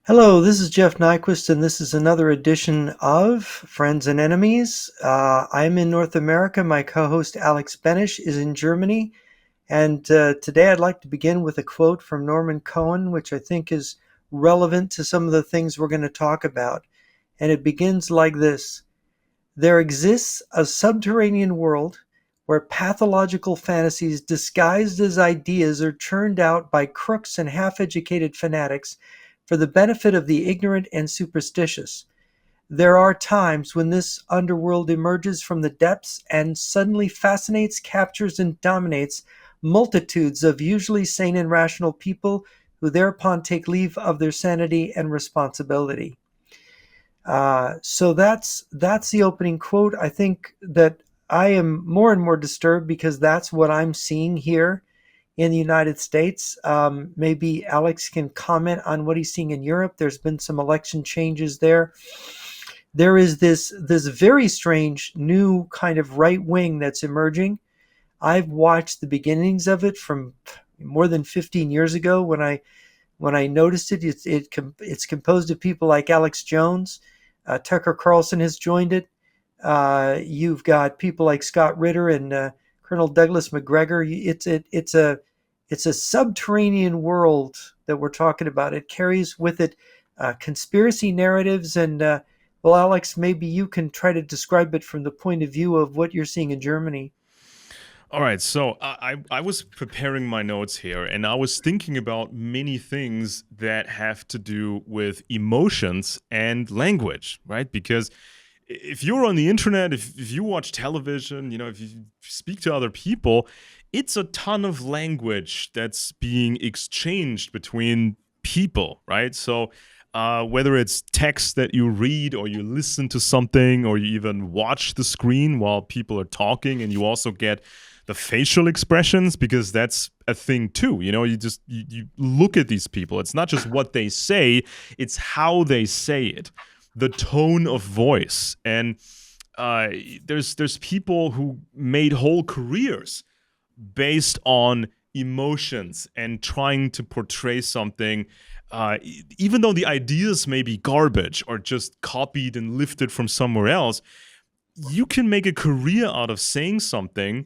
Hello, this is Jeff Nyquist, and this is another edition of Friends and Enemies. I'm in North America. My co-host Alex Benesch is in Germany. And today I'd like to begin with a quote from Norman Cohen, which I think is relevant to some of the things we're going to talk about. And it begins like this. There exists a subterranean world where pathological fantasies disguised as ideas are churned out by crooks and half-educated fanatics for the benefit of the ignorant and superstitious. There are times when this underworld emerges from the depths and suddenly fascinates, captures, and dominates multitudes of usually sane and rational people who thereupon take leave of their sanity and responsibility. So that's the opening quote. I think that I am more and more disturbed because that's what I'm seeing here in the United States. Maybe Alex can comment on what he's seeing in Europe. There's been some election changes there. There is this very strange new kind of right wing that's emerging. I've watched the beginnings of it from more than 15 years ago when I noticed it. It's composed of people like Alex Jones. Tucker Carlson has joined it. You've got people like Scott Ritter and Colonel Douglas McGregor. It's a subterranean world that we're talking about. It carries with it conspiracy narratives, and well, Alex, maybe you can try to describe it from the point of view of what you're seeing in Germany. All right, so I was preparing my notes here, and I was thinking about many things that have to do with emotions and language, right? Because if you're on the internet, if you watch television, if you speak to other people, it's a ton of language that's being exchanged between people, right? So whether it's text that you read or you listen to something or you even watch the screen while people are talking, and you also get the facial expressions, because that's a thing too. You look at these people. It's not just what they say, it's how they say it, the tone of voice. And there's people who made whole careers based on emotions and trying to portray something, even though the ideas may be garbage or just copied and lifted from somewhere else. You can make a career out of saying something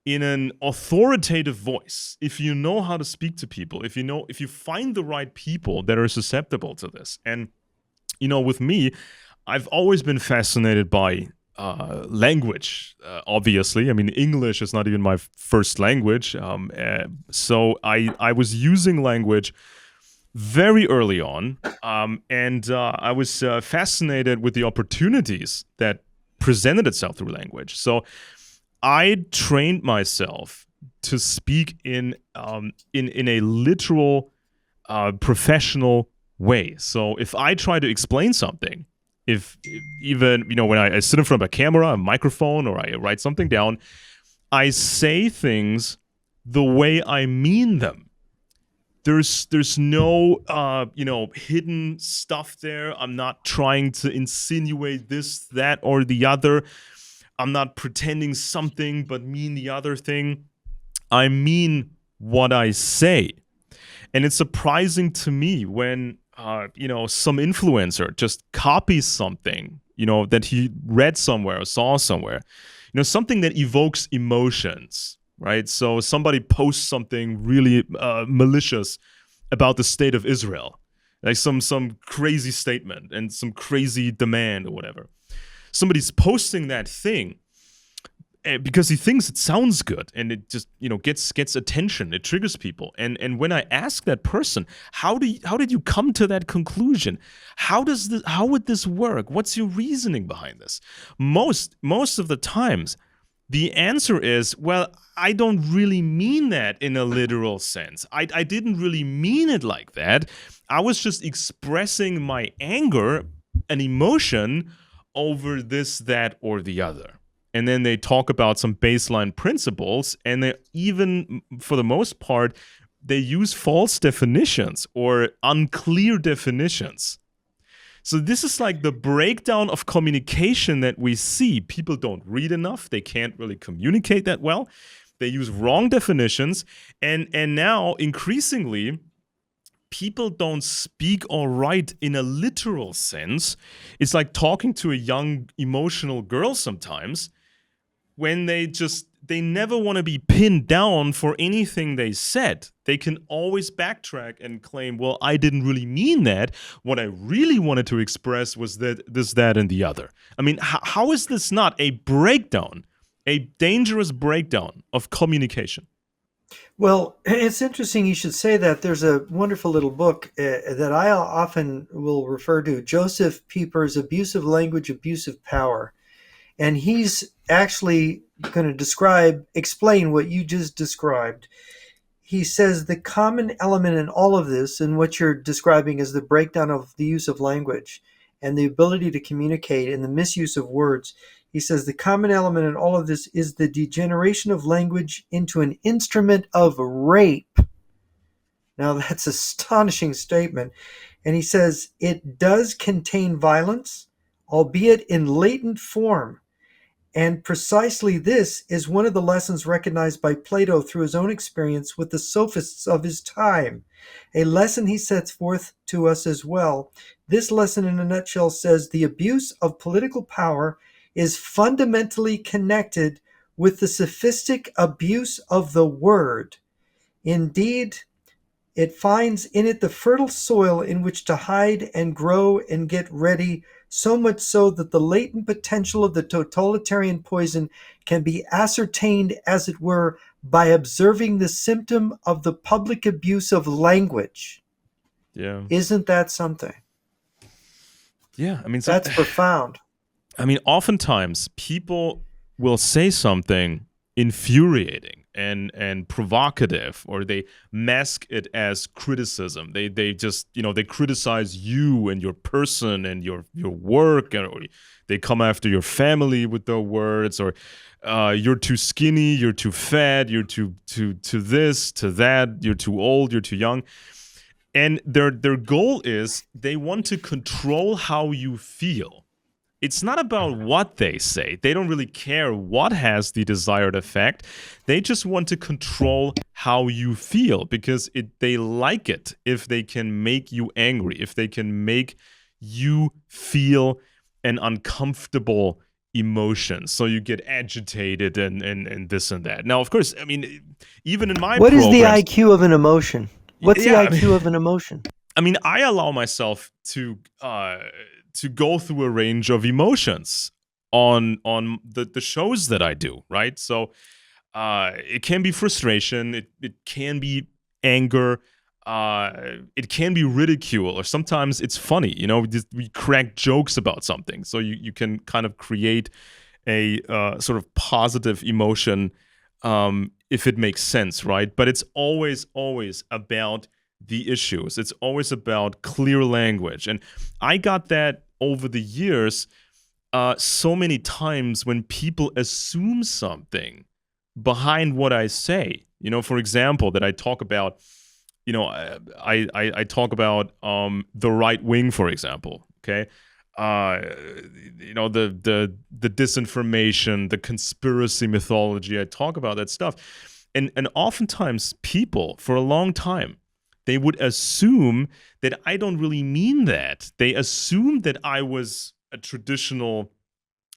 in an authoritative voice if you know how to speak to people, if you find the right people that are susceptible to this. And with me, I've always been fascinated by language. Obviously, I mean, English is not even my first language, so I was using language very early on, and I was fascinated with the opportunities that presented itself through language. So I trained myself to speak in a literal, professional way. So if I try to explain something, if even when I sit in front of a camera, a microphone, or I write something down, I say things the way I mean them. There's no hidden stuff there. I'm not trying to insinuate this, that, or the other. I'm not pretending something but mean the other thing. I mean what I say. And it's surprising to me when, some influencer just copies something, that he read somewhere or saw somewhere, something that evokes emotions, right? So somebody posts something really malicious about the state of Israel, like some crazy statement and some crazy demand or whatever. Somebody's posting that thing because he thinks it sounds good, and it just gets attention. It triggers people. And when I ask that person, how did you come to that conclusion? How would this work? What's your reasoning behind this? Most of the times, the answer is, well, I don't really mean that in a literal sense. I didn't really mean it like that. I was just expressing my anger and emotion over this, that, or the other. And then they talk about some baseline principles, and they even, for the most part, they use false definitions or unclear definitions. So this is like the breakdown of communication that we see. People don't read enough. They can't really communicate that well. They use wrong definitions. And now, increasingly, people don't speak or write in a literal sense. It's like talking to a young emotional girl sometimes, when they never want to be pinned down for anything they said. They can always backtrack and claim, well, I didn't really mean that. What I really wanted to express was that this, that, and the other. I mean, how is this not a breakdown, a dangerous breakdown of communication? Well, it's interesting you should say that. There's a wonderful little book that I often will refer to, Joseph Pieper's Abusive Language, Abusive Power. And he's actually going to explain what you just described. He says the common element in all of this, and what you're describing, is the breakdown of the use of language and the ability to communicate and the misuse of words. He says the common element in all of this is the degeneration of language into an instrument of rape. Now, that's an astonishing statement. And he says it does contain violence, albeit in latent form. And precisely this is one of the lessons recognized by Plato through his own experience with the sophists of his time. A lesson he sets forth to us as well. This lesson, in a nutshell, says the abuse of political power is fundamentally connected with the sophistic abuse of the word. Indeed, it finds in it the fertile soil in which to hide and grow and get ready, so much so that the latent potential of the totalitarian poison can be ascertained, as it were, by observing the symptom of the public abuse of language. Yeah. Isn't that something? Yeah. I mean, That's profound. I mean, oftentimes people will say something infuriating and provocative, or they mask it as criticism. They just, they criticize you and your person and your work, or they come after your family with their words, or you're too skinny, you're too fat, you're too this, to that, you're too old, you're too young. And their goal is they want to control how you feel. It's not about what they say. They don't really care what has the desired effect. They just want to control how you feel, because they like it if they can make you angry, if they can make you feel an uncomfortable emotion. So you get agitated and this and that. Now, of course, I mean, even in my What is the programs, IQ of an emotion? What's the yeah, IQ of an emotion? I mean, I allow myself to go through a range of emotions on the shows that I do, right? So it can be frustration, it can be anger, it can be ridicule, or sometimes it's funny. We crack jokes about something, so you can kind of create a sort of positive emotion if it makes sense, right? But it's always about the issues. It's always about clear language. And I got that over the years so many times when people assume something behind what I say. For example, that I talk about, I talk about the right wing, for example, okay? The disinformation, the conspiracy mythology, I talk about that stuff. And oftentimes people, for a long time, they would assume that I don't really mean that. They assume that I was a traditional,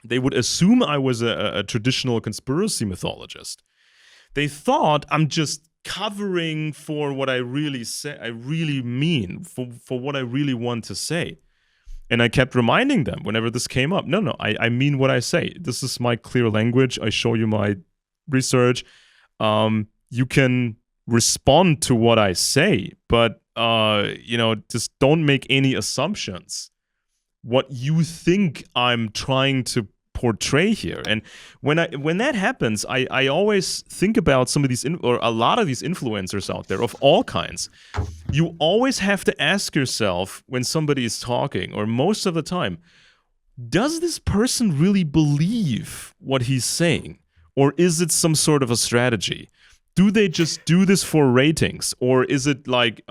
they would assume I was a traditional conspiracy mythologist. They thought I'm just covering for what I really say, I really mean, for what I really want to say. And I kept reminding them whenever this came up, no, I mean what I say. This is my clear language. I show you my research. You can respond to what I say, but just don't make any assumptions what you think I'm trying to portray here. And when that happens, I always think about some of these or a lot of these influencers out there of all kinds. You always have to ask yourself, when somebody is talking, or most of the time, does this person really believe what he's saying, or is it some sort of a strategy? Do they just do this for ratings, or is it like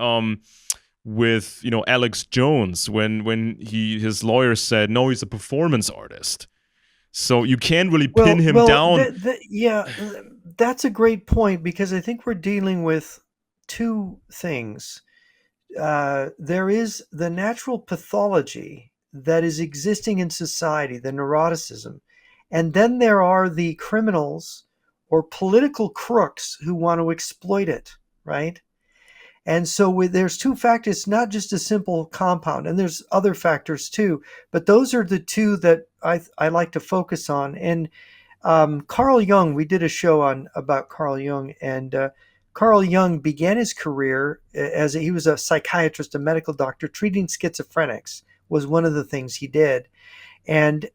with Alex Jones when his lawyer said no, he's a performance artist, so you can't really pin him down. Yeah, that's a great point, because I think we're dealing with two things. there is the natural pathology that is existing in society, the neuroticism, and then there are the criminals or political crooks who want to exploit it, right? And so there's two factors, not just a simple compound, and there's other factors too, but those are the two that I like to focus on. And Carl Jung, we did a show on about Carl Jung, and Carl Jung began his career as he was a psychiatrist, a medical doctor, treating schizophrenics was one of the things he did. And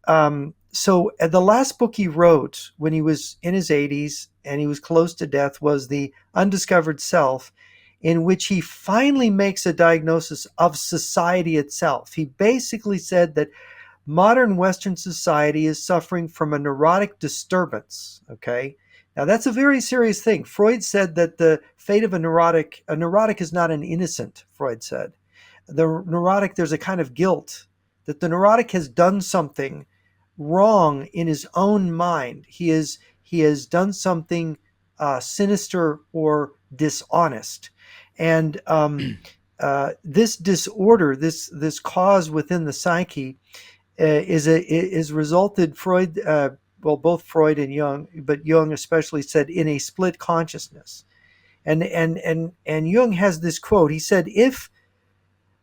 so the last book he wrote when he was in his 80s and he was close to death was The Undiscovered Self, in which he finally makes a diagnosis of society itself. He basically said that modern Western society is suffering from a neurotic disturbance. Okay. Now that's a very serious thing. Freud said that the fate of a neurotic is not an innocent, Freud said. The neurotic, there's a kind of guilt that the neurotic has done something wrong in his own mind. He has done something sinister or dishonest. And this disorder, this cause within the psyche, is resulted Freud, well, both Freud and Jung, but Jung especially said in a split consciousness. And Jung has this quote. He said, if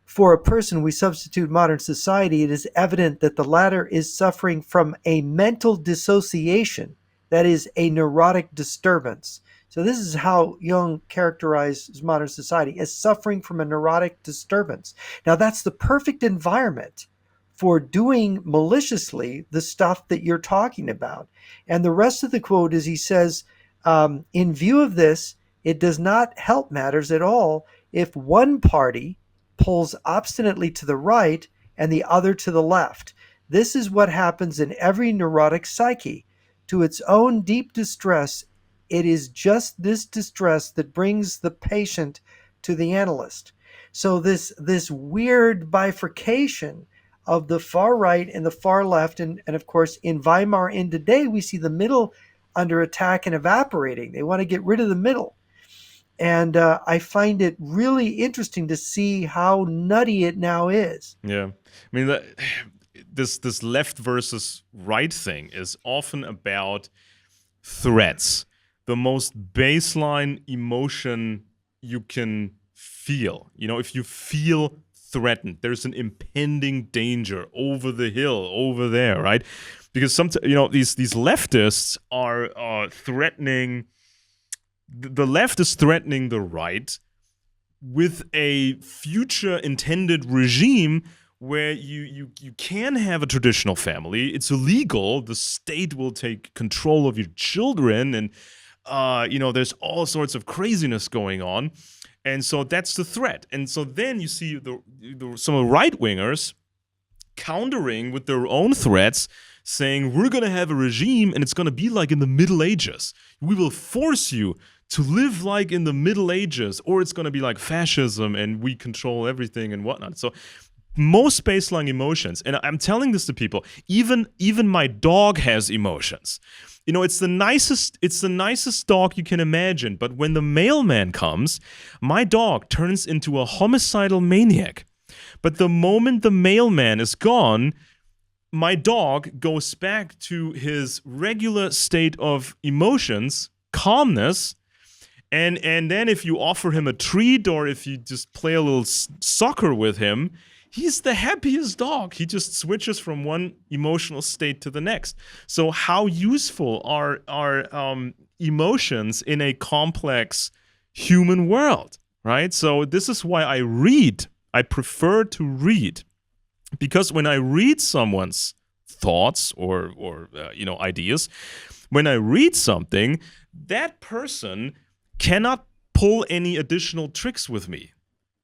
for a person we substitute modern society, it is evident that the latter is suffering from a mental dissociation, that is, a neurotic disturbance. So this is how Jung characterizes modern society, as suffering from a neurotic disturbance. Now that's the perfect environment for doing maliciously the stuff that you're talking about. And the rest of the quote is, he says, in view of this, it does not help matters at all if one party pulls obstinately to the right and the other to the left. This is what happens in every neurotic psyche. To its own deep distress, it is just this distress that brings the patient to the analyst. So this weird bifurcation of the far right and the far left, and of course in Weimar in today, we see the middle under attack and evaporating. They want to get rid of the middle. And I find it really interesting to see how nutty it now is. Yeah, I mean, this left versus right thing is often about threats, the most baseline emotion you can feel. You know, if you feel threatened, there's an impending danger over the hill, over there, right? Because sometimes, you know, these leftists are threatening. The left is threatening the right with a future intended regime where you can have a traditional family. It's illegal. The state will take control of your children, and you know, there's all sorts of craziness going on, and so that's the threat. And so then you see some of the right wingers countering with their own threats, saying we're going to have a regime and it's going to be like in the Middle Ages. We will force you to live like in the Middle Ages, or it's going to be like fascism and we control everything and whatnot. So most baseline emotions, and I'm telling this to people, even my dog has emotions. You know, it's the nicest dog you can imagine, but when the mailman comes, my dog turns into a homicidal maniac. But the moment the mailman is gone, my dog goes back to his regular state of emotions, calmness. And then if you offer him a treat, or if you just play a little soccer with him, he's the happiest dog. He just switches from one emotional state to the next. So how useful are emotions in a complex human world, right? So this is why I read. I prefer to read, because when I read someone's thoughts or you know, ideas, when I read something, that person cannot pull any additional tricks with me.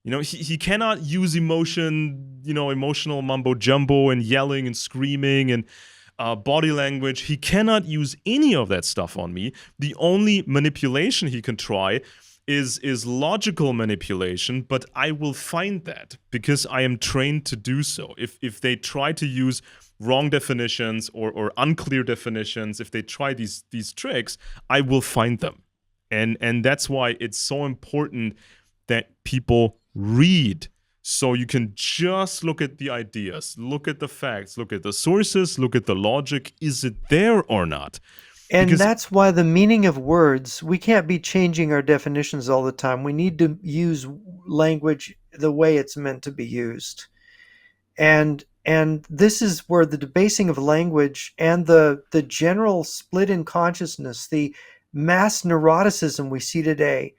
You know, he cannot use emotion, you know, emotional mumbo jumbo and yelling and screaming and body language. He cannot use any of that stuff on me. The only manipulation he can try is logical manipulation, but I will find that because I am trained to do so. If they try to use wrong definitions or unclear definitions, if they try these tricks, I will find them. And that's why it's so important that people read. So you can just look at the ideas, look at the facts, look at the sources, look at the logic. Is it there or not? And Because, that's why the meaning of words, we can't be changing our definitions all the time. We need to use language the way it's meant to be used. And this is where the debasing of language and the general split in consciousness, the mass neuroticism we see today,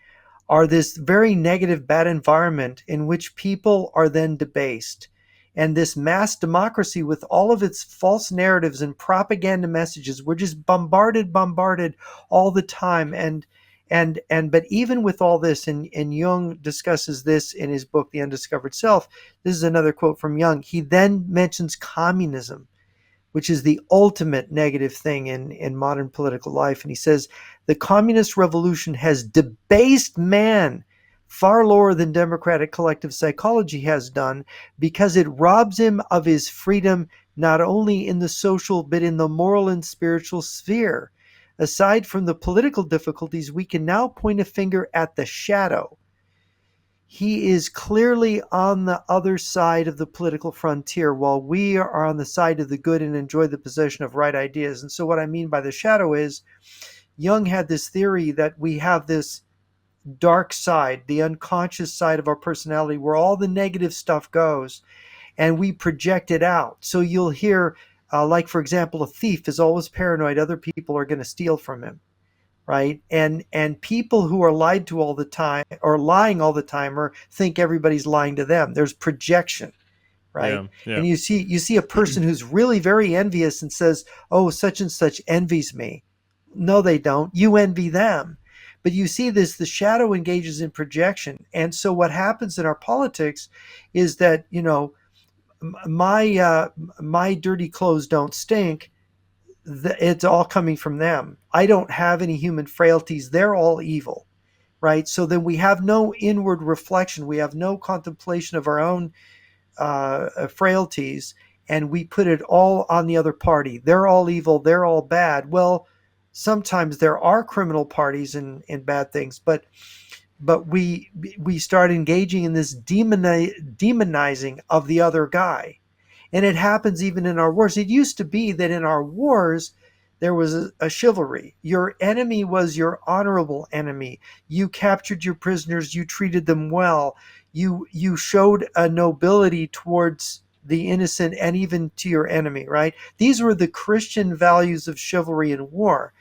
are this very negative, bad environment in which people are then debased. And this mass democracy, with all of its false narratives and propaganda messages, we're just bombarded all the time. And but even with all this, and Jung discusses this in his book, The Undiscovered Self. This is another quote from Jung. He then mentions communism, which is the ultimate negative thing in modern political life. And he says, the communist revolution has debased man far lower than democratic collective psychology has done, because it robs him of his freedom, not only in the social, but in the moral and spiritual sphere. Aside from the political difficulties, we can now point a finger at the shadow. He is clearly on the other side of the political frontier, while we are on the side of the good and enjoy the possession of right ideas. And so what I mean by the shadow is, Jung had this theory that we have this dark side, the unconscious side of our personality, where all the negative stuff goes, and we project it out. So you'll hear, like, for example, a thief is always paranoid other people are going to steal from him. Right. And people who are lied to all the time, or lying all the time, or think everybody's lying to them. There's projection. Right. yeah, yeah, And you see a person who's really very envious and says, oh, such and such envies me. No, they don't. You envy them. But you see this, the shadow engages in projection. And so what happens in our politics is that, my dirty clothes don't stink. It's all coming from them. I don't have any human frailties. They're all evil, right? So then we have no inward reflection. We have no contemplation of our own frailties, and we put it all on the other party. They're all evil. They're all bad. Well, sometimes there are criminal parties and bad things, but we start engaging in this demonizing of the other guy. And it happens even in our wars. It used to be that in our wars, there was a chivalry. Your enemy was your honorable enemy. You captured your prisoners. You treated them well. You showed a nobility towards the innocent and even to your enemy, right? These were the Christian values of chivalry in war.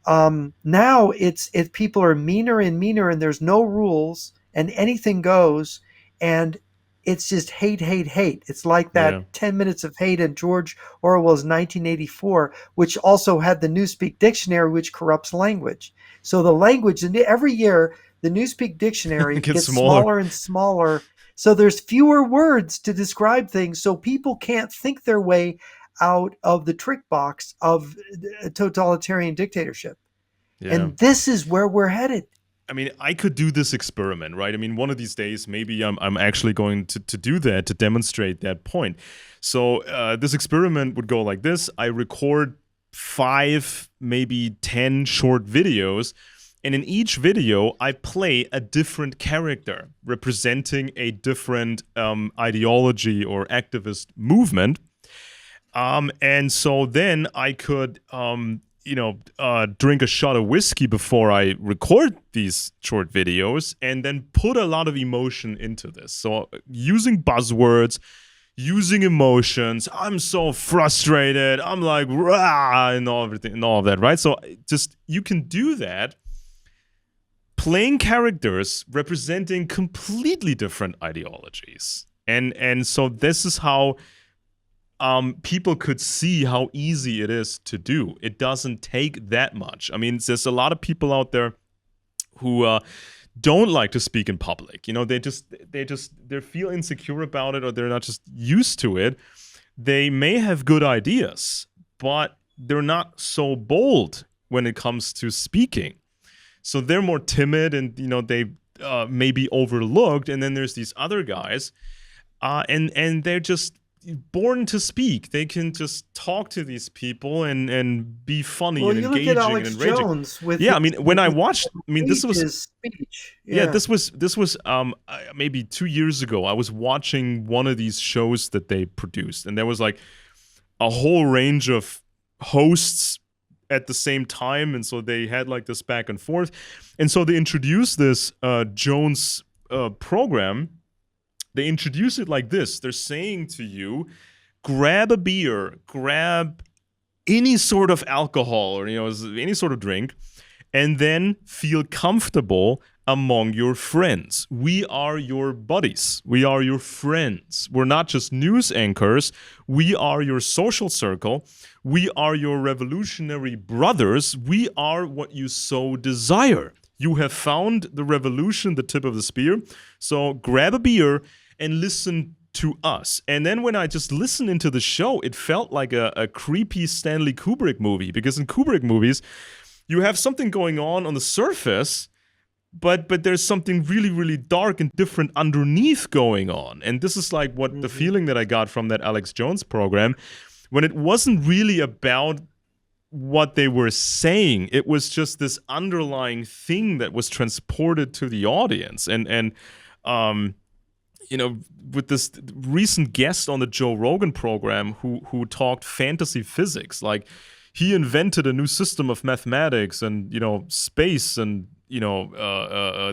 Now it's people are meaner and meaner, and there's no rules, and anything goes, and it's just hate, hate, hate. It's like yeah. that 10 Minutes of Hate in George Orwell's 1984, which also had the Newspeak Dictionary, which corrupts language. So the language, and every year, the Newspeak Dictionary It gets gets smaller. smaller and smaller. So there's fewer words to describe things, so people can't think their way out of the trick box of totalitarian dictatorship. Yeah. And this is where we're headed. I mean, I could do this experiment, right? I mean, one of these days, maybe I'm actually going to do that to demonstrate that point. So this experiment would go like this. I record 5, maybe 10 short videos. And in each video, I play a different character representing a different ideology or activist movement. And so then I could drink a shot of whiskey before I record these short videos, and then put a lot of emotion into this. So using buzzwords, using emotions. I'm so frustrated. I'm like, rah, and everything and all of that, right? So just, you can do that playing characters representing completely different ideologies. And so this is how people could see how easy it is to do. It doesn't take that much. I mean, there's a lot of people out there who don't like to speak in public. You know, they feel insecure about it, or they're not just used to it. They may have good ideas, but they're not so bold when it comes to speaking. So they're more timid, and they may be overlooked. And then there's these other guys, and they're just born to speak. They can just talk to these people and be funny Well, and you look at engaging and Alex enraging. Jones with Yeah, I mean, when I watched, I mean, this was his speech. yeah, Yeah. this was maybe 2 years ago. I was watching one of these shows that they produced, and there was like a whole range of hosts at the same time, and so they had like this back and forth, and so they introduced this Jones program. They introduce it like this. They're saying to you, grab a beer, grab any sort of alcohol or any sort of drink, and then feel comfortable among your friends. We are your buddies. We are your friends. We're not just news anchors. We are your social circle. We are your revolutionary brothers. We are what you so desire. You have found the revolution, the tip of the spear. So grab a beer and listen to us. And then when I just listened into the show, it felt like a creepy Stanley Kubrick movie, because in Kubrick movies, you have something going on the surface, but there's something really, really dark and different underneath going on. And this is like what the feeling that I got from that Alex Jones program, when it wasn't really about what they were saying. It was just this underlying thing that was transported to the audience. And with this recent guest on the Joe Rogan program who talked fantasy physics, like he invented a new system of mathematics and space and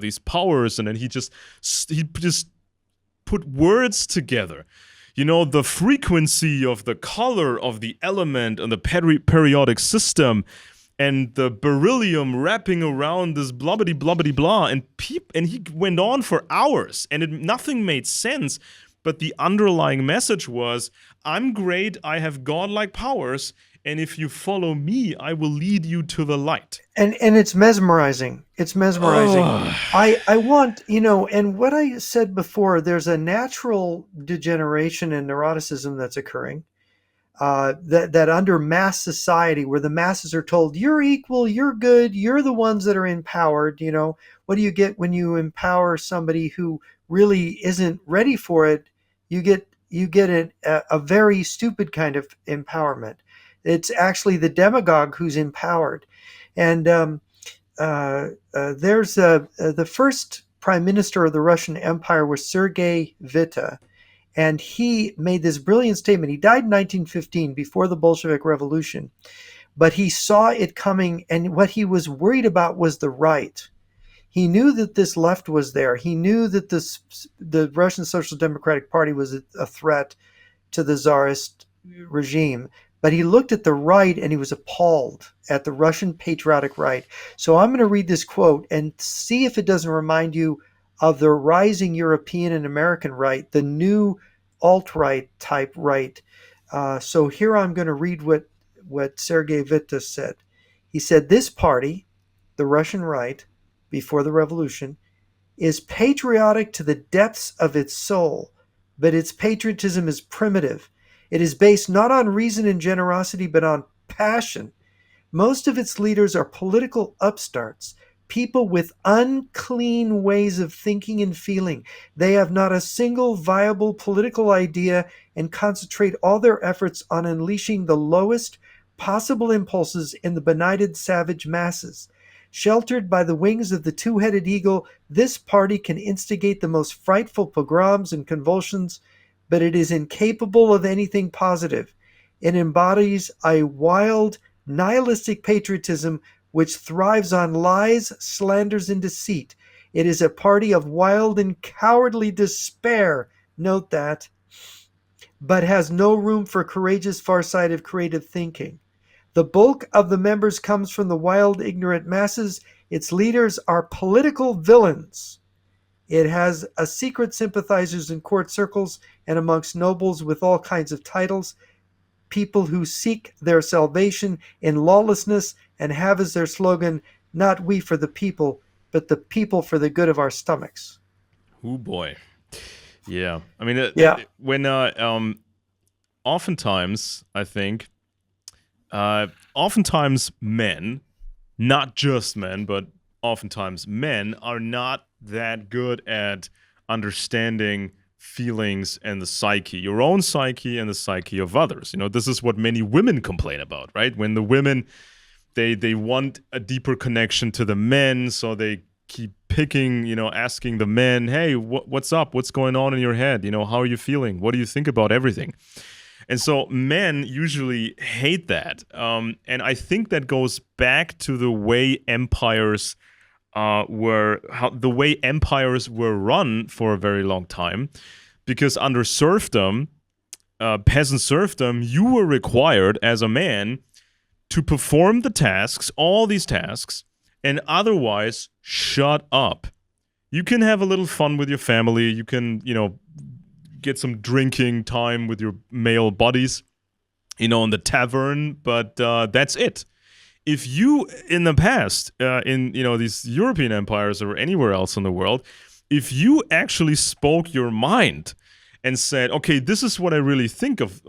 these powers, and then he just put words together. The frequency of the color of the element and the periodic system, and the beryllium wrapping around this blubbity blah, and he went on for hours, and nothing made sense. But the underlying message was, I'm great, I have godlike powers, and if you follow me, I will lead you to the light. And it's mesmerizing. It's mesmerizing. I want, and what I said before, there's a natural degeneration in neuroticism that's occurring. That under mass society, where the masses are told you're equal, you're good, you're the ones that are empowered. What do you get when you empower somebody who really isn't ready for it? You get a very stupid kind of empowerment. It's actually the demagogue who's empowered. And there's the first prime minister of the Russian Empire was Sergei Witte. And he made this brilliant statement. He died in 1915, before the Bolshevik Revolution. But he saw it coming, and what he was worried about was the right. He knew that this left was there. He knew that the Russian Social Democratic Party was a threat to the Tsarist regime. But he looked at the right, and he was appalled at the Russian patriotic right. So I'm going to read this quote and see if it doesn't remind you of the rising European and American right, the new alt-right type right. So here I'm going to read what Sergei Witte said. He said, this party, the Russian right, before the revolution, is patriotic to the depths of its soul, but its patriotism is primitive. It is based not on reason and generosity, but on passion. Most of its leaders are political upstarts, people with unclean ways of thinking and feeling. They have not a single viable political idea and concentrate all their efforts on unleashing the lowest possible impulses in the benighted savage masses. Sheltered by the wings of the two-headed eagle, this party can instigate the most frightful pogroms and convulsions, but it is incapable of anything positive. It embodies a wild, nihilistic patriotism which thrives on lies, slanders, and deceit. It is a party of wild and cowardly despair, note that, but has no room for courageous, far-sighted, creative thinking. The bulk of the members comes from the wild, ignorant masses. Its leaders are political villains. It has a secret sympathizers in court circles and amongst nobles with all kinds of titles, people who seek their salvation in lawlessness and have as their slogan, not we for the people, but the people for the good of our stomachs. Oh boy. Yeah. I mean, when oftentimes, I think, oftentimes men, not just men, but oftentimes men are not that good at understanding feelings and the psyche, your own psyche and the psyche of others. This is what many women complain about, right? When the women, they want a deeper connection to the men, so they keep picking, asking the men, hey, what's up? What's going on in your head? How are you feeling? What do you think about everything? And so men usually hate that. And I think that goes back to the way empires the way empires were run for a very long time. Because under serfdom, peasant serfdom, you were required as a man to perform the tasks, all these tasks, and otherwise shut up. You can have a little fun with your family. You can, get some drinking time with your male buddies, in the tavern, but that's it. If you, in the past, in these European empires or anywhere else in the world, if you actually spoke your mind and said, okay, this is what I really think of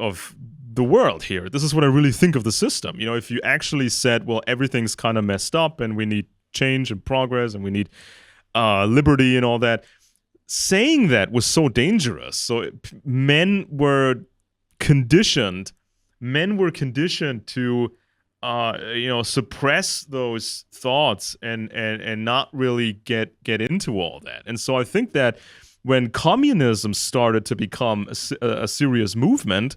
the world here. This is what I really think of the system. If you actually said, well, everything's kind of messed up and we need change and progress and we need liberty and all that, saying that was so dangerous. So men were conditioned to suppress those thoughts and not really get into all that. And so I think that when communism started to become a serious movement,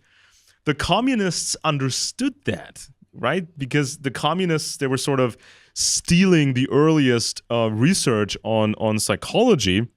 the communists understood that, right? Because the communists, they were sort of stealing the earliest research on psychology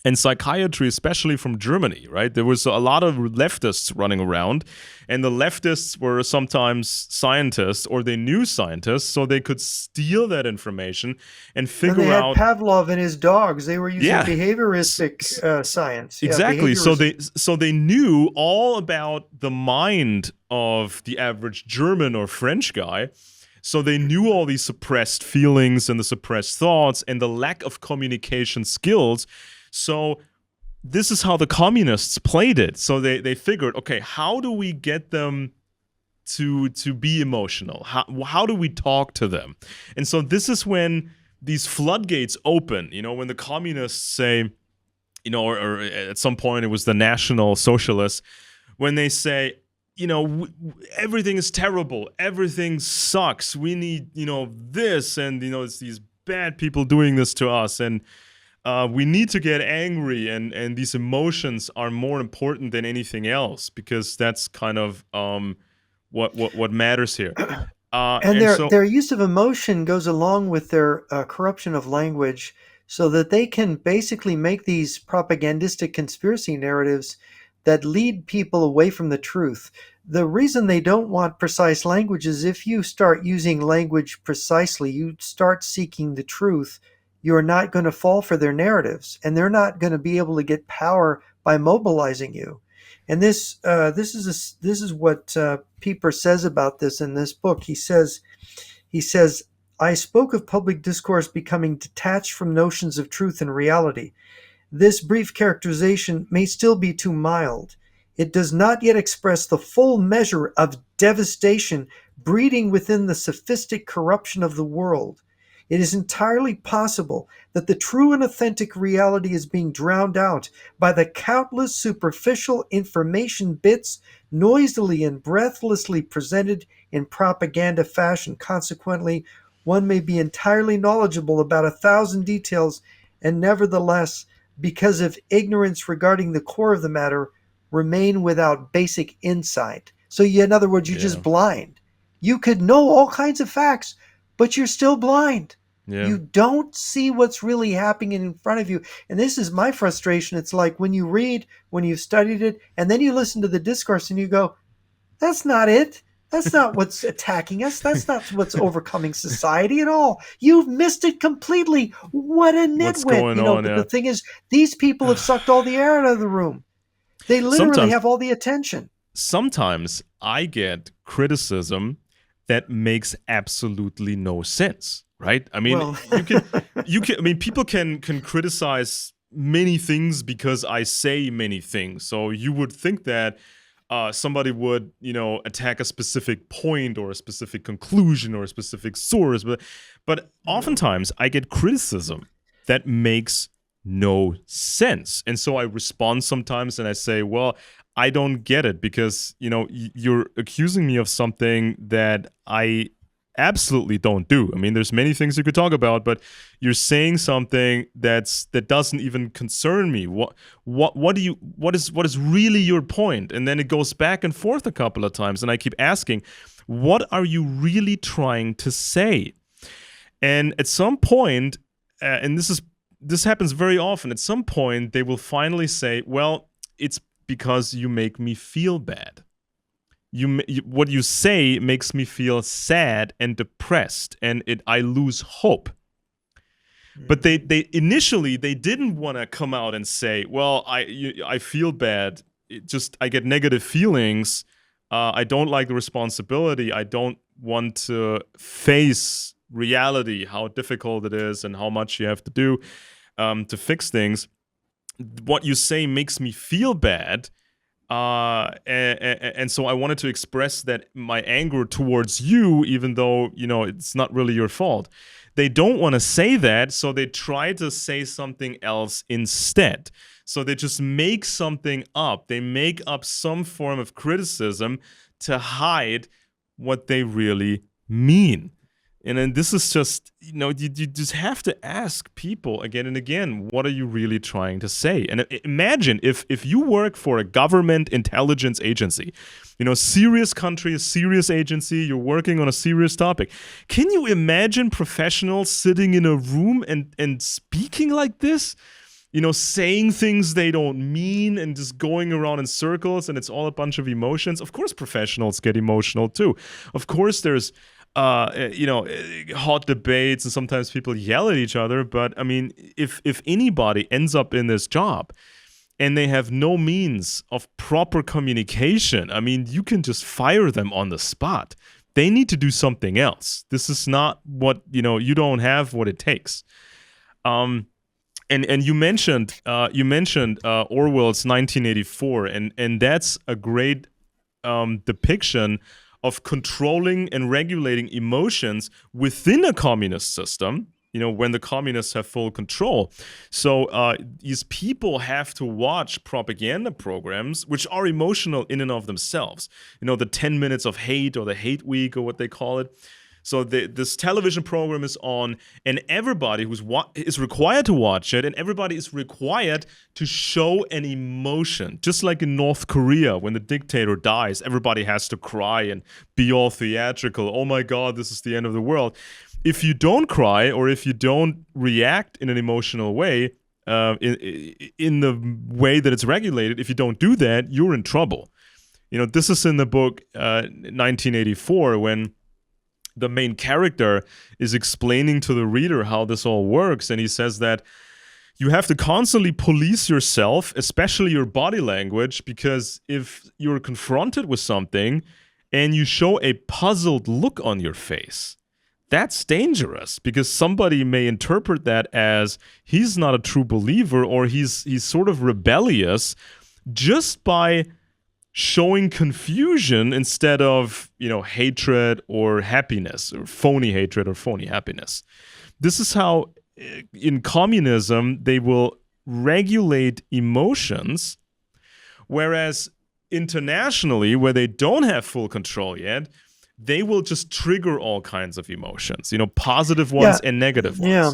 and psychiatry, especially from Germany, right? There was a lot of leftists running around, and the leftists were sometimes scientists, or they knew scientists, so they could steal that information and figure out. And they had Pavlov and his dogs. They were using behavioristic science. Exactly. Yeah, so they knew all about the mind of the average German or French guy. So they knew all these suppressed feelings and the suppressed thoughts and the lack of communication skills. So this is how the communists played it. So they figured, okay, how do we get them to be emotional? How do we talk to them? And so this is when these floodgates open, when the communists say, or at some point it was the National Socialists, when they say, everything is terrible, everything sucks, we need, this, and, it's these bad people doing this to us, and we need to get angry, and these emotions are more important than anything else, because that's kind of what matters here. And their use of emotion goes along with their corruption of language, so that they can basically make these propagandistic conspiracy narratives that lead people away from the truth. The reason they don't want precise language is if you start using language precisely, you start seeking the truth, you're not going to fall for their narratives, and they're not going to be able to get power by mobilizing you. And this is what Pieper says about this in this book. He says, I spoke of public discourse becoming detached from notions of truth and reality. This brief characterization may still be too mild. It does not yet express the full measure of devastation breeding within the sophistic corruption of the world. It is entirely possible that the true and authentic reality is being drowned out by the countless superficial information bits noisily and breathlessly presented in propaganda fashion. Consequently, one may be entirely knowledgeable about 1,000 details and nevertheless, because of ignorance regarding the core of the matter, remain without basic insight. So in other words, you're just blind. You could know all kinds of facts, but you're still blind. Yeah. You don't see what's really happening in front of you. And this is my frustration. It's like when you read, when you've studied it, and then you listen to the discourse and you go, that's not it. That's not what's attacking us. That's not what's overcoming society at all. You've missed it completely. What a nitwit. But the thing is, these people have sucked all the air out of the room. They literally have all the attention. Sometimes I get criticism that makes absolutely no sense. Right? I mean, people can criticize many things because I say many things. So you would think that somebody would, attack a specific point or a specific conclusion or a specific source. But oftentimes I get criticism that makes no sense. And so I respond sometimes and I say, well, I don't get it because, you're accusing me of something that I absolutely don't do. I mean, there's many things you could talk about, but you're saying something that doesn't even concern me. What is really your point? And then it goes back and forth a couple of times, and I keep asking, what are you really trying to say? And at some point, and this happens very often, at some point they will finally say, well, it's because you make me feel bad. What you say makes me feel sad and depressed, and I lose hope. But they initially they didn't want to come out and say, well, I feel bad. I get negative feelings. I don't like the responsibility. I don't want to face reality, how difficult it is, and how much you have to do to fix things. What you say makes me feel bad. And so I wanted to express that my anger towards you, even though, it's not really your fault. They don't want to say that, so they try to say something else instead. So they just make something up. They make up some form of criticism to hide what they really mean. And then this is just, you just have to ask people again and again, what are you really trying to say? And imagine if you work for a government intelligence agency, serious country, a serious agency, you're working on a serious topic. Can you imagine professionals sitting in a room and speaking like this? Saying things they don't mean and just going around in circles, and it's all a bunch of emotions. Of course, professionals get emotional too. Of course, there's hot debates, and sometimes people yell at each other. But I mean, if anybody ends up in this job and they have no means of proper communication, I mean, you can just fire them on the spot. They need to do something else. This is not what, you don't have what it takes. And you mentioned Orwell's 1984, and that's a great depiction of controlling and regulating emotions within a communist system, when the communists have full control. So these people have to watch propaganda programs, which are emotional in and of themselves. The 10 minutes of hate, or the hate week, or what they call it. So this television program is on, and everybody is required to watch it, and everybody is required to show an emotion. Just like in North Korea, when the dictator dies, everybody has to cry and be all theatrical. Oh my God, this is the end of the world. If you don't cry, or if you don't react in an emotional way, in the way that it's regulated, if you don't do that, you're in trouble. This is in the book 1984, when the main character is explaining to the reader how this all works, and he says that you have to constantly police yourself, especially your body language, because if you're confronted with something and you show a puzzled look on your face, that's dangerous, because somebody may interpret that as he's not a true believer, or he's sort of rebellious, just by showing confusion instead of, hatred or happiness, or phony hatred or phony happiness. This is how in communism they will regulate emotions, whereas internationally, where they don't have full control yet, they will just trigger all kinds of emotions, positive ones and negative ones. Yeah.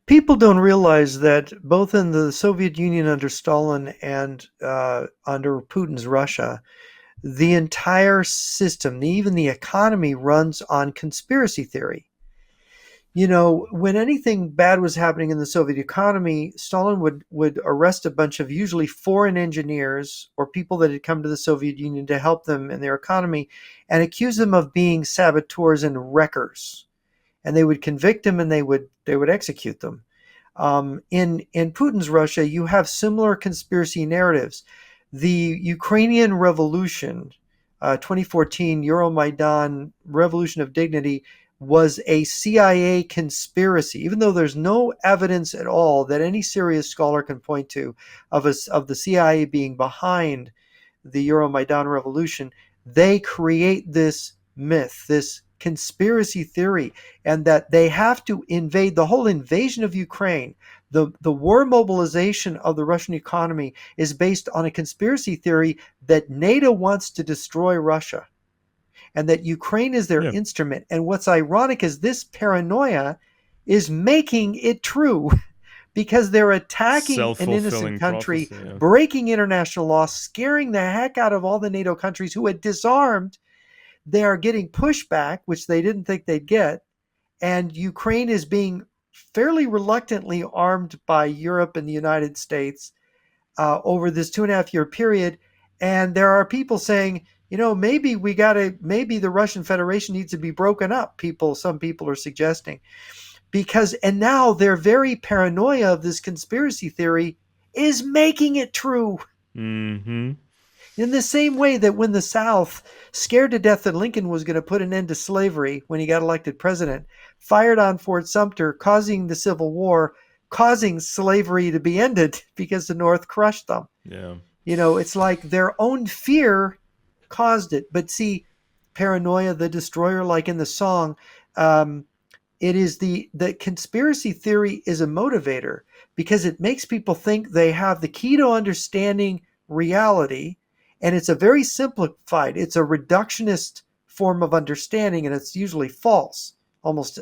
People don't realize that both in the Soviet Union under Stalin and under Putin's Russia, the entire system, even the economy, runs on conspiracy theory. When anything bad was happening in the Soviet economy, Stalin would arrest a bunch of usually foreign engineers or people that had come to the Soviet Union to help them in their economy, and accuse them of being saboteurs and wreckers. And they would convict them, and they would execute them. In Putin's Russia, you have similar conspiracy narratives. The Ukrainian Revolution, 2014 Euromaidan Revolution of Dignity, was a CIA conspiracy, even though there's no evidence at all that any serious scholar can point to of the CIA being behind the Euromaidan Revolution. They create this myth, this conspiracy theory, and that they have to invade. The whole invasion of Ukraine, The war mobilization of the Russian economy is based on a conspiracy theory that NATO wants to destroy Russia and that Ukraine is their Yeah. instrument. And what's ironic is this paranoia is making it true because they're attacking an innocent Self-fulfilling country, prophecy. Yeah. breaking international law, scaring the heck out of all the NATO countries who had disarmed. They are getting pushback, which they didn't think they'd get. And Ukraine is being fairly reluctantly armed by Europe and the United States over this 2.5 year period. And there are people saying, maybe maybe the Russian Federation needs to be broken up. Some people are suggesting and now their very paranoia of this conspiracy theory is making it true. Mm-hmm. In the same way that when the South, scared to death that Lincoln was going to put an end to slavery when he got elected president, fired on Fort Sumter, causing the Civil War, causing slavery to be ended because the North crushed them. Yeah. It's like their own fear caused it. But see, paranoia, the destroyer, like in the song, it is the conspiracy theory is a motivator because it makes people think they have the key to understanding reality, and it's a very simplified, it's a reductionist form of understanding, and it's usually false, almost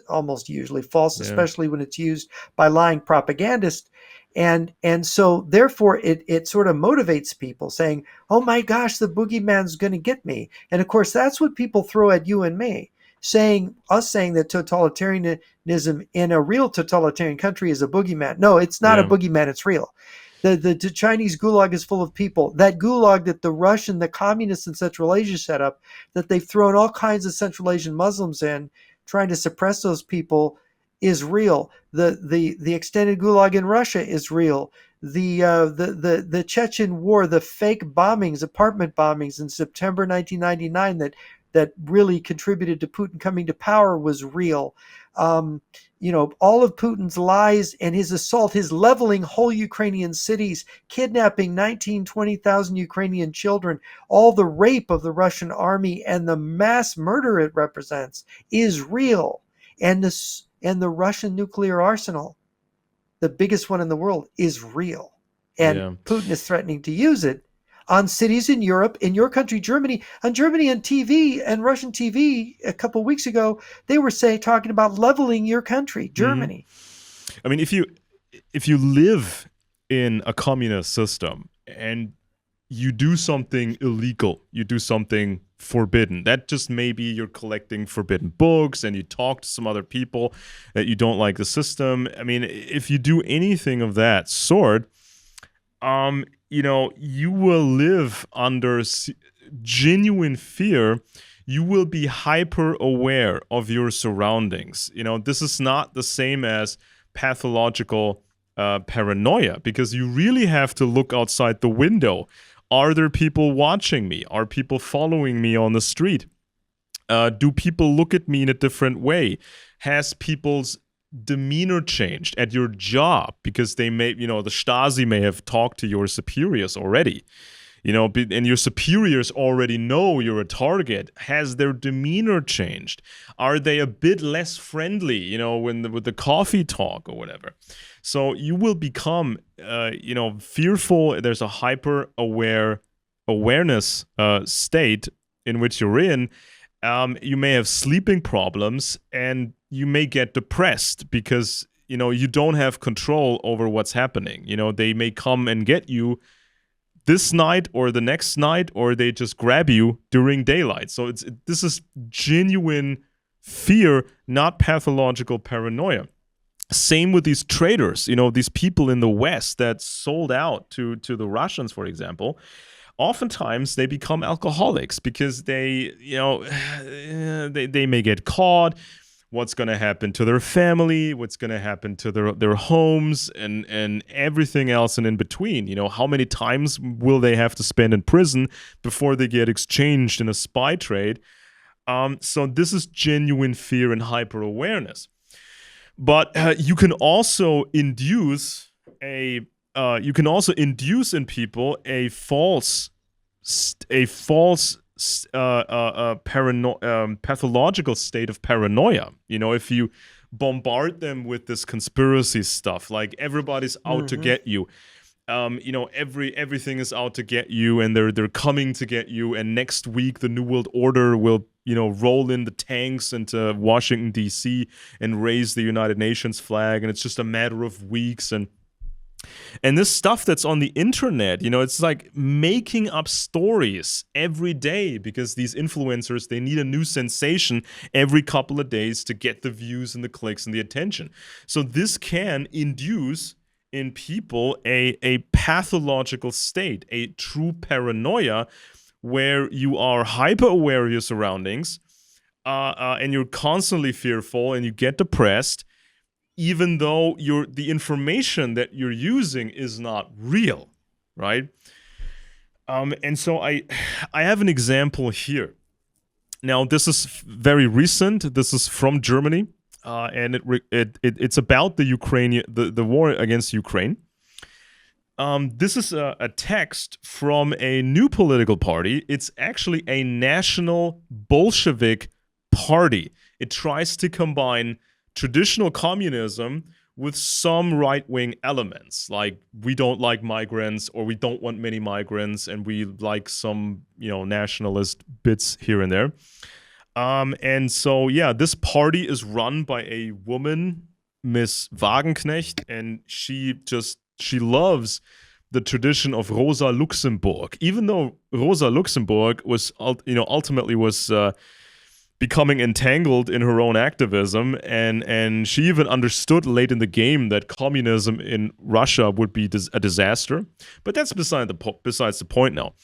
usually false, Yeah. especially when it's used by lying propagandists. And so therefore it sort of motivates people saying, oh my gosh, the boogeyman's going to get me. And of course that's what people throw at you and me, saying that totalitarianism in a real totalitarian country is a boogeyman. No, it's not a Yeah. boogeyman, it's real. The Chinese gulag is full of people. That gulag that the communists in Central Asia set up, that they've thrown all kinds of Central Asian Muslims in, trying to suppress those people, is real. The extended gulag in Russia is real. The Chechen war, the fake bombings, apartment bombings in September 1999 that really contributed to Putin coming to power was real. All of Putin's lies and his assault, his leveling whole Ukrainian cities, kidnapping 20,000 Ukrainian children, all the rape of the Russian army and the mass murder it represents is real. And the Russian nuclear arsenal, the biggest one in the world, is real. And Yeah. Putin is threatening to use it on cities in Europe, in your country, Germany. On Germany on TV and Russian TV a couple of weeks ago, they were talking about leveling your country, Germany. I mean, if you live in a communist system and you do something illegal, you do something forbidden, that just maybe you're collecting forbidden books and you talk to some other people that you don't like the system. I mean, if you do anything of that sort, you will live under genuine fear. You will be hyper aware of your surroundings. This is not the same as pathological paranoia, because you really have to look outside the window. Are there people watching me? Are people following me on the street? Do people look at me in a different way? Has people's demeanor changed at your job because they may, the Stasi may have talked to your superiors already, and your superiors already know you're a target. Has their demeanor changed? Are they a bit less friendly, with the coffee talk or whatever? So you will become, fearful. There's a hyper awareness state in which you're in. You may have sleeping problems and you may get depressed because, you don't have control over what's happening. They may come and get you this night or the next night, or they just grab you during daylight. So this is genuine fear, not pathological paranoia. Same with these traders, these people in the West that sold out to the Russians, for example. Oftentimes they become alcoholics because they may get caught. What's going to happen to their family? What's going to happen to their homes and everything else and in between? How many times will they have to spend in prison before they get exchanged in a spy trade? So this is genuine fear and hyper awareness. But you can also induce in people a false pathological state of paranoia. If you bombard them with this conspiracy stuff, like everybody's out to Mm-hmm. get you. Everything is out to get you, and they're coming to get you. And next week, the New World Order will roll in the tanks into Washington D.C. and raise the United Nations flag, and it's just a matter of weeks. And this stuff that's on the internet, it's like making up stories every day, because these influencers, they need a new sensation every couple of days to get the views and the clicks and the attention. So this can induce in people a pathological state, a true paranoia, where you are hyper aware of your surroundings, and you're constantly fearful, and you get depressed, even though the information that you're using is not real, right? And so I have an example here. Now, this is very recent. This is from Germany, and it's about the war against Ukraine. This is a text from a new political party. It's actually a national Bolshevik party. It tries to combine traditional communism with some right-wing elements, like we don't like migrants, or we don't want many migrants, and we like some, nationalist bits here and there. And so, yeah, this party is run by a woman, Miss Wagenknecht, and she loves the tradition of Rosa Luxemburg, even though Rosa Luxemburg was, ultimately was becoming entangled in her own activism, and she even understood late in the game that communism in Russia would be a disaster. But that's besides the point now.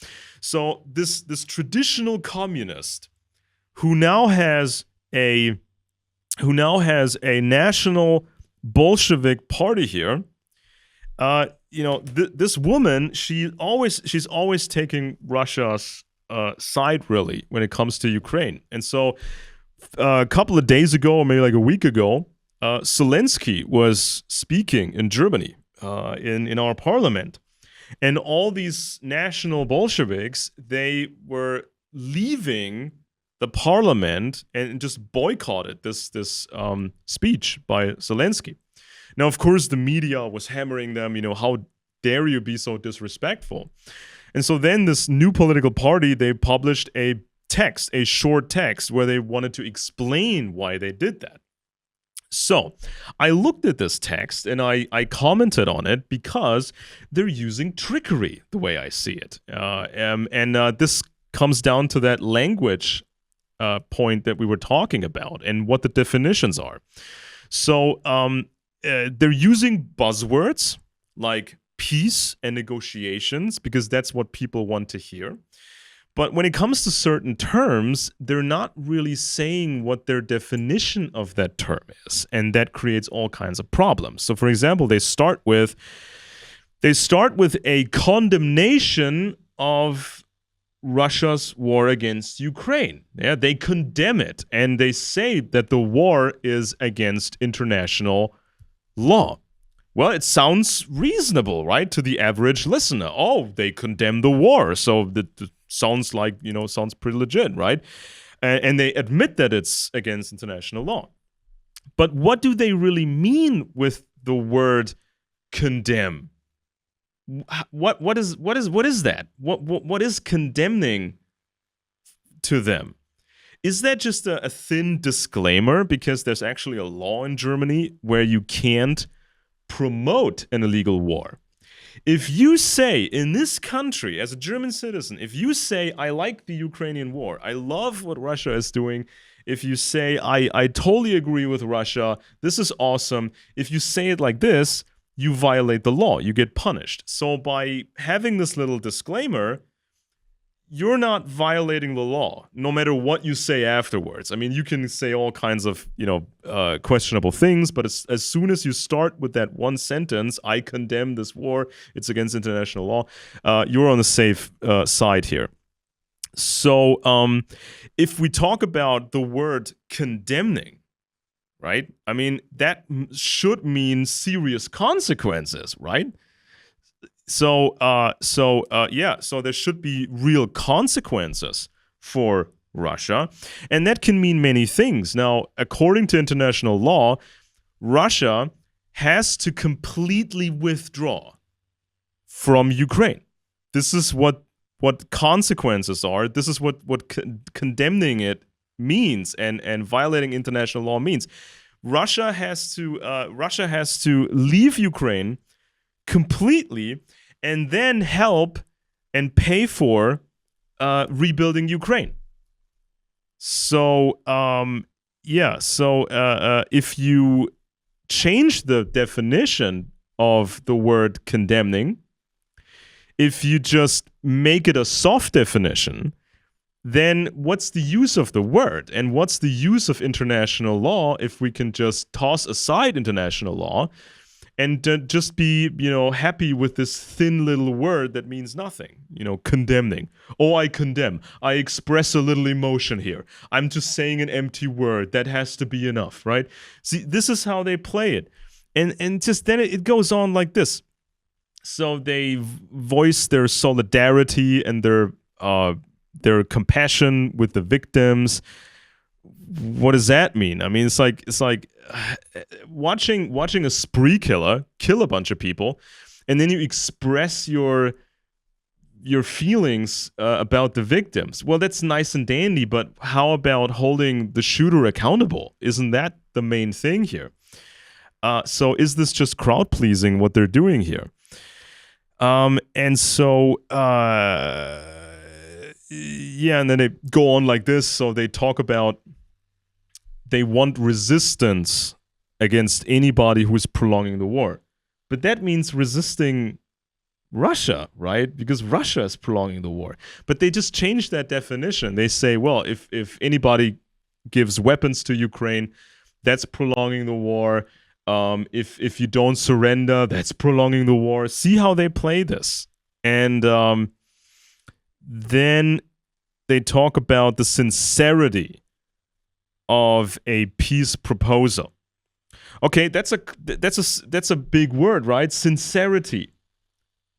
So this traditional communist who now has a national Bolshevik party here. This woman, she's always taking Russia's side, really, when it comes to Ukraine. And so a couple of days ago, or maybe like a week ago, Zelensky was speaking in Germany, in our parliament. And all these national Bolsheviks, they were leaving the parliament and just boycotted this speech by Zelensky. Now, of course, the media was hammering them, how dare you be so disrespectful? And so then this new political party, they published a short text, where they wanted to explain why they did that. So I looked at this text and I commented on it, because they're using trickery, the way I see it. This comes down to that language point that we were talking about and what the definitions are. So they're using buzzwords like peace and negotiations, because that's what people want to hear. But when it comes to certain terms, they're not really saying what their definition of that term is, and that creates all kinds of problems. So, for example, they start with a condemnation of Russia's war against Ukraine. Yeah, they condemn it, and they say that the war is against international law. Well, it sounds reasonable, right, to the average listener. Oh, they condemn the war, so that sounds like, sounds pretty legit, right? And they admit that it's against international law. But what do they really mean with the word condemn? What is that? What is condemning to them? Is that just a thin disclaimer because there's actually a law in Germany where you can't promote an illegal war? If you say in this country, as a German citizen, if you say, I like the Ukrainian war, I love what Russia is doing, if you say, I totally agree with Russia, this is awesome, if you say it like this, you violate the law, you get punished. So by having this little disclaimer, you're not violating the law, no matter what you say afterwards. I mean, you can say all kinds of, questionable things, but as soon as you start with that one sentence, I condemn this war, it's against international law, you're on the safe side here. So if we talk about the word condemning, right? I mean, that should mean serious consequences, right? So there should be real consequences for Russia. And that can mean many things. Now, according to international law, Russia has to completely withdraw from Ukraine. This is what consequences are. This is what condemning it means, and violating international law means. Russia has to leave Ukraine completely, and then help and pay for rebuilding Ukraine. So if you change the definition of the word condemning, if you just make it a soft definition, then what's the use of the word? And what's the use of international law if we can just toss aside international law and just be, happy with this thin little word that means nothing, condemning. Oh, I condemn. I express a little emotion here. I'm just saying an empty word. That has to be enough, right? See, this is how they play it. And just then it goes on like this. So they voice their solidarity and their compassion with the victims. What does that mean? I mean, it's like watching a spree killer kill a bunch of people, and then you express your feelings about the victims. Well, that's nice and dandy, but how about holding the shooter accountable? Isn't that the main thing here? So is this just crowd pleasing what they're doing here? And then they go on like this. So they talk about they want resistance against anybody who's prolonging the war. But that means resisting Russia, right? Because Russia is prolonging the war. But they just changed that definition. They say, well, if anybody gives weapons to Ukraine, that's prolonging the war. If you don't surrender, that's prolonging the war. See how they play this. And then they talk about the sincerity of a peace proposal. Okay, that's a big word, right? Sincerity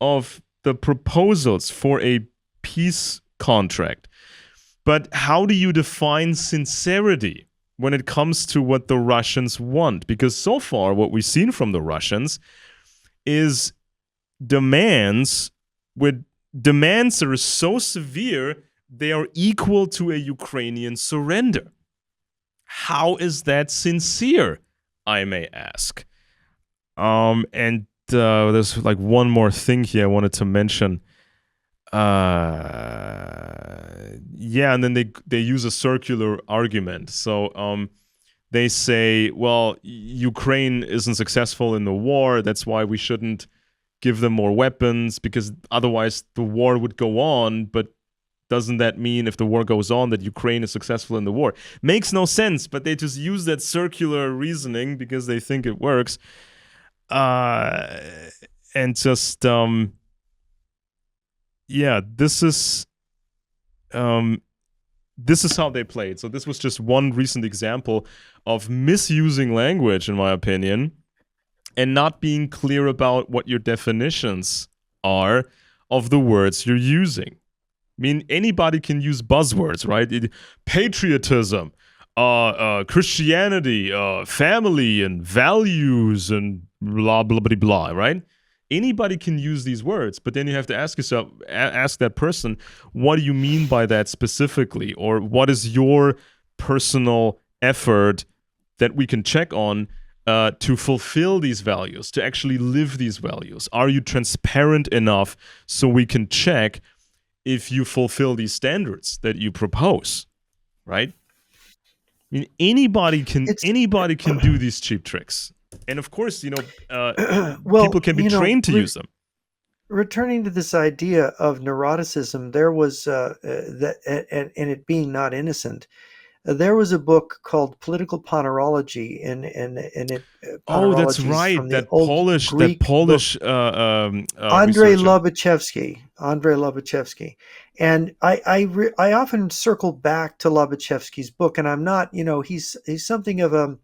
of the proposals for a peace contract. But how do you define sincerity when it comes to what the Russians want? Because so far, what we've seen from the Russians is demands that are so severe they are equal to a Ukrainian surrender. How is that sincere, I may ask? And there's like one more thing here I wanted to mention. And then they use a circular argument. So they say, well, Ukraine isn't successful in the war. That's why we shouldn't give them more weapons, because otherwise the war would go on. But doesn't that mean if the war goes on that Ukraine is successful in the war? Makes no sense, but they just use that circular reasoning because they think it works. And just, this is how they play it. So this was just one recent example of misusing language, in my opinion, and not being clear about what your definitions are of the words you're using. I mean, anybody can use buzzwords, right? Patriotism, Christianity, family, and values, and blah, blah, blah, blah, right? Anybody can use these words, but then you have to ask yourself, ask that person, what do you mean by that specifically? Or what is your personal effort that we can check on to fulfill these values, to actually live these values? Are you transparent enough so we can check if you fulfill these standards that you propose, right? I mean, anybody can do these cheap tricks. And of course, people can be trained to use them. Returning to this idea of neuroticism, there was and it being not innocent. There was a book called Political Ponerology, and it. Oh, that's right. That Polish Andrei Lobachevsky, and I often circle back to Lobachevsky's book, and I'm not, he's something of a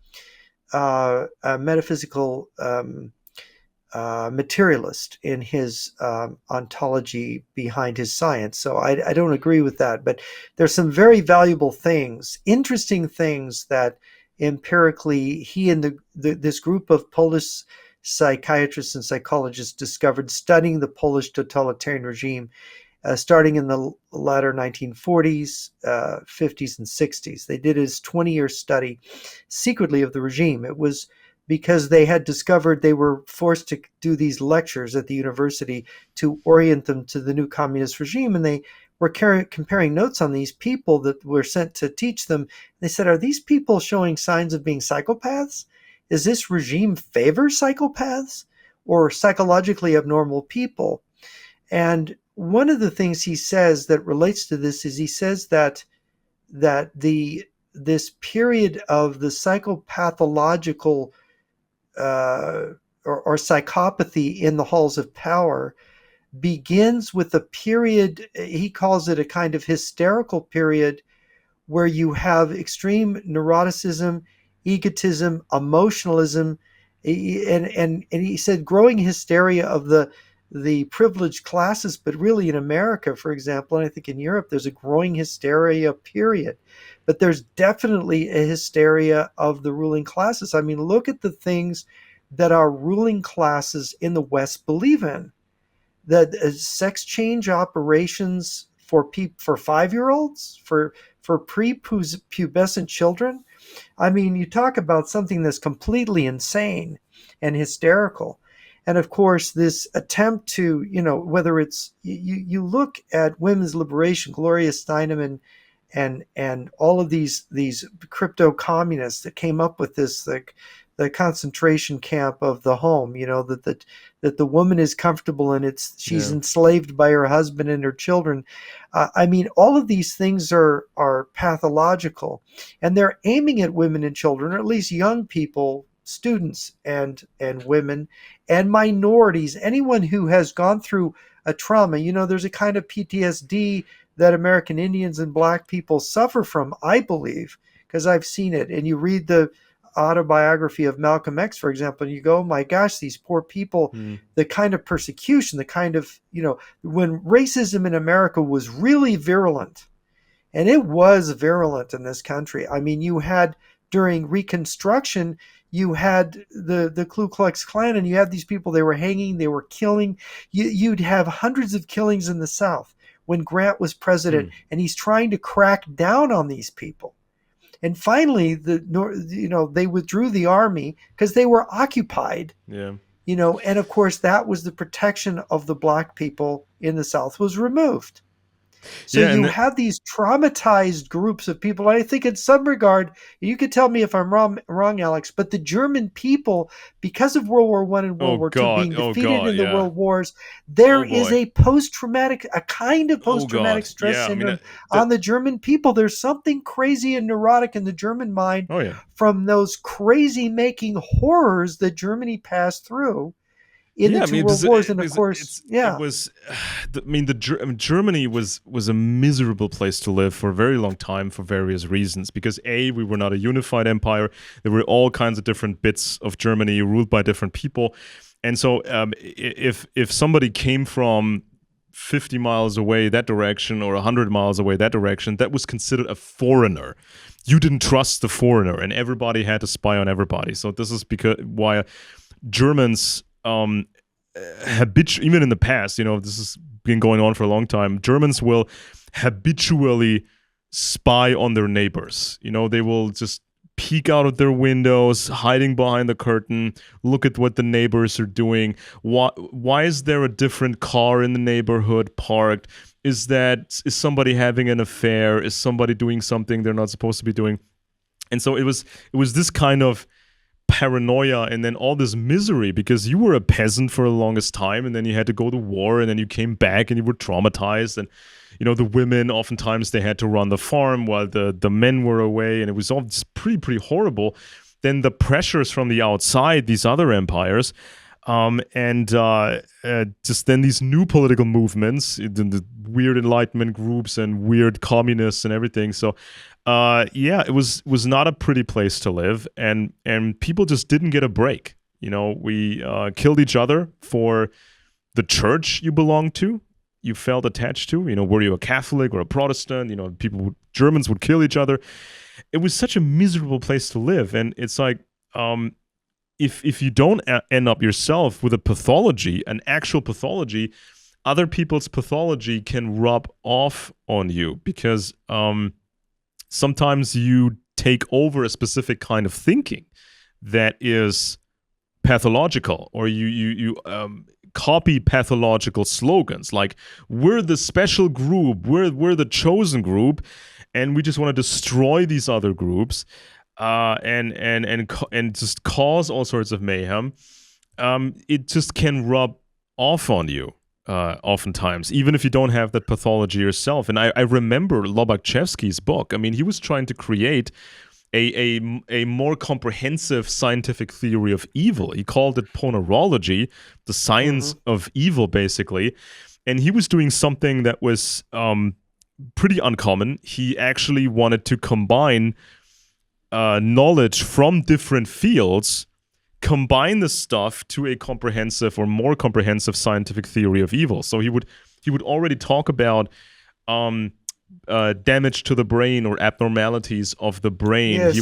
metaphysical materialist in his ontology behind his science. So I don't agree with that. But there's some very valuable things, interesting things that empirically he and this group of Polish psychiatrists and psychologists discovered studying the Polish totalitarian regime starting in the latter 1940s, 50s, and 60s. They did his 20-year study secretly of the regime. It was because they had discovered they were forced to do these lectures at the university to orient them to the new communist regime. And they were comparing notes on these people that were sent to teach them. They said, are these people showing signs of being psychopaths? Is this regime favor psychopaths or psychologically abnormal people? And one of the things he says that relates to this is he says that this period of the psychopathological or psychopathy in the halls of power begins with a period, he calls it a kind of hysterical period, where you have extreme neuroticism, egotism, emotionalism, and he said growing hysteria of the privileged classes, but really in America, for example, and I think in Europe, there's a growing hysteria period. But there's definitely a hysteria of the ruling classes. I mean, look at the things that our ruling classes in the West believe in. That sex change operations for 5-year-olds, for prepubescent children. I mean, you talk about something that's completely insane and hysterical. And of course, this attempt to, whether it's, you look at women's liberation, Gloria Steinem and all of these crypto communists that came up with this, like the concentration camp of the home, that the woman is comfortable and she's enslaved by her husband and her children. I mean, all of these things are pathological, and they're aiming at women and children, or at least young people, students and women and minorities, anyone who has gone through a trauma. There's a kind of PTSD that American Indians and Black people suffer from, I believe, because I've seen it. And you read the autobiography of Malcolm X, for example, and you go, oh my gosh, these poor people, the kind of persecution, the kind of, when racism in America was really virulent, and it was virulent in this country. I mean, you had, during Reconstruction, you had the Ku Klux Klan, and you had these people, they were hanging, they were killing. You'd have hundreds of killings in the South when Grant was president, and he's trying to crack down on these people. And finally, they withdrew the army because they were occupied. Yeah. And of course, that was the protection of the Black people in the South was removed. So you have these traumatized groups of people. And I think in some regard, you could tell me if I'm wrong, Alex, but the German people, because of World War I and World War II being defeated in the World Wars, there is a kind of post-traumatic stress syndrome on the German people. There's something crazy and neurotic in the German mind from those crazy-making horrors that Germany passed through in the two world wars. And of course, it was, Germany was a miserable place to live for a very long time for various reasons. Because we were not a unified empire. There were all kinds of different bits of Germany ruled by different people. And so if somebody came from 50 miles away that direction or 100 miles away that direction, that was considered a foreigner. You didn't trust the foreigner, and everybody had to spy on everybody. So this is why Germans, even in the past, this has been going on for a long time, Germans will habitually spy on their neighbors. They will just peek out of their windows, hiding behind the curtain, look at what the neighbors are doing. Why is there a different car in the neighborhood parked? Is somebody having an affair? Is somebody doing something they're not supposed to be doing? And so it was this kind of paranoia and then all this misery, because you were a peasant for the longest time, and then you had to go to war, and then you came back and you were traumatized, and the women oftentimes they had to run the farm while the men were away, and it was all just pretty horrible. Then the pressures from the outside, these other empires, and just then these new political movements, the weird Enlightenment groups and weird communists and everything. So it was not a pretty place to live, and people just didn't get a break. We killed each other for the church you belonged to, you felt attached to. Were you a Catholic or a Protestant? Germans would kill each other. It was such a miserable place to live, and it's like, if you don't end up yourself with a pathology, an actual pathology, other people's pathology can rub off on you, because sometimes you take over a specific kind of thinking that is pathological, or you copy pathological slogans like, we're the special group, we're the chosen group, and we just want to destroy these other groups, and just cause all sorts of mayhem. It just can rub off on you, oftentimes, even if you don't have that pathology yourself. And I remember Lobachevsky's book. I mean, he was trying to create a more comprehensive scientific theory of evil. He called it ponerology, the science of evil, basically. And he was doing something that was pretty uncommon. He actually wanted to combine knowledge from different fields, combine the stuff to a comprehensive or more comprehensive scientific theory of evil. So he would already talk about damage to the brain or abnormalities of the brain. Yes.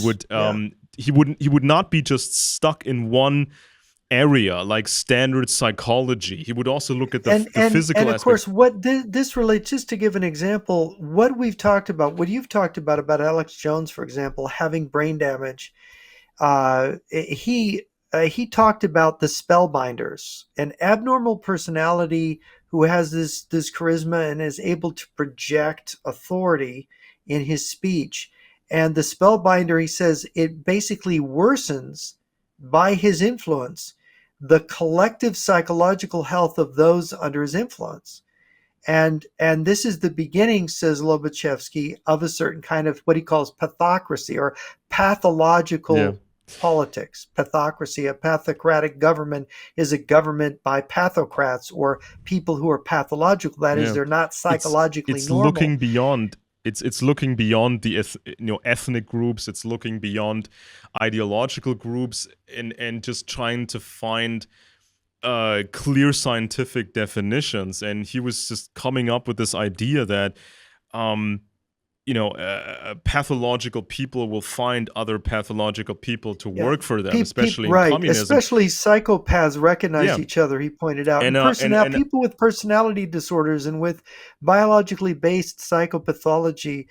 He would not be just stuck in one area like standard psychology. He would also look at the physical and of aspect. course, what this relates, just to give an example, what you've talked about Alex Jones, for example, having brain damage. He talked about the spellbinders, an abnormal personality who has this charisma and is able to project authority in his speech. And the spellbinder, he says, it basically worsens, by his influence, the collective psychological health of those under his influence. And this is the beginning, says Lobachevsky, of a certain kind of what he calls pathocracy, or pathological politics. Pathocracy, a pathocratic government, is a government by pathocrats, or people who are pathological. That is, they're not psychologically normal. Looking beyond. It's looking beyond the ethnic groups. It's looking beyond ideological groups, and just trying to find clear scientific definitions. And he was just coming up with this idea that pathological people will find other pathological people to work for them, especially in communism. Especially psychopaths recognize each other, he pointed out. And people with personality disorders and with biologically based psychopathology,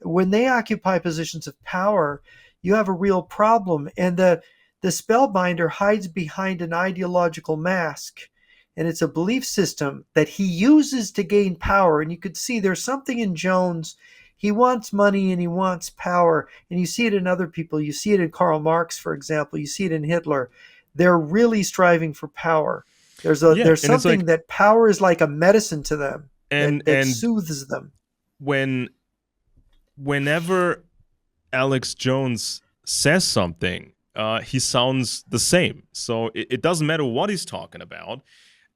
when they occupy positions of power, you have a real problem. And the spellbinder hides behind an ideological mask. And it's a belief system that he uses to gain power. And you could see there's something in Jones. He wants money and he wants power. And you see it in other people. You see it in Karl Marx, for example. You see it in Hitler. They're really striving for power. There's something that power is like a medicine to them, that soothes them. Whenever Alex Jones says something, he sounds the same. So it doesn't matter what he's talking about.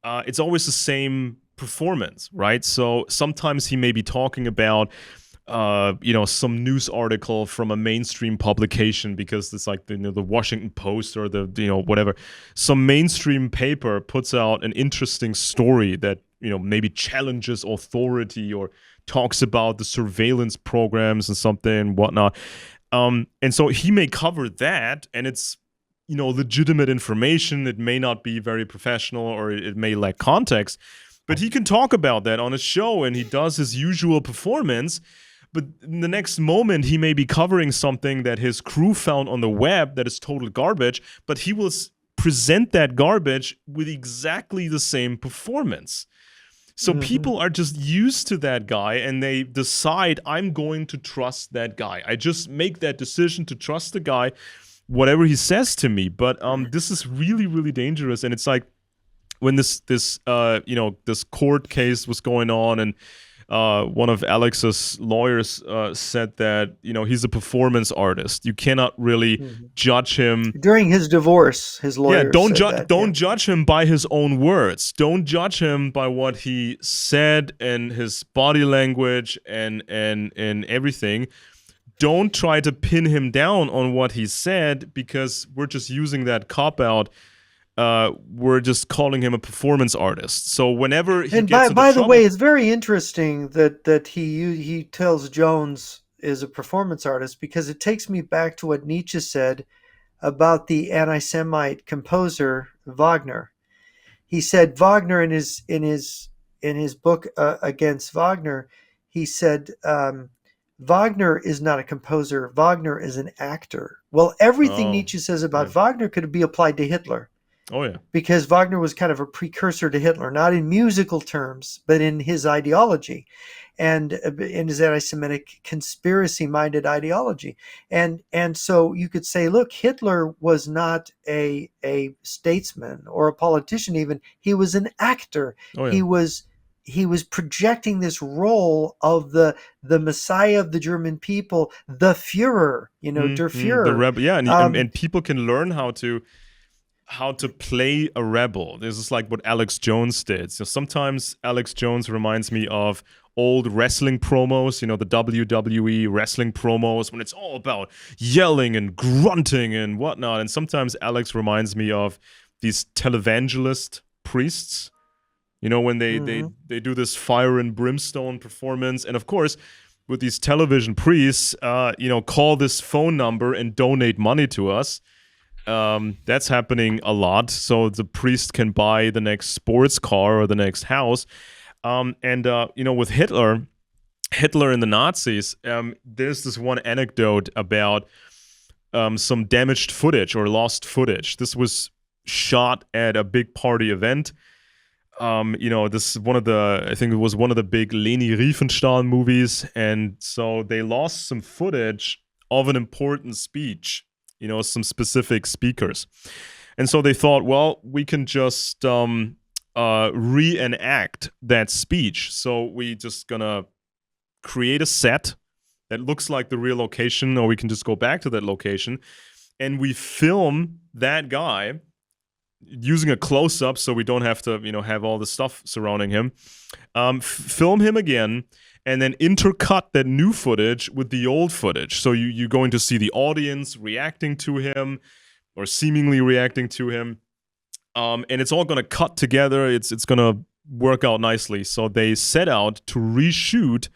It's always the same performance, right? So sometimes he may be talking about some news article from a mainstream publication, because it's like the Washington Post or the whatever, some mainstream paper puts out an interesting story that maybe challenges authority or talks about the surveillance programs and something whatnot, and so he may cover that, and it's legitimate information. It may not be very professional, or it may lack context, but he can talk about that on a show, and he does his usual performance. But in the next moment, he may be covering something that his crew found on the web that is total garbage, but he will present that garbage with exactly the same performance. So people are just used to that guy, and they decide, I'm going to trust that guy. I just make that decision to trust the guy, whatever he says to me. But this is really, really dangerous. And it's like when this court case was going on, and one of Alex's lawyers said that he's a performance artist. You cannot really judge him during his divorce. His lawyer don't judge him by his own words. Don't judge him by what he said and his body language and everything. Don't try to pin him down on what he said, because we're just using that cop out were just calling him a performance artist. So whenever he And gets into by the way, trouble, it's very interesting that he tells Jones is a performance artist, because it takes me back to what Nietzsche said about the anti-Semite composer Wagner. He said Wagner in his book against Wagner. He said Wagner is not a composer. Wagner is an actor. Well, everything oh Nietzsche says yeah, about Wagner could be applied to Hitler, oh yeah, because Wagner was kind of a precursor to Hitler, not in musical terms, but in his ideology and in his anti-Semitic conspiracy-minded ideology. And so you could say, look, Hitler was not a statesman or a politician even. He was an actor. oh yeah. He was projecting this role of the Messiah of the German people, the Führer, der The Führer. rebel, yeah, Um, and people can learn how to play a rebel. This is like what Alex Jones did. So sometimes Alex Jones reminds me of old wrestling promos, the WWE wrestling promos when it's all about yelling and grunting and whatnot. And sometimes Alex reminds me of these televangelist priests, when mhm. they do this fire and brimstone performance. And of course, with these television priests, call this phone number and donate money to us. That's happening a lot. So the priest can buy the next sports car or the next house. With Hitler and the Nazis, there's this one anecdote about some damaged footage or lost footage. This was shot at a big party event. This is I think it was one of the big Leni Riefenstahl movies. And so they lost some footage of an important speech, some specific speakers. And so they thought, well, we can just reenact that speech. So we just gonna create a set that looks like the real location, or we can just go back to that location. And we film that guy using a close-up so we don't have to, have all the stuff surrounding him. Film him again, and then intercut that new footage with the old footage. So you're going to see the audience reacting to him or seemingly reacting to him. And it's all going to cut together. It's going to work out nicely. So they set out to reshoot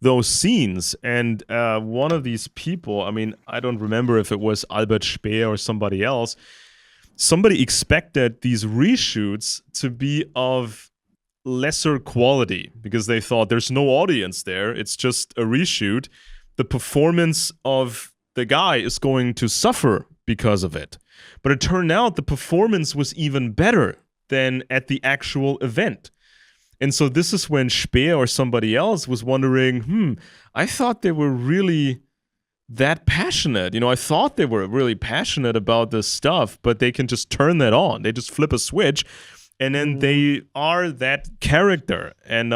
those scenes. And one of these people, I don't remember if it was Albert Speer or somebody else, somebody expected these reshoots to be of lesser quality because they thought there's no audience there. It's just a reshoot. The performance of the guy is going to suffer because of it. But it turned out the performance was even better than at the actual event. And so this is when Speer or somebody else was wondering, I thought they were really that passionate. I thought they were really passionate about this stuff, but they can just turn that on. They just flip a switch, and then they are that character. And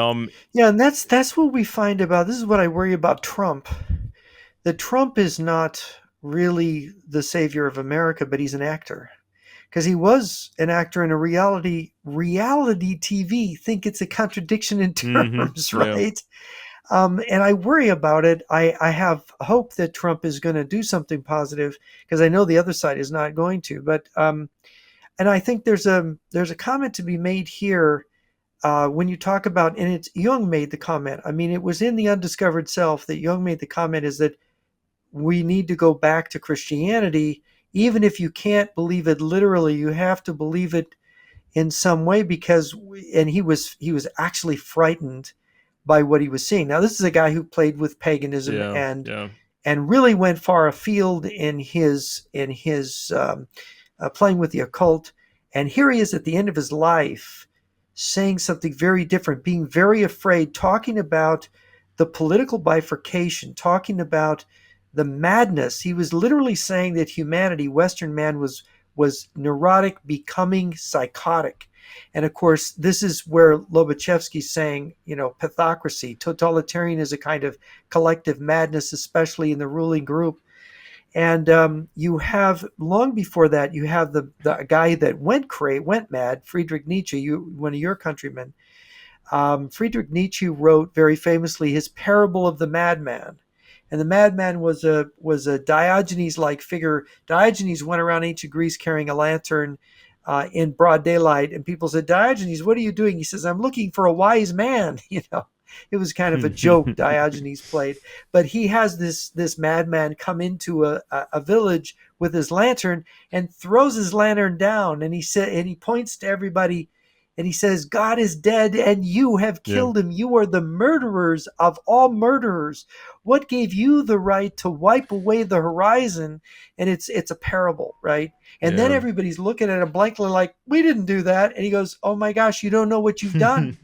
Yeah, and that's what we find about. This is what I worry about Trump. That Trump is not really the savior of America, but he's an actor. Because he was an actor in a reality TV. Think it's a contradiction in terms, yeah, right? And I worry about it. I have hope that Trump is going to do something positive, because I know the other side is not going to. But and I think there's a comment to be made here when you talk about, and it's Jung made the comment. It was in The Undiscovered Self that Jung made the comment, is that we need to go back to Christianity, even if you can't believe it literally. You have to believe it in some way, because and he was actually frightened by what he was seeing. Now, this is a guy who played with paganism yeah, and yeah. really went far afield in his playing with the occult. And here he is at the end of his life saying something very different, being very afraid, talking about the political bifurcation, talking about the madness. He was literally saying that humanity, Western man, was neurotic, becoming psychotic. And of course, this is where Lobachevsky's saying, pathocracy, totalitarian is a kind of collective madness, especially in the ruling group. And you have, long before that, you have the guy that went mad, Friedrich Nietzsche, one of your countrymen. Friedrich Nietzsche wrote very famously his Parable of the Madman. And the madman was a Diogenes-like figure. Diogenes went around ancient Greece carrying a lantern, in broad daylight, and people said, Diogenes, what are you doing? He says, I'm looking for a wise man. It was kind of a joke Diogenes played, but he has this madman come into a village with his lantern and throws his lantern down, and he points to everybody, and he says, God is dead, and you have Yeah. killed him. You are the murderers of all murderers. What gave you the right to wipe away the horizon? And it's a parable, right? And then Yeah. everybody's looking at him blankly like, we didn't do that. And he goes, oh my gosh, you don't know what you've done.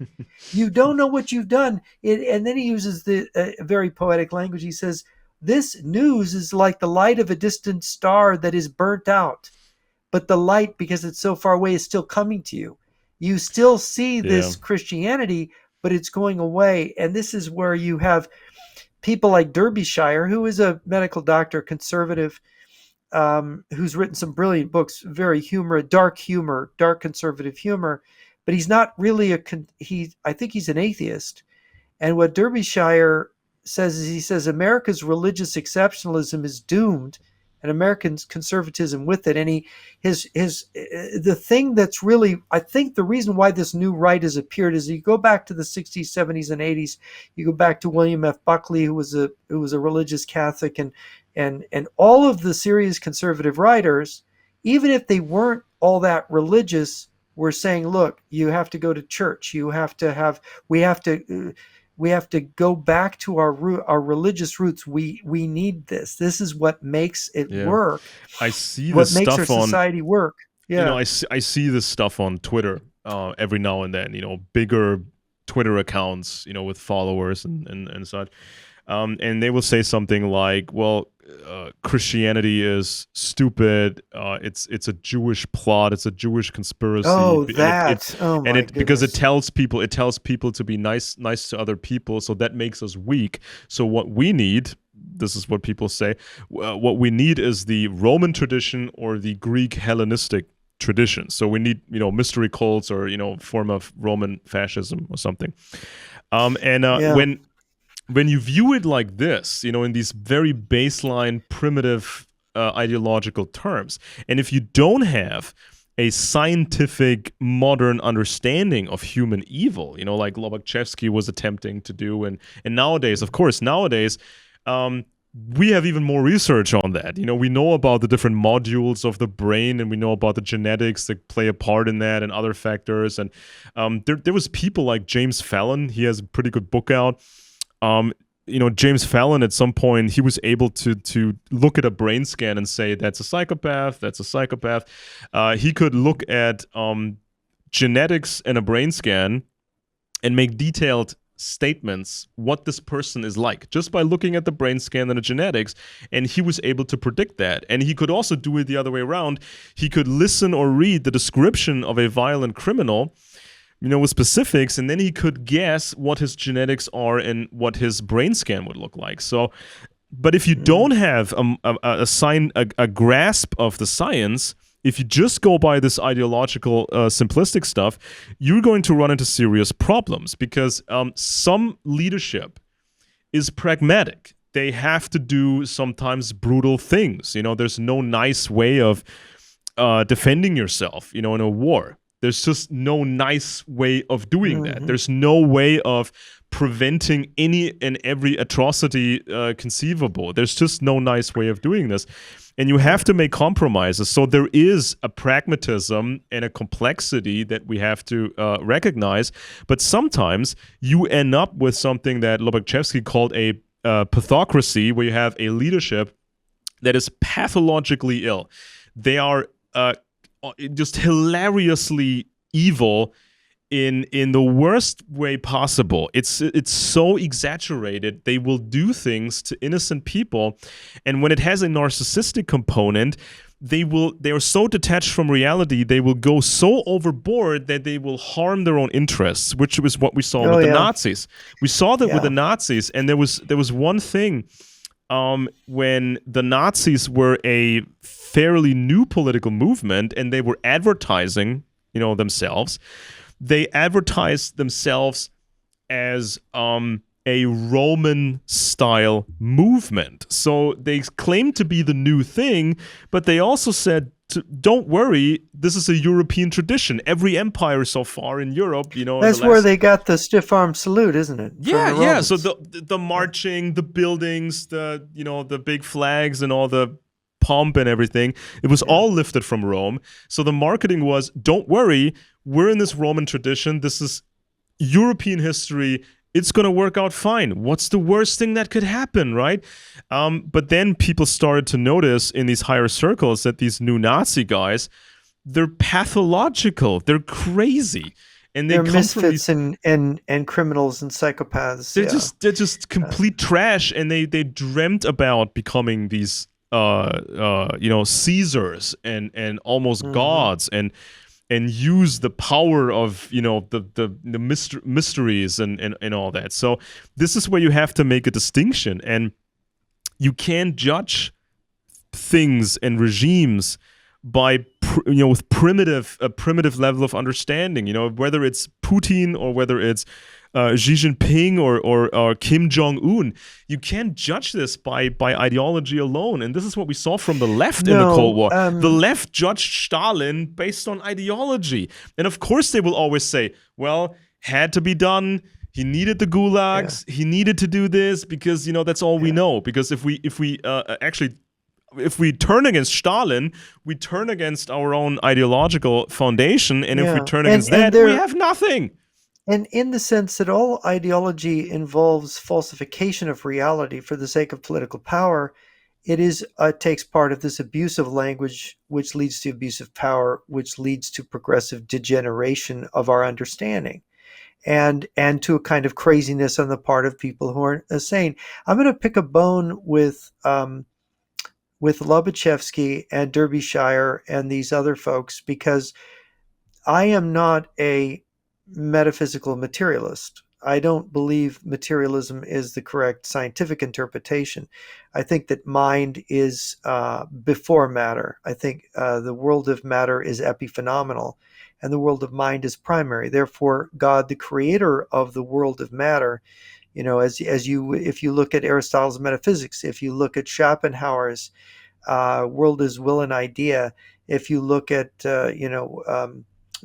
You don't know what you've done. And then he uses the very poetic language. He says, this news is like the light of a distant star that is burnt out. But the light, because it's so far away, is still coming to you. You still see Yeah. this Christianity, but it's going away. And this is where you have people like Derbyshire, who is a medical doctor, conservative, who's written some brilliant books, very dark conservative humor, but he's not really I think he's an atheist. And what Derbyshire says is, he says America's religious exceptionalism is doomed, and American conservatism with it. And the thing that's really, I think the reason why this new right has appeared is, you go back to the 60s, 70s, and 80s. You go back to William F. Buckley, who was a religious Catholic, and all of the serious conservative writers, even if they weren't all that religious, were saying, look, you have to go to church. We have to go back to our religious roots. We need this. This is what makes it Yeah. work. I see What this makes our stuff on, society work. Yeah. I see this stuff on Twitter every now and then, bigger Twitter accounts, with followers and such. And they will say something like, well, Christianity is stupid. It's a Jewish plot. It's a Jewish conspiracy. Oh, that. Oh, my goodness. Because it tells people to be nice to other people. So that makes us weak. So what we need, this is what people say, what we need is the Roman tradition or the Greek Hellenistic tradition. So we need, mystery cults or, form of Roman fascism or something. When you view it like this, in these very baseline, primitive ideological terms, and if you don't have a scientific, modern understanding of human evil, like Lobachevsky was attempting to do, and nowadays, we have even more research on that. We know about the different modules of the brain, and we know about the genetics that play a part in that and other factors. And there was people like James Fallon. He has a pretty good book out. James Fallon, at some point, he was able to look at a brain scan and say, that's a psychopath. He could look at genetics in a brain scan and make detailed statements what this person is like just by looking at the brain scan and the genetics, and he was able to predict that. And he could also do it the other way around. He could listen or read the description of a violent criminal, with specifics, and then he could guess what his genetics are and what his brain scan would look like. So, but if you don't have a grasp of the science, if you just go by this ideological, simplistic stuff, you're going to run into serious problems, because some leadership is pragmatic. They have to do sometimes brutal things. There's no nice way of defending yourself, in a war. There's just no nice way of doing that. There's no way of preventing any and every atrocity conceivable. There's just no nice way of doing this. And you have to make compromises. So there is a pragmatism and a complexity that we have to recognize. But sometimes you end up with something that Lobachevsky called a pathocracy, where you have a leadership that is pathologically ill. They are just hilariously evil in the worst way possible. It's so exaggerated. They will do things to innocent people, and when it has a narcissistic component, they are so detached from reality. They will go so overboard that they will harm their own interests, which was what we saw with the Nazis. We saw that with the Nazis, and there was one thing. When the Nazis were a fairly new political movement and they were advertising, themselves, they advertised themselves as a Roman style movement. So they claimed to be the new thing, but they also said, don't worry, this is a European tradition. Every empire so far in Europe, in the That's where last. they got the stiff arm salute, isn't it? From Yeah, the yeah. So Romans. the marching, the buildings, the big flags and all the pomp and everything, it was Yeah. all lifted from Rome. So the marketing was, don't worry, we're in this Roman tradition. This is European history. It's going to work out fine. What's the worst thing that could happen, right? But then people started to notice in these higher circles that these new Nazi guys, they're pathological. They're crazy. And they They're come from misfits these. and criminals and psychopaths. Yeah. They're just complete trash, and they dreamt about becoming these Caesars and almost Hmm. gods and use the power of the mysteries and all that. So this is where you have to make a distinction, and you can't judge things and regimes by with a primitive level of understanding. Whether it's Putin or whether it's Xi Jinping or Kim Jong Un, you can't judge this by ideology alone. And this is what we saw from the left in the Cold No. War. The left judged Stalin based on ideology, and of course they will always say, "Well, had to be done." He needed the Yeah. gulags. He needed to do this because that's all we Yeah. know. Because if we turn against Stalin, we turn against our own ideological foundation, and if we Yeah. turn And against and that, we there have nothing. and in the sense that all ideology involves falsification of reality for the sake of political power, it takes part of this abuse of language, which leads to abuse of power, which leads to progressive degeneration of our understanding, and to a kind of craziness on the part of people who aren't sane. I'm going to pick a bone with Lobachevsky and Derbyshire and these other folks because I am not a metaphysical materialist. I don't believe materialism is the correct scientific interpretation. I think that mind is before matter. I think the world of matter is epiphenomenal, and the world of mind is primary. Therefore, God, the creator of the world of matter, as you if you look at Aristotle's metaphysics, if you look at Schopenhauer's world is will and idea, if you look at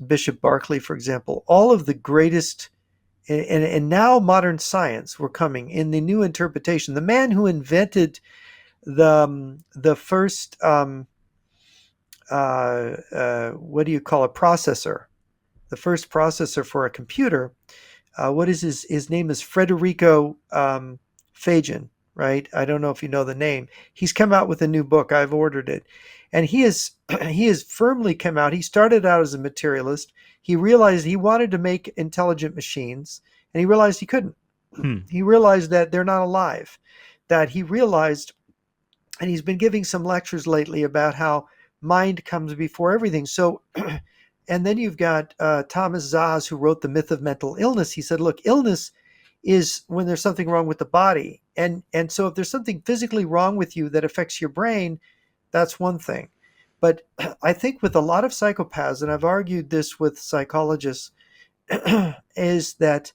Bishop Berkeley, for example, all of the greatest, and now modern science, we're coming in the new interpretation. The man who invented the first what do you call a processor? The first processor for a computer. What is his name? Is Federico Fagin, right? I don't know if you know the name. He's come out with a new book. I've ordered it, and he has firmly come out. He started out as a materialist. He realized he wanted to make intelligent machines, and he realized he couldn't. Hmm. He realized that they're not alive. That he realized, and he's been giving some lectures lately about how mind comes before everything. So and then you've got Thomas Zaz, who wrote The Myth of Mental Illness. He said, look, illness is when there's something wrong with the body. And so if there's something physically wrong with you that affects your brain, that's one thing. But I think with a lot of psychopaths, and I've argued this with psychologists, is that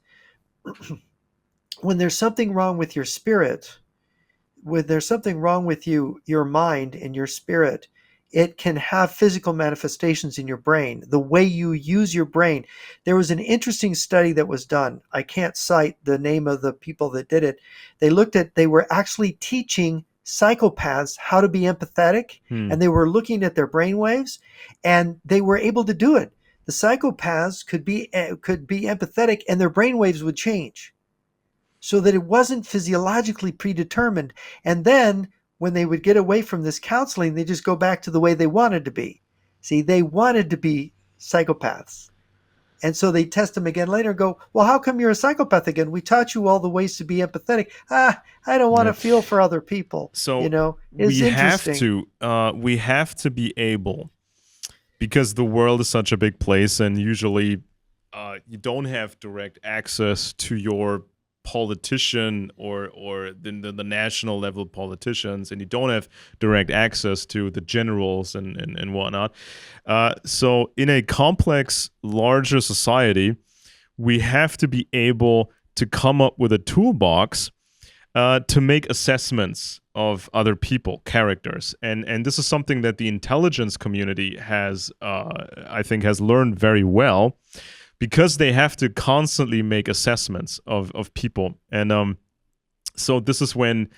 when there's something wrong with your spirit, when there's something wrong with your mind and your spirit, it can have physical manifestations in your brain, the way you use your brain. There was an interesting study that was done. I can't cite the name of the people that did it. They were actually teaching psychopaths how to be empathetic, Hmm. and they were looking at their brain waves, and they were able to do it. The psychopaths could be empathetic, and their brain waves would change so that it wasn't physiologically predetermined. And then when they would get away from this counseling, they just go back to the way they wanted to be. See, they wanted to be psychopaths. And so they test them again later and go, well, how come you're a psychopath again? We taught you all the ways to be empathetic. I don't want Yeah. to feel for other people. So It's interesting. we have to be able, because the world is such a big place, and usually you don't have direct access to your politician or the national level politicians, and you don't have direct access to the generals and whatnot. So in a complex, larger society, we have to be able to come up with a toolbox to make assessments of other people, characters, and this is something that the intelligence community has, I think, has learned very well, because they have to constantly make assessments of people, and so this is when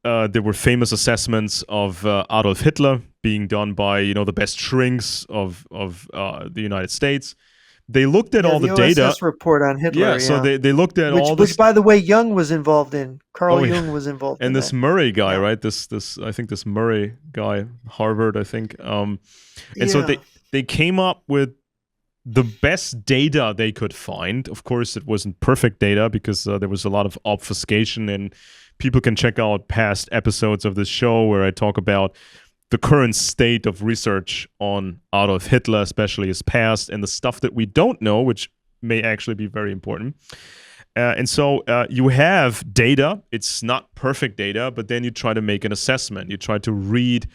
there were famous assessments of Adolf Hitler being done by the best shrinks of the United States. They looked at all the data. OSS report on Hitler. Yeah, so they looked at all which, this. by the way, Jung was involved in. Carl Yeah. Jung was involved and in this that. Murray guy, Yeah. right? This I think this Murray guy, Harvard, I think. And so Yeah. they came up with the best data they could find. Of course, it wasn't perfect data, because there was a lot of obfuscation, and people can check out past episodes of this show where I talk about the current state of research on Adolf Hitler, especially his past, and the stuff that we don't know, which may actually be very important. And so you have data. It's not perfect data, but then you try to make an assessment. You try to read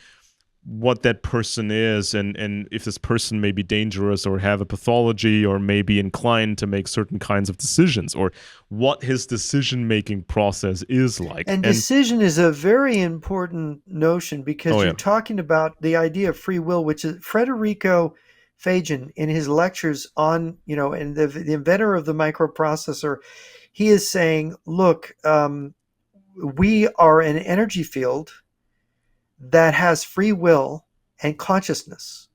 what that person is, and if this person may be dangerous or have a pathology or may be inclined to make certain kinds of decisions, or what his decision-making process is like. And decision is a very important notion, because you're talking about the idea of free will, which is Federico Fajan in his lectures on, and the inventor of the microprocessor, he is saying, look, we are an energy field that has free will and consciousness.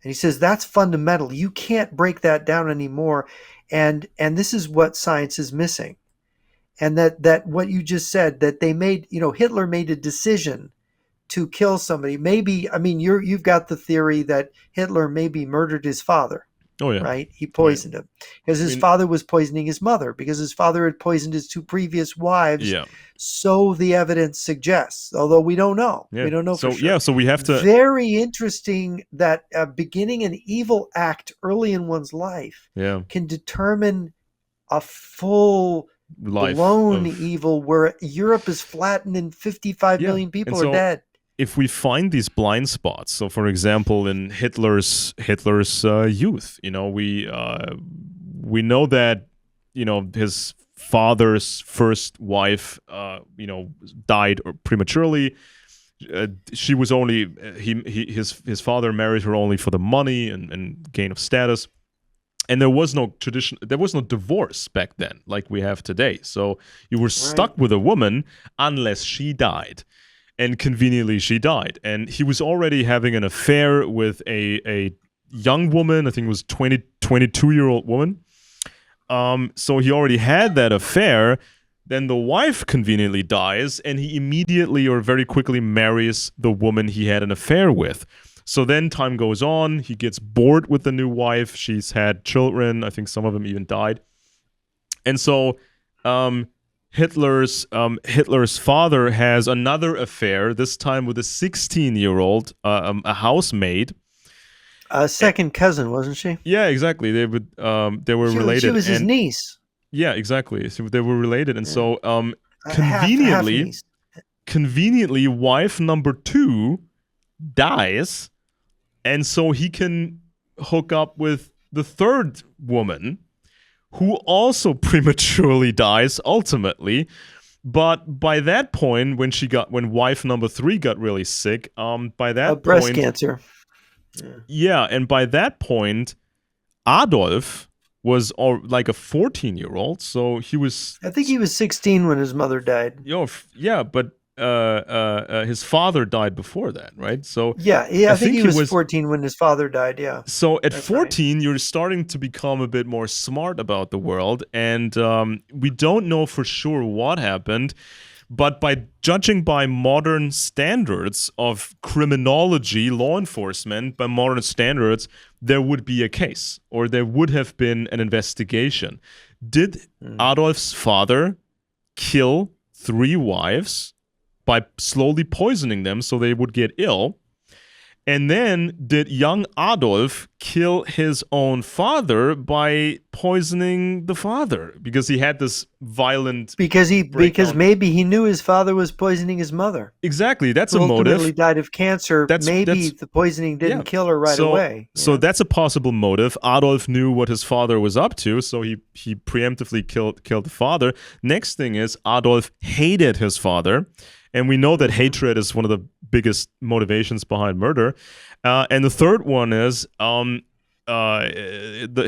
And he says that's fundamental. You can't break that down anymore. And this is what science is missing. And that what you just said, that they made, Hitler made a decision to kill somebody. Maybe, you've got the theory that Hitler maybe murdered his father. Oh, yeah. Right? He poisoned him because his father was poisoning his mother, because his father had poisoned his two previous wives. Yeah. So the evidence suggests, although we don't know. Yeah. We don't know so, for sure. Yeah, so we have to... Very interesting that beginning an evil act early in one's life can determine a full blown evil, where Europe is flattened and 55 million people are dead. If we find these blind spots, so for example, in Hitler's youth, we know that his father's first wife, died prematurely. She was only his father married her only for the money and gain of status. And there was no divorce back then like we have today. So you were stuck with a woman unless she died. And conveniently, she died. And he was already having an affair with a young woman. I think it was 22-year-old woman. So he already had that affair. Then the wife conveniently dies, and he immediately or very quickly marries the woman he had an affair with. So then time goes on. He gets bored with the new wife. She's had children. I think some of them even died. And so... Hitler's father has another affair, this time with a 16-year-old, a housemaid. A second cousin, wasn't she? Yeah, exactly. They were related. She was his niece. Yeah, exactly. So they were related, and so conveniently, wife number 2 dies, and so he can hook up with the third woman, who also prematurely dies ultimately. But by that point, when wife number 3 got really sick, by that point... breast cancer. Yeah, and by that point, Adolf was like a 14-year-old, so he was... I think he was 16 when his mother died. Yeah, but his father died before that, right? So I think he was 14 when his father died. Yeah. So at 14, you're starting to become a bit more smart about the world, and we don't know for sure what happened, but by judging by modern standards of criminology, law enforcement, by modern standards, there would be a case, or there would have been an investigation. Did Adolf's father kill 3 wives by slowly poisoning them so they would get ill? And then did young Adolf kill his own father by poisoning the father because he had this violent Because breakdown? maybe he knew his father was poisoning his mother, Exactly, that's a who ultimately motive. died of cancer. Maybe That's the poisoning yeah. didn't kill her right So away. so Yeah. that's a possible motive. Adolf knew what his father was up to, so he preemptively killed the father. Next thing is Adolf hated his father, and we know that Hmm. hatred is one of the biggest motivations behind murder. And the third one is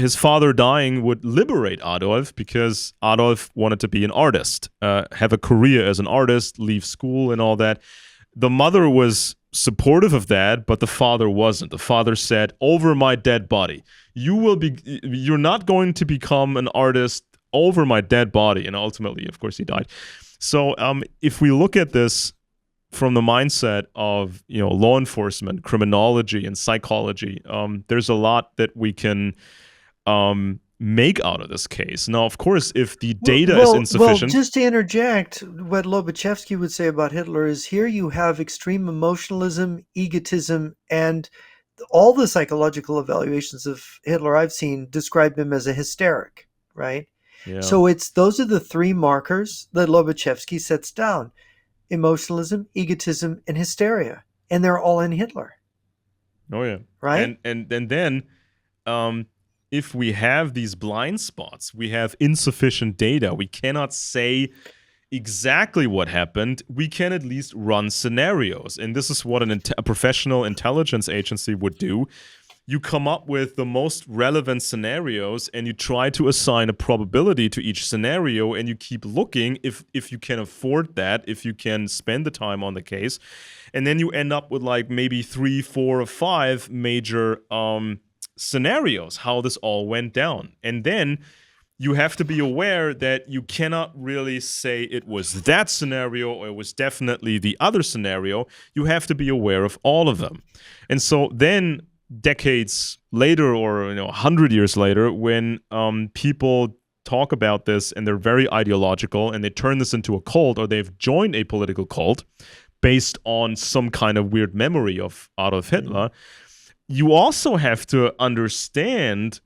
his father dying would liberate Adolf because Adolf wanted to be an artist, have a career as an artist, leave school and all that. The mother was supportive of that, but the father wasn't. The father said, "Over my dead body, you're not going to become an artist over my dead body." And ultimately, of course, he died. So, if we look at this from the mindset of law enforcement, criminology, and psychology, there's a lot that we can make out of this case. Now, of course, if the data is Well, insufficient, just to interject, what Lobachevsky would say about Hitler is here you have extreme emotionalism, egotism, and all the psychological evaluations of Hitler I've seen describe him as a hysteric, right? yeah, So those are the three markers that Lobachevsky sets down: emotionalism, egotism, and hysteria. And they're all in Hitler, oh yeah, right? and then um, if we have these blind spots, we have insufficient data, we cannot say exactly what happened, we can at least run scenarios. And this is what a professional intelligence agency would do. You come up with the most relevant scenarios and you try to assign a probability to each scenario, and you keep looking if you can afford that, if you can spend the time on the case. And then you end up with like maybe 3, 4, or 5 major scenarios, how this all went down. And then you have to be aware that you cannot really say it was that scenario or it was definitely the other scenario. You have to be aware of all of them. And so then decades later, or 100 years later, when people talk about this and they're very ideological and they turn this into a cult, or they've joined a political cult based on some kind of weird memory of Adolf Mm. Hitler, you also have to understand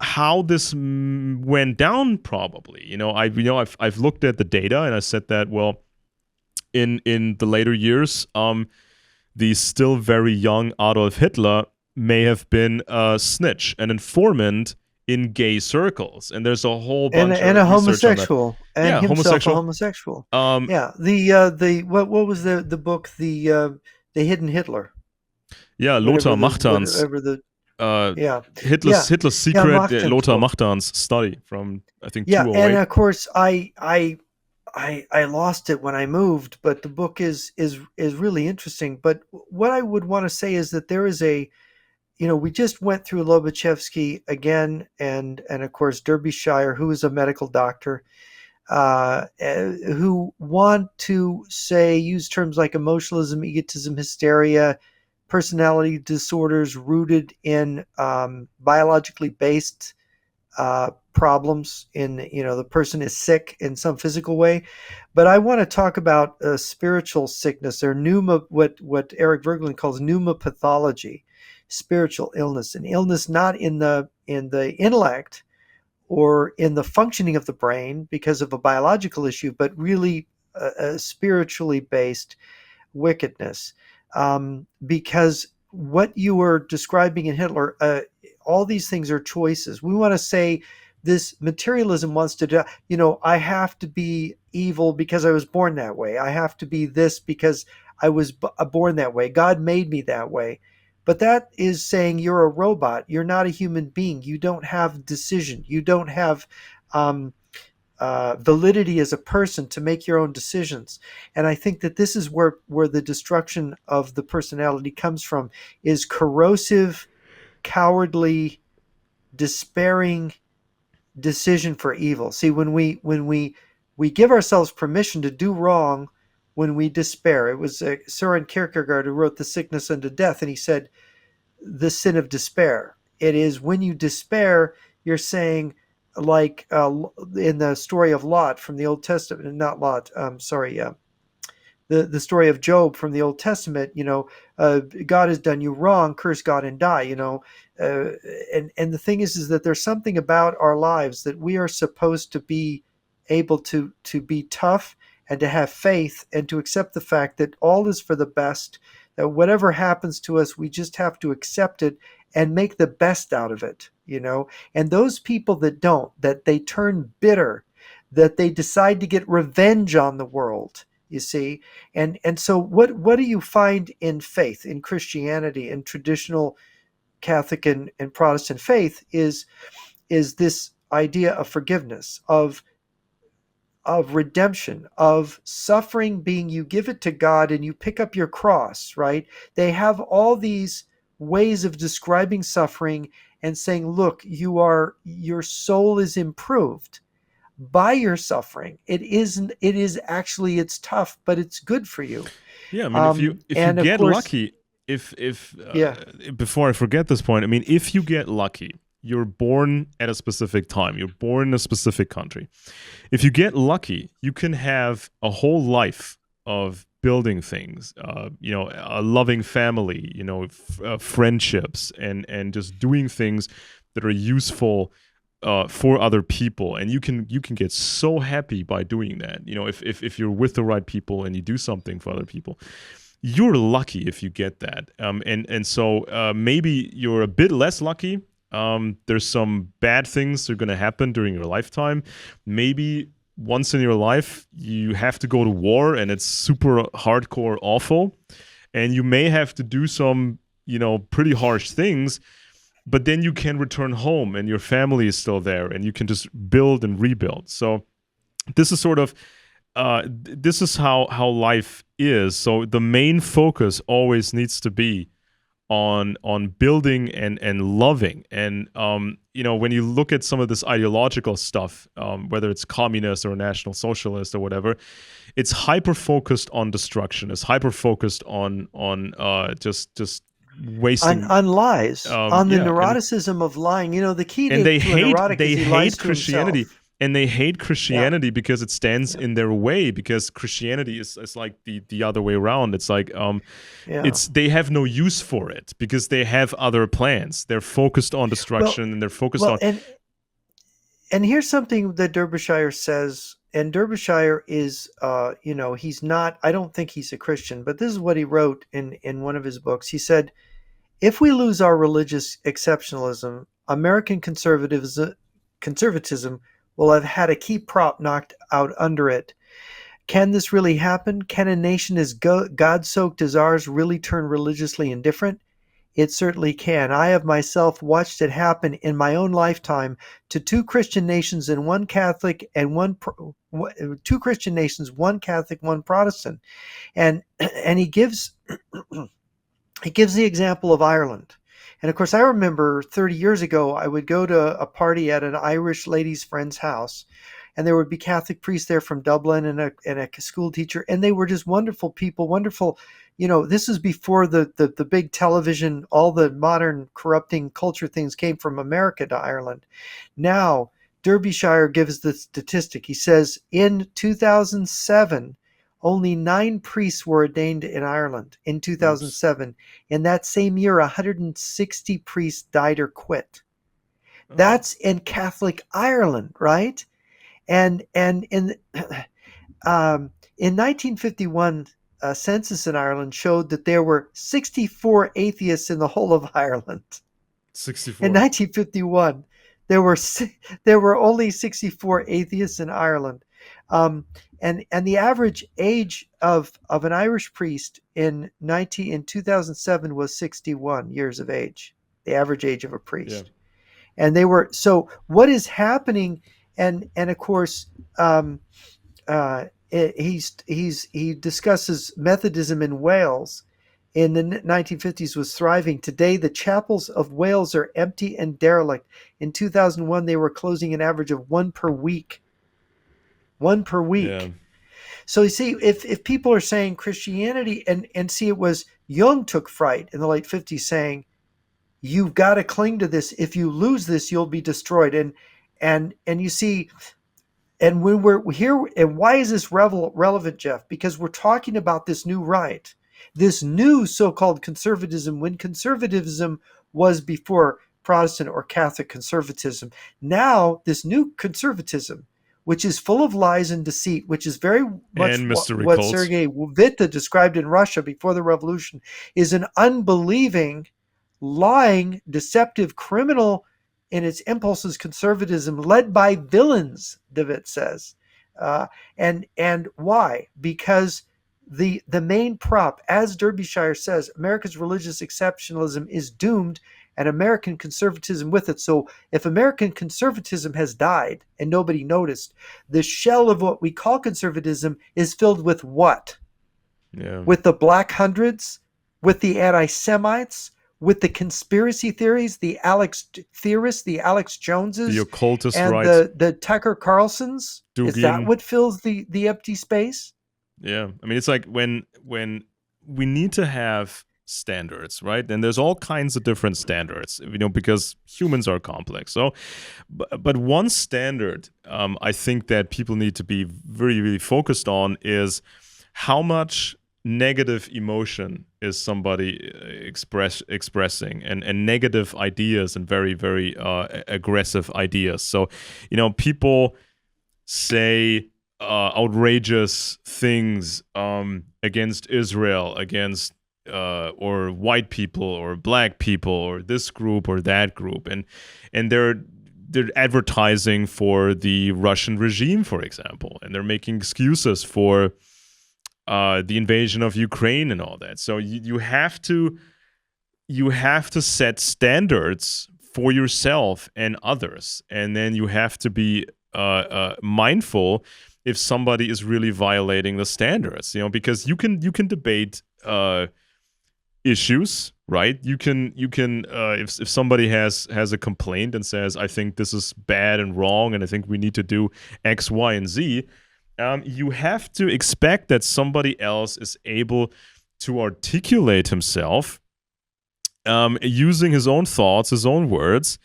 how this went down. Probably, I've looked at the data and I said that, well, in the later years, the still very young Adolf Hitler may have been a snitch, an informant in gay circles, and there's a whole bunch And of a research on that. homosexual, and Yeah, himself a homosexual. homosexual. Um, Yeah. The what was the book, the Hidden Hitler, yeah, whatever Lothar Machtan's the uh, yeah. Hitler's Yeah. Hitler's Yeah, secret, Machten's Lothar book. Machtan's study from I think Yeah, and 2008. of course I lost it when I moved, but the book is really interesting. But what I would want to say is that there is a, we just went through Lobachevsky again, and of course Derbyshire, who is a medical doctor, who want to use terms like emotionalism, egotism, hysteria, personality disorders rooted in biologically based problems. In the person is sick in some physical way, but I want to talk about spiritual sickness, or pneuma, what Eric Vergelin calls pneumopathology, spiritual illness, an illness not in the intellect or in the functioning of the brain because of a biological issue, but really a spiritually based wickedness. Because what you were describing in Hitler, all these things are choices. We want to say this materialism wants to do, I have to be evil because I was born that way. I have to be this because I was born that way. God made me that way. But that is saying you're a robot. You're not a human being. You don't have decision. You don't have um, validity as a person to make your own decisions. And I think that this is where the destruction of the personality comes from: is corrosive, cowardly, despairing decision for evil. See, when we give ourselves permission to do wrong, when we despair. It was Søren Kierkegaard who wrote The Sickness Unto Death, and he said the sin of despair. It is when you despair, you're saying, like in the story of Lot from the Old Testament, not Lot, sorry, the story of Job from the Old Testament. God has done you wrong, curse God and die. Uh, and the thing is that there's something about our lives that we are supposed to be able to be tough and to have faith and to accept the fact that all is for the best. That whatever happens to us, we just have to accept it and make the best out of it. And those people that don't, that they turn bitter, that they decide to get revenge on the world, you see. And so what do you find in faith, in Christianity, in traditional Catholic and Protestant faith, is this idea of forgiveness, of redemption, of suffering being, you give it to God and you pick up your cross, right? They have all these ways of describing suffering and saying, look, your soul is improved by your suffering. It is actually, it's tough, but it's good for you. Yeah, I mean, if you And of get course, lucky, if yeah. before I forget this point, I mean, if you get lucky, you're born at a specific time, you're born in a specific country. If you get lucky, you can have a whole life of building things, a loving family, friendships, and just doing things that are useful for other people, and you can get so happy by doing that. If you're with the right people and you do something for other people, you're lucky if you get that. And so maybe you're a bit less lucky. There's some bad things that are going to happen during your lifetime. Maybe once in your life you have to go to war, and it's super hardcore awful, and you may have to do some pretty harsh things. But then you can return home and your family is still there and you can just build and rebuild. So this is sort of this is how life is. So the main focus always needs to be on building and loving. And when you look at some of this ideological stuff, whether it's communist or national socialist or whatever, it's hyper focused on destruction. It's hyper focused on just wasting. On lies, on the Yeah, neuroticism of lying. The key and to a neurotic is they he lies hate to Christianity, himself. and they hate Yeah, Christianity because it stands yeah, in their way, because Christianity is like the other way around. It's like yeah. it's they have no use for it because they have other plans. They're focused on Well, destruction, and they're focused well, on. and here's something that Derbyshire says. And Derbyshire is, he's not. I don't think he's a Christian, but this is what he wrote in one of his books. He said, if we lose our religious exceptionalism, American conservatism will have had a key prop knocked out under it. Can this really happen? Can a nation as God-soaked as ours really turn religiously indifferent? It certainly can. I have myself watched it happen in my own lifetime to two Christian nations and one Catholic and two Christian nations, one Catholic, one Protestant. And he gives the example of Ireland. And of course, I remember 30 years ago, I would go to a party at an Irish lady's friend's house, and there would be Catholic priests there from Dublin and a school teacher, and they were just wonderful people, wonderful. This is before the big television, all the modern corrupting culture things came from America to Ireland. Now, Derbyshire gives the statistic. He says in 2007, only 9 priests were ordained in Ireland in Oops. 2007. In that same year, 160 priests died or quit. Oh, That's in Catholic Ireland, right? And in 1951, a census in Ireland showed that there were 64 atheists in the whole of Ireland. In 64. 1951, there were only 64 atheists in Ireland, um, and the average age of an Irish priest in 2007 was 61 years of age. The average age of a Yeah. priest, and they were so. What is happening? And of course, um, he discusses Methodism in Wales in the 1950s was thriving. Today, the chapels of Wales are empty and derelict. In 2001, they were closing an average of one per week. One per Yeah. week. So you see, if people are saying Christianity, and see, it was Jung took fright in the late 50s saying, you've got to cling to this. If you lose this, you'll be destroyed. And you see, And when we're here, and why is this relevant, Jeff? Because we're talking about this new right, this new so-called conservatism, when conservatism was before Protestant or Catholic conservatism. Now, this new conservatism, which is full of lies and deceit, which is very much And mystery what cults. Sergei Witta described in Russia before the revolution, is an unbelieving, lying, deceptive, criminal in its impulses conservatism led by villains, Devitt says. And why? Because the main prop, as Derbyshire says, America's religious exceptionalism is doomed, and American conservatism with it. So if American conservatism has died and nobody noticed, the shell of what we call conservatism is filled with what? Yeah. With the Black Hundreds, with the anti-Semites, with the conspiracy theories, the Alex theorists, the Alex The Joneses, occultist and right. the Tucker Carlsons. Is that Dugin. what fills the empty space? Yeah. I mean, it's like when we need to have standards, right? And there's all kinds of different standards, because humans are complex. So, but one standard I think that people need to be very, really focused on is how much negative emotion is somebody expressing, and negative ideas, and very, very aggressive ideas. So, people say outrageous things against Israel, against or white people or black people or this group or that group, and they're advertising for the Russian regime, for example, and they're making excuses for the invasion of Ukraine and all that. So you have to set standards for yourself and others, and then you have to be mindful if somebody is really violating the standards. Because you can debate issues, right? You can if somebody has a complaint and says, I think this is bad and wrong, and I think we need to do X, Y, and Z. You have to expect that somebody else is able to articulate himself using his own thoughts, his own words,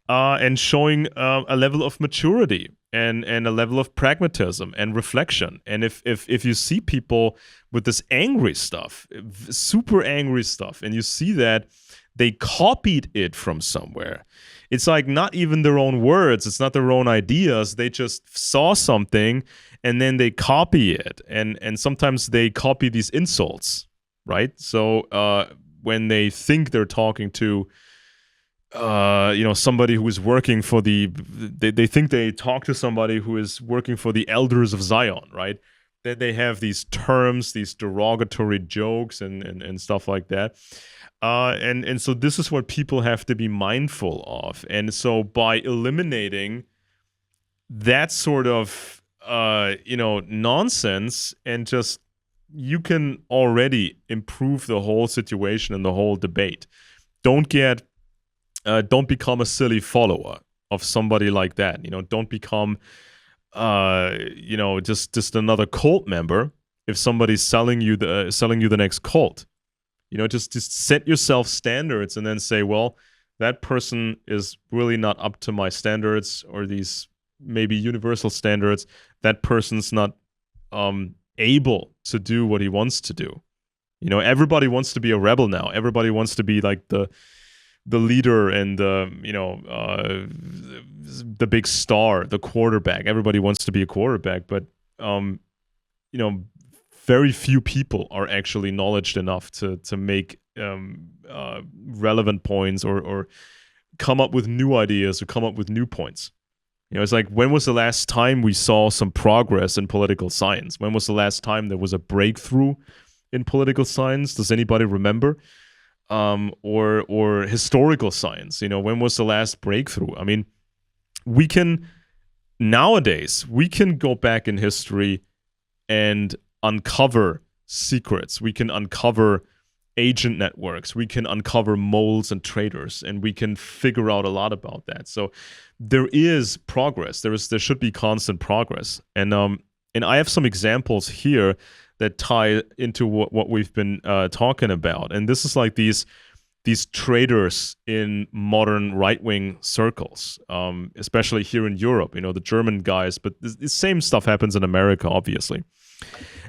and showing a level of maturity and a level of pragmatism and reflection. And if you see people with this angry stuff, super angry stuff, and you see that they copied it from somewhere, it's like not even their own words, it's not their own ideas, they just saw something and then they copy it. And sometimes they copy these insults, right? So when they think they're talking to somebody who is working for they think they talk to somebody who is working for the elders of Zion, right? That they have these terms, these derogatory jokes and stuff like that. And so this is what people have to be mindful of. And so by eliminating that sort of nonsense, and just, you can already improve the whole situation and the whole debate. Don't become a silly follower of somebody like that. Don't become just another cult member if somebody's selling you the next cult. Just set yourself standards and then say, well, that person is really not up to my standards, or these maybe universal standards. That person's not able to do what he wants to do. Everybody wants to be a rebel now. Everybody wants to be like the leader and the big star, the quarterback. Everybody wants to be a quarterback, but very few people are actually knowledgeable enough to make relevant points or come up with new ideas or come up with new points. It's like, when was the last time we saw some progress in political science? When was the last time there was a breakthrough in political science? Does anybody remember? Or historical science? When was the last breakthrough? I mean, nowadays we can go back in history and uncover secrets. We can uncover agent networks. We can uncover moles and traitors, and we can figure out a lot about that. So there is progress. There should be constant progress. And I have some examples here that tie into what we've been talking about. And this is like these these traitors in modern right-wing circles, especially here in Europe. The German guys, but the same stuff happens in America, obviously.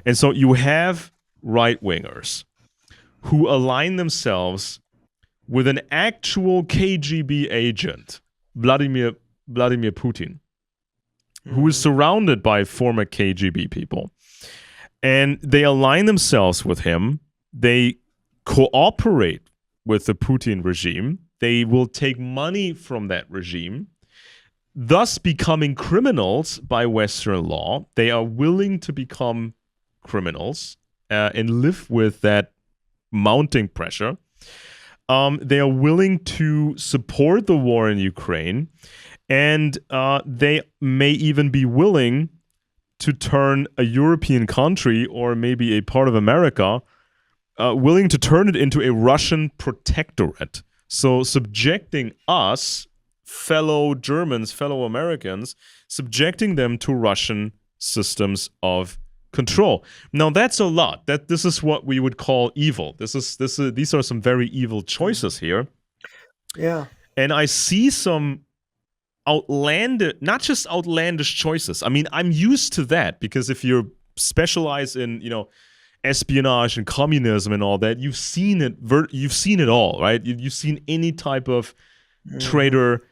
And so you have right-wingers who align themselves with an actual KGB agent, Vladimir Putin, who is surrounded by former KGB people. And they align themselves with him. They cooperate with the Putin regime. They will take money from that regime, thus becoming criminals by Western law. They are willing to become criminals and live with that mounting pressure. They are willing to support the war in Ukraine, and they may even be willing to turn a European country or maybe a part of America, willing to turn it into a Russian protectorate. So subjecting us, fellow Germans, fellow Americans, subjecting them to Russian systems of control. Now that's a lot. This is what we would call evil. These are some very evil choices here. Yeah. And I see some not just outlandish choices. I mean, I'm used to that because if you're specialized in, espionage and communism and all that, you've seen it all, right? You've seen any type of traitor,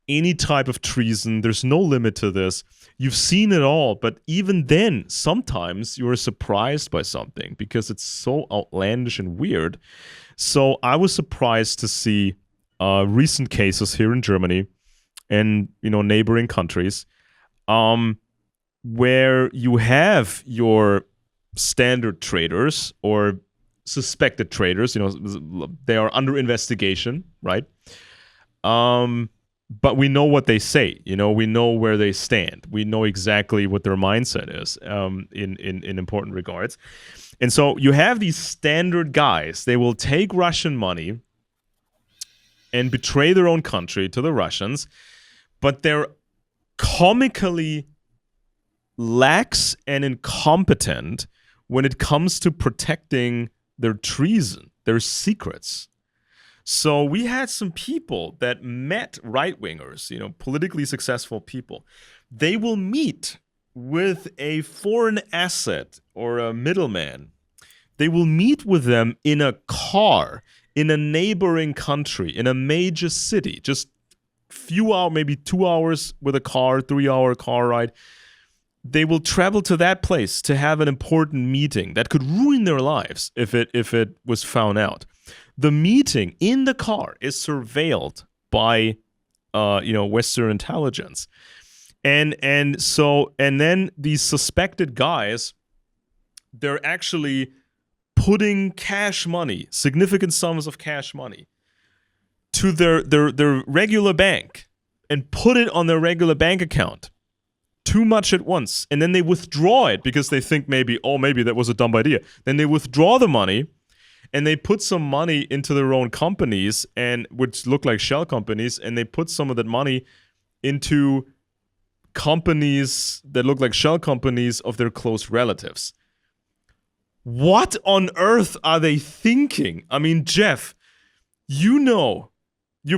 any type of treason. There's no limit to this. You've seen it all, but even then, sometimes you're surprised by something because it's so outlandish and weird. So I was surprised to see recent cases here in Germany and neighboring countries, where you have your standard traitors or suspected traitors. They are under investigation, right? But we know what they say. We know where they stand. We know exactly what their mindset is in important regards. And so you have these standard guys. They will take Russian money and betray their own country to the Russians, but they're comically lax and incompetent when it comes to protecting their treason, their secrets. So we had some people that met right-wingers, politically successful people. They will meet with a foreign asset or a middleman. They will meet with them in a car in a neighboring country, in a major city, just few hours, maybe 2 hours with a car, 3-hour car ride. They will travel to that place to have an important meeting that could ruin their lives if it was found out. The meeting in the car is surveilled by Western intelligence. And then these suspected guys, they're actually putting cash money, significant sums of cash money, to their regular bank and put it on their regular bank account. Too much at once. And then they withdraw it because they think maybe that was a dumb idea. Then they withdraw the money and they put some money into their own companies, and which look like shell companies, and they put some of that money into companies that look like shell companies of their close relatives. What on earth are they thinking? I mean, Jeff, you're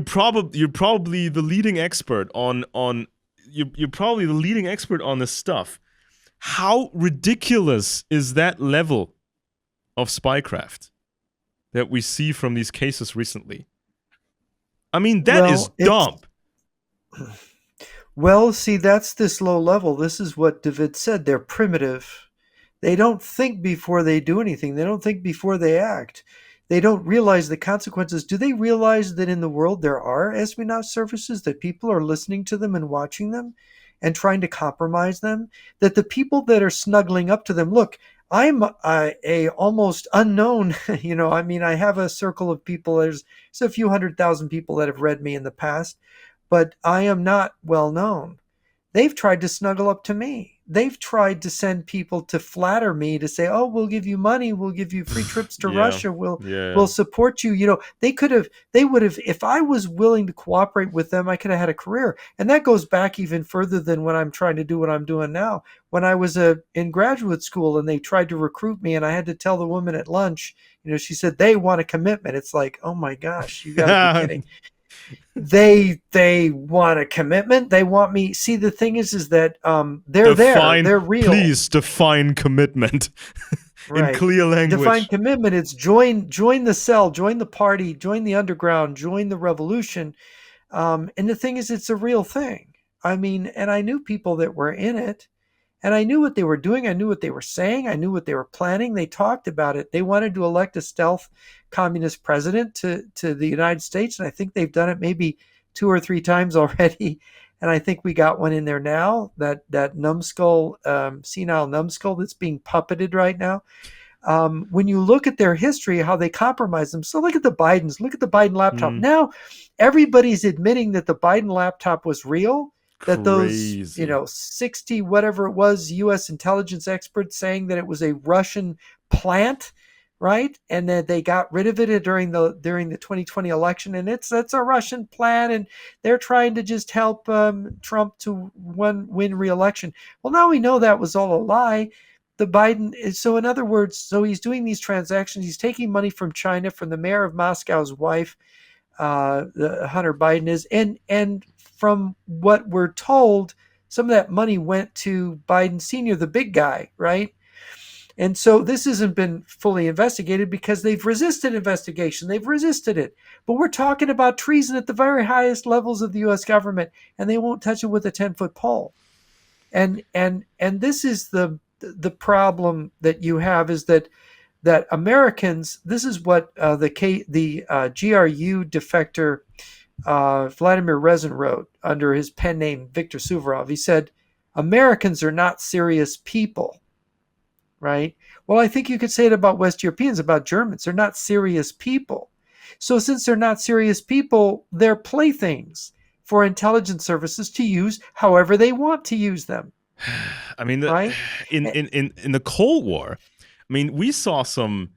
probably the leading expert you're probably the leading expert on this stuff. How ridiculous is that level of spycraft that we see from these cases recently? I mean, that is dumb. Well, see, that's this low level. This is what David said. They're primitive. They don't think before they do anything. They don't think before they act. They don't realize the consequences. Do they realize that in the world there are espionage services, that people are listening to them and watching them and trying to compromise them? That the people that are snuggling up to them, look, I'm a almost unknown, I have a circle of people. There's a few 100,000 people that have read me in the past, but I am not well known. They've tried to snuggle up to me. they've tried to send people to flatter me, to say, "Oh, we'll give you money, we'll give you free trips to Yeah. Russia, we'll Yeah. support you." They would have, if I was willing to cooperate with them, I could have had a career. And that goes back even further than when I'm trying to do what I'm doing now. When I was in graduate school and they tried to recruit me, and I had to tell the woman at lunch, she said they want a commitment. It's like, oh my gosh, you got to be kidding. They want a commitment. They want me. See, the thing is that they're there. Define, They're real. please define commitment in Right. clear Define language. commitment. It's join the cell, join the party, join the underground, join the revolution. And the thing is, it's a real thing. I mean, and I knew people that were in it, and I knew what they were doing. I knew what they were saying. I knew what they were planning. They talked about it. They wanted to elect a stealth communist president to the United States, and I think they've done it maybe 2 or 3 times already. And I think we got one in there now. That numbskull, senile numbskull that's being puppeted right now. When you look at their history, how they compromise them. So look at the Bidens. Look at the Biden laptop. Mm, Now everybody's admitting that the Biden laptop was real. That those, crazy. 60 whatever it was U.S. intelligence experts saying that it was a Russian plant, right? And that they got rid of it during the 2020 election, and that's a Russian plan, and they're trying to just help Trump to win re-election. Well, now we know that was all a lie. The Biden, so in other words, so he's doing these transactions. He's taking money from China, from the mayor of Moscow's wife, Hunter Biden is, and from what we're told, some of that money went to Biden Sr., the big guy, right? And so this hasn't been fully investigated because they've resisted investigation. They've resisted it. But we're talking about treason at the very highest levels of the U.S. government, and they won't touch it with a 10-foot pole. And this is the problem that you have, is that Americans. This is what the GRU defector Vladimir Rezin wrote under his pen name Viktor Suvorov. He said, "Americans are not serious people." Right? Well, I think you could say it about West Europeans, about Germans. They're not serious people. So since they're not serious people, they're playthings for intelligence services to use however they want to use them. I mean, Right? in the Cold War, I mean, we saw some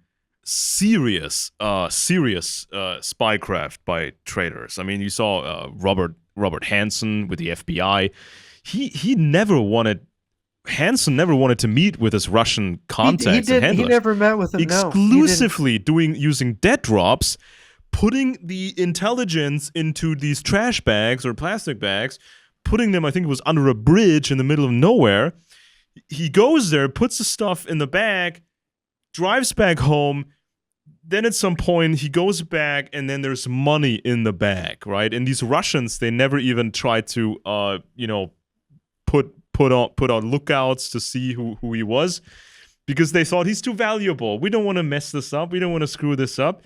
serious spycraft by traitors. I mean, you saw Robert Hansen with the FBI. He never wanted. Hansen never wanted to meet with his Russian He contacts and didn't. He handlers. never met with them. No, he didn't. Exclusively using dead drops, putting the intelligence into these trash bags or plastic bags, putting them, I think it was under a bridge in the middle of nowhere. He goes there, puts the stuff in the bag, drives back home. Then at some point he goes back, and then there's money in the bag, right? And these Russians, they never even try to, put on lookouts to see who he was, because they thought he's too valuable. We don't want to mess this up. We don't want to screw this up.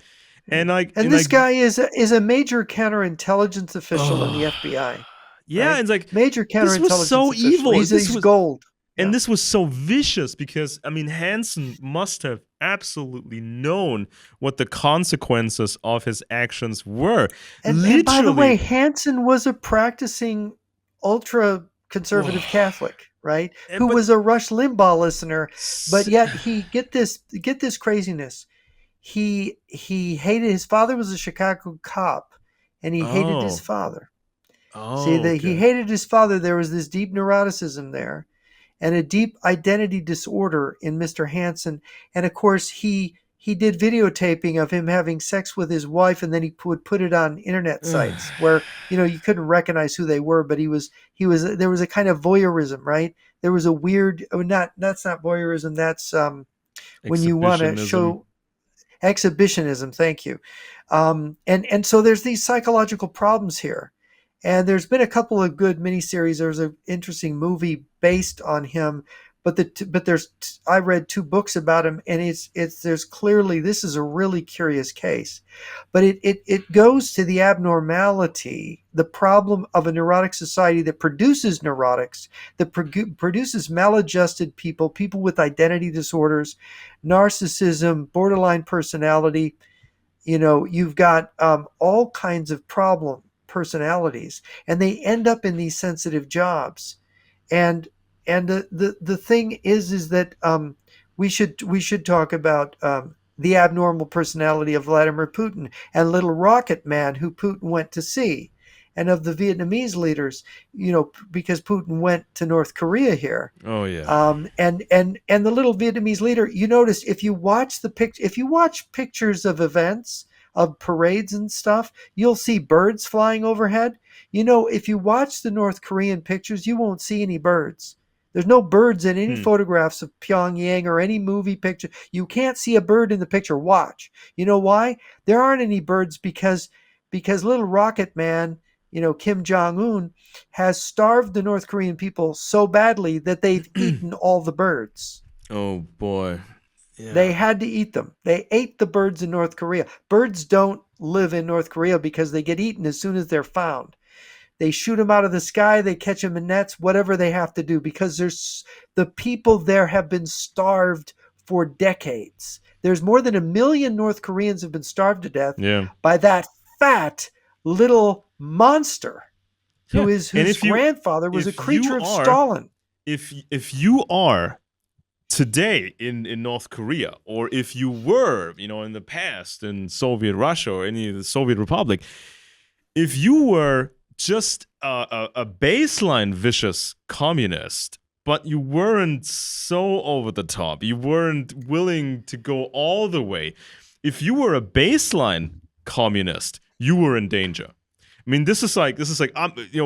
And This guy is a major counterintelligence official in the FBI. yeah, Right? and it's like, Major this was counterintelligence so official. evil. He's gold. And Yeah. this was so vicious because, I mean, Hansen must have absolutely known what the consequences of his actions were. And by the way, Hansen was a practicing ultra conservative Catholic, right? Who but was a Rush Limbaugh listener, but yet he get this craziness. He hated, his father was a Chicago cop, and he hated his father. See, that he okay. hated his father. There was this deep neuroticism there, and a deep identity disorder in Mr. Hansen. And of course, he did videotaping of him having sex with his wife, and then he would put it on internet sites where you couldn't recognize who they were. But there was a kind of voyeurism, right? There was a weird, that's not voyeurism. That's when you want to Exhibitionism. show exhibitionism. Thank you. And so there's these psychological problems here. And there's been a couple of good miniseries. There's an interesting movie based on him, but I read 2 books about him, and there's clearly, this is a really curious case, but it goes to the abnormality, the problem of a neurotic society that produces neurotics, that produces maladjusted people with identity disorders, narcissism, borderline personality. You've got all kinds of personalities, and they end up in these sensitive jobs. And and the thing is that we should talk about the abnormal personality of Vladimir Putin and little rocket man who Putin went to see, and of the Vietnamese leaders, because Putin went to North Korea here. Oh yeah. And the little Vietnamese leader, you notice if you watch pictures of events, of parades and stuff, you'll see birds flying overhead. If you watch the North Korean pictures, you won't see any birds. There's no birds in any Hmm. photographs of Pyongyang or any movie picture. You can't see a bird in the picture. Watch. You know why? There aren't any birds because little rocket man, Kim Jong Un, has starved the North Korean people so badly that they've eaten all the birds. Oh boy. They Yeah. had to eat them. They ate the birds in North Korea. Birds don't live in North Korea because they get eaten as soon as they're found. They shoot them out of the sky, they catch them in nets, whatever they have to do, because the people there have been starved for decades. There's more than 1 million North Koreans have been starved to death Yeah. by that fat little monster Yeah. And whose grandfather was a if you creature of are Stalin. if you are today in North Korea, or if you were, in the past in Soviet Russia or any of the Soviet Republic, if you were just a baseline vicious communist, but you weren't so over the top, you weren't willing to go all the way. If you were a baseline communist, you were in danger. I mean, this is like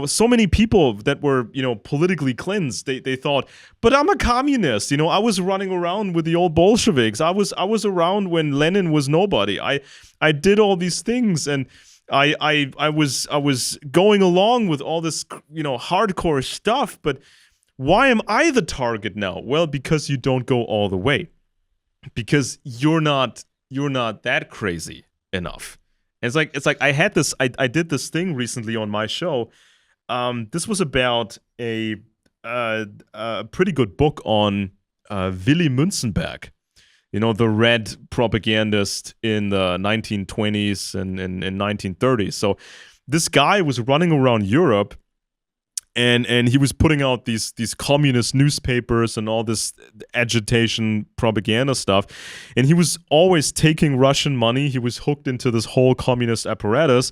so many people that were politically cleansed. They thought, but I'm a communist. I was running around with the old Bolsheviks. I was around when Lenin was nobody. I did all these things, and I was going along with all this hardcore stuff. But why am I the target now? Well, because you don't go all the way, because you're not that crazy enough. It's like I did this thing recently on my show. This was about a pretty good book on Willy Münzenberg, the red propagandist in the 1920s and 1930s. So this guy was running around Europe, and he was putting out these communist newspapers and all this agitation propaganda stuff, and he was always taking Russian money. He was hooked into this whole communist apparatus,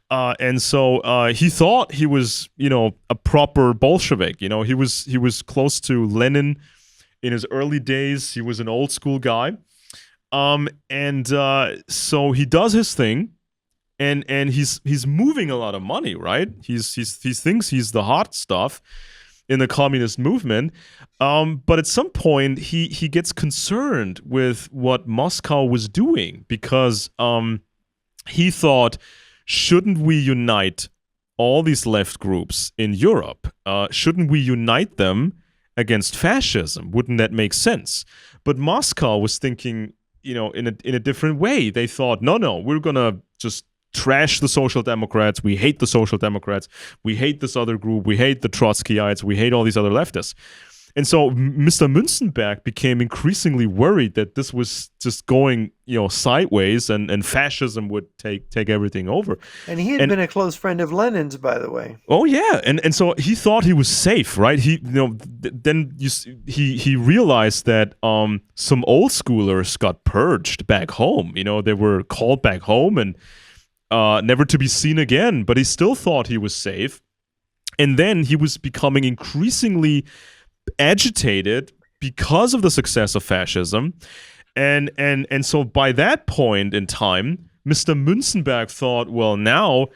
and so he thought he was a proper Bolshevik. He was close to Lenin in his early days. He was an old school guy, and so he does his thing. And he's moving a lot of money, right? He thinks he's the hot stuff in the communist movement, but at some point he gets concerned with what Moscow was doing, because he thought, shouldn't we unite all these left groups in Europe? Shouldn't we unite them against fascism? Wouldn't that make sense? But Moscow was thinking, in a different way. They thought, no, we're gonna just trash the Social Democrats. We hate the Social Democrats. We hate this other group. We hate the Trotskyites. We hate all these other leftists. And so Mr. Münzenberg became increasingly worried that this was just going, sideways, and fascism would take everything over. And he had been a close friend of Lenin's, by the way. Oh yeah, and so he thought he was safe, right? He realized that some old schoolers got purged back home. They were called back home and never to be seen again. But he still thought he was safe, and then he was becoming increasingly agitated because of the success of fascism, and so by that point in time, Mr. Münzenberg thought, well, now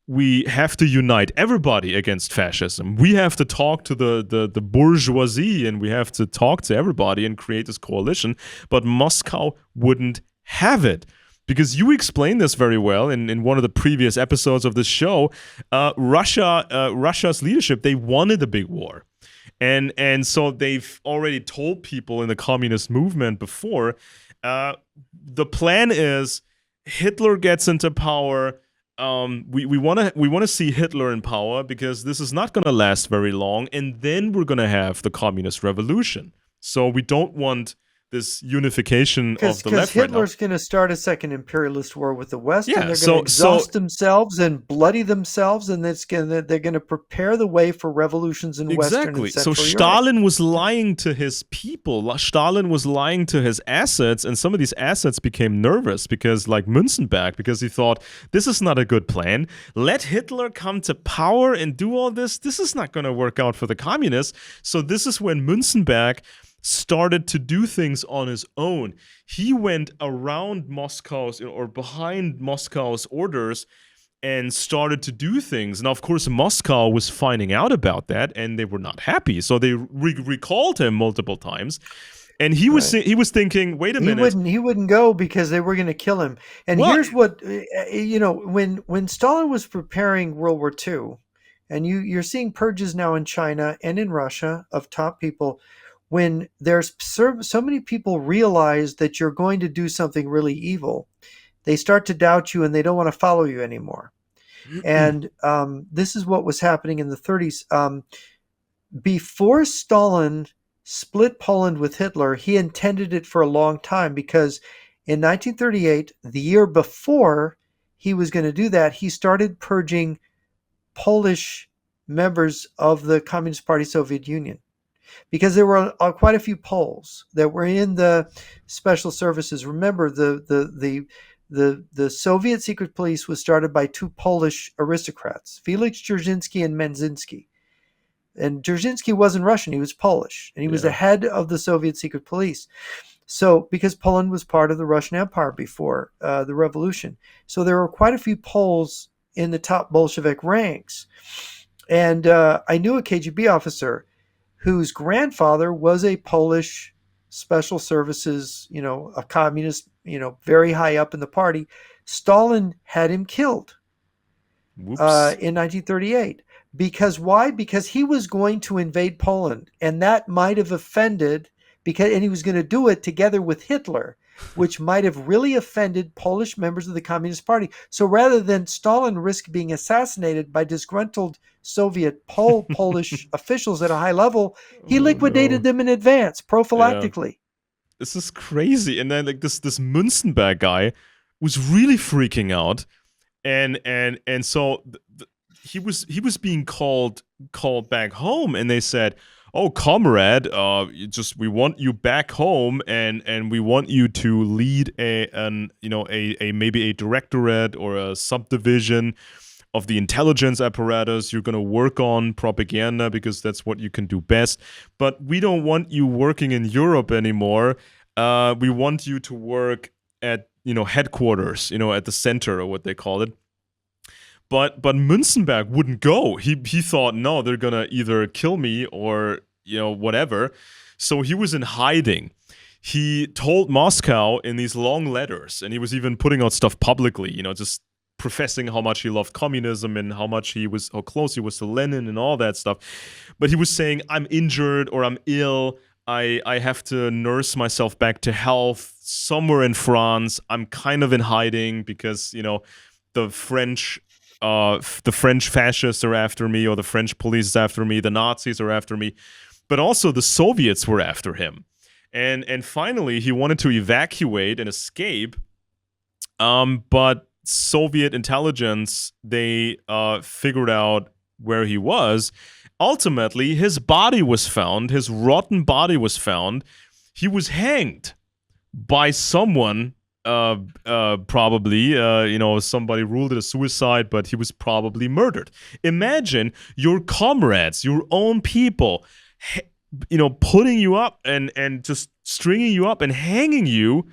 we have to unite everybody against fascism. We have to talk to the bourgeoisie, and we have to talk to everybody and create this coalition. But Moscow wouldn't have it. Because you explained this very well in one of the previous episodes of this show. Russia's leadership, they wanted a big war. And so they've already told people in the communist movement before, the plan is Hitler gets into power. We want to see Hitler in power, because this is not going to last very long, and then we're going to have the communist revolution. So we don't want this unification of the Because left right now. Hitler's going to start a second imperialist war with the West, and Yeah, they're going to so exhaust themselves and bloody themselves, and they're going to prepare the way for revolutions in Western and exactly. So Central Europe. Stalin was lying to his people. Stalin was lying to his assets, and some of these assets became nervous because, like Münzenberg, because he thought, this is not a good plan. Let Hitler come to power and do all this. This is not going to work out for the communists. So this is when Münzenberg started to do things on his own. He went around Moscow's or behind Moscow's orders and started to do things. Now, of course, Moscow was finding out about that, and they were not happy. So they recalled him multiple times, and he was thinking, "Wait a minute, He wouldn't go because they were going to kill him." And what?" here's what when Stalin was preparing World War II, and you're seeing purges now in China and in Russia of top people. When there's so many people realize that you're going to do something really evil, they start to doubt you and they don't want to follow you anymore. And this is what was happening in the 30s. Before Stalin split Poland with Hitler, he intended it for a long time because in 1938, the year before he was going to do that, he started purging Polish members of the Communist Party Soviet Union. Because there were quite a few Poles that were in the special services. Remember, the Soviet secret police was started by two Polish aristocrats, Felix Dzerzhinsky and Menzinski. And Dzerzhinsky wasn't Russian; he was Polish, and he was the head of the Soviet secret police. So, because Poland was part of the Russian Empire before the revolution, so there were quite a few Poles in the top Bolshevik ranks. And I knew a KGB officer whose grandfather was a Polish special services, a communist, very high up in the party. Stalin had him killed in 1938. Because why? Because he was going to invade Poland, and that might have offended, and he was going to do it together with Hitler, which might have really offended Polish members of the Communist Party. So rather than Stalin risk being assassinated by disgruntled Soviet Polish officials at a high level, he liquidated them in advance, prophylactically. Yeah. This is crazy. And then like this Münzenberg guy was really freaking out, and so he was being called back home, and they said, "Oh, comrade, we want you back home, and we want you to lead a maybe a directorate or a subdivision of the intelligence apparatus. You're going to work on propaganda because that's what you can do best. But we don't want you working in Europe anymore. We want you to work at headquarters, at the center, or what they call it." But Münzenberg wouldn't go. He thought, no, they're gonna either kill me or whatever. So he was in hiding. He told Moscow in these long letters, and he was even putting out stuff publicly, just professing how much he loved communism and how close he was to Lenin and all that stuff. But he was saying, I'm injured or I'm ill. I have to nurse myself back to health somewhere in France. I'm kind of in hiding because, the French fascists are after me, or the French police is after me, the Nazis are after me, but also the Soviets were after him. And finally, he wanted to evacuate and escape, but Soviet intelligence, they figured out where he was. Ultimately, his body was found, his rotten body was found. He was hanged by someone. Probably, somebody ruled it a suicide, but he was probably murdered. Imagine your comrades, your own people, putting you up and just stringing you up and hanging you,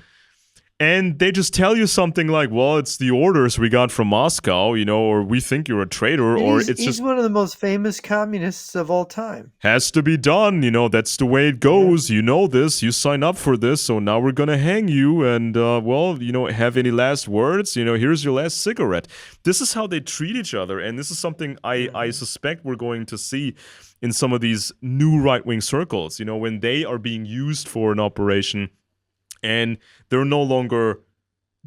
and they just tell you something like, well, it's the orders we got from Moscow, or we think you're a traitor, or he's one of the most famous communists of all time. Has to be done, that's the way it goes. Yeah. This, you sign up for this, so now we're gonna hang you, and have any last words? Here's your last cigarette. This is how they treat each other, and this is something I suspect we're going to see in some of these new right-wing circles, when they are being used for an operation, and they're no longer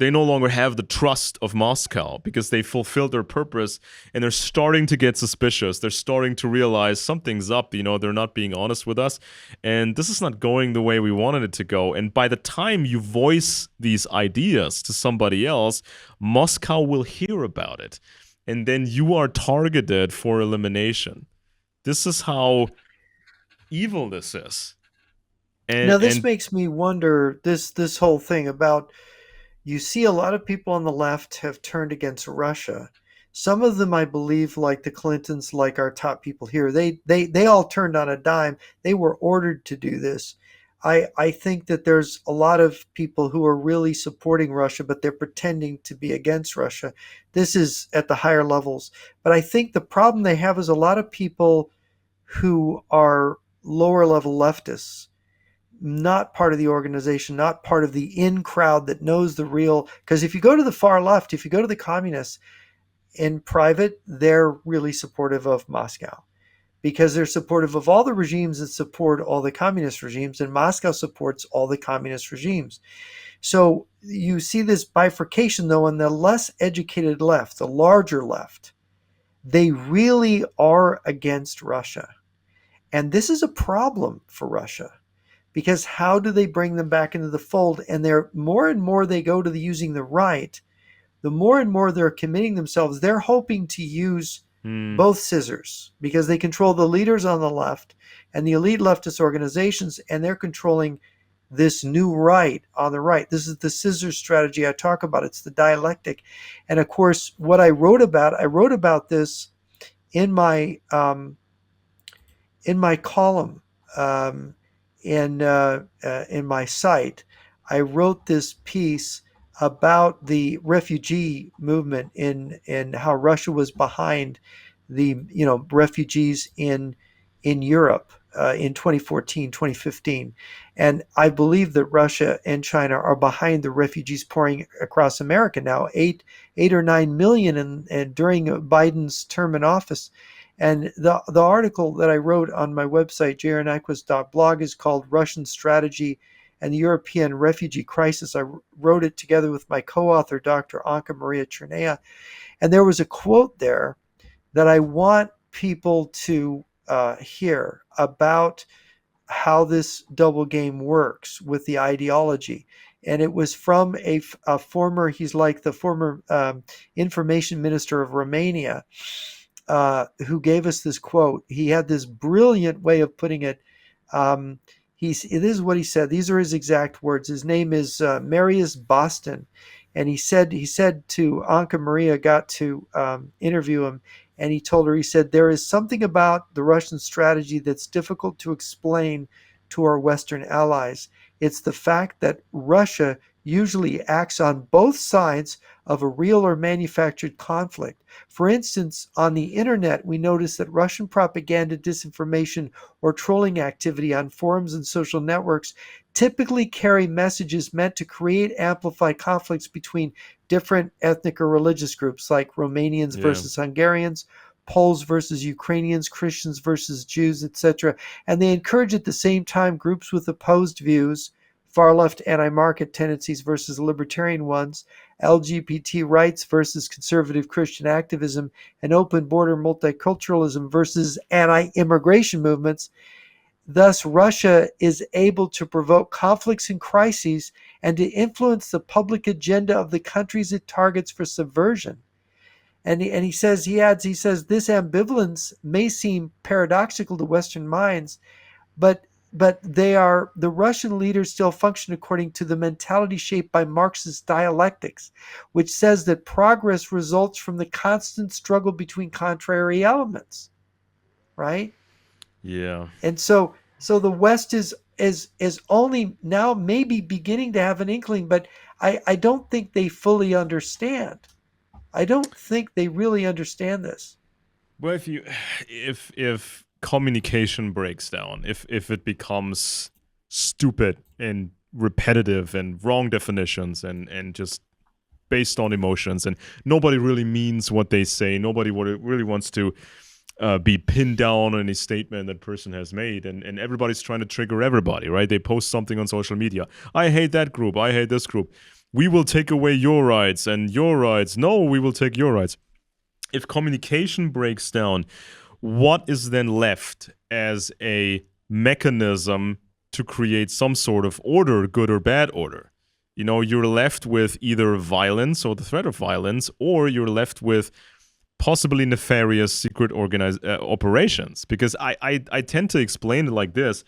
They no longer have the trust of Moscow because they fulfilled their purpose, and they're starting to get suspicious. They're starting to realize something's up. They're not being honest with us, and this is not going the way we wanted it to go. And by the time you voice these ideas to somebody else, Moscow will hear about it, and then you are targeted for elimination. This is how evil this is. Now, this And makes me wonder this whole thing about you see a lot of people on the left have turned against Russia. Some of them, I believe, like the Clintons, like our top people here, they all turned on a dime. They were ordered to do this. I think that there's a lot of people who are really supporting Russia, but they're pretending to be against Russia. This is at the higher levels. But I think the problem they have is a lot of people who are lower level leftists, not part of the organization, not part of the in crowd that knows the real. Because if you go to the far left, if you go to the communists in private, they're really supportive of Moscow because they're supportive of all the regimes that support all the communist regimes, and Moscow supports all the communist regimes. So you see this bifurcation, though, on the less educated left, the larger left. They really are against Russia. And this is a problem for Russia because how do they bring them back into the fold? And they're more and more they go to the using the right, the more and more they're committing themselves. They're hoping to use both scissors because they control the leaders on the left and the elite leftist organizations, and they're controlling this new right on the right. This is the scissor strategy I talk about. It's the dialectic. And of course, what I wrote about this in my column, in my site. I wrote this piece about the refugee movement in how Russia was behind the refugees in Europe in 2014, 2015. And I believe that Russia and China are behind the refugees pouring across America now, 8 or 9 million and during Biden's term in office. And the article that I wrote on my website, jrnyquist.blog, is called Russian Strategy and the European Refugee Crisis. I wrote it together with my co-author, Dr. Anka Maria Chernea. And there was a quote there that I want people to hear about how this double game works with the ideology. And it was from a former, he's like the former information minister of Romania, who gave us this quote. He had this brilliant way of putting it. This is what he said. These are his exact words. His name is Marius Boston. And he said to Anka Maria, got to interview him, and he told her, he said, there is something about the Russian strategy that's difficult to explain to our Western allies. It's the fact that Russia usually acts on both sides of a real or manufactured conflict. For instance, on the internet, we notice that Russian propaganda, disinformation, or trolling activity on forums and social networks typically carry messages meant to create amplified conflicts between different ethnic or religious groups, like Romanians versus Hungarians, Poles versus Ukrainians, Christians versus Jews, etc. And they encourage at the same time groups with opposed views, far-left anti-market tendencies versus libertarian ones, LGBT rights versus conservative Christian activism, and open border multiculturalism versus anti-immigration movements. Thus, Russia is able to provoke conflicts and crises and to influence the public agenda of the countries it targets for subversion. And he says, he says, this ambivalence may seem paradoxical to Western minds, but the Russian leaders still function according to the mentality shaped by Marxist dialectics, which says that progress results from the constant struggle between contrary elements, right? Yeah. And so the West is only now maybe beginning to have an inkling, but I don't think they fully understand. I don't think they really understand this. Well, if communication breaks down, if it becomes stupid and repetitive and wrong definitions and just based on emotions, and nobody really means what they say, nobody really wants to be pinned down on any statement that person has made, and everybody's trying to trigger everybody, right? They post something on social media. I hate that group. I hate this group. we will take away your rights and your rights. No, we will take your rights. If communication breaks down, what is then left as a mechanism to create some sort of order, good or bad order? You know, you're left with either violence or the threat of violence, or you're left with possibly nefarious secret operations. Because I tend to explain it like this.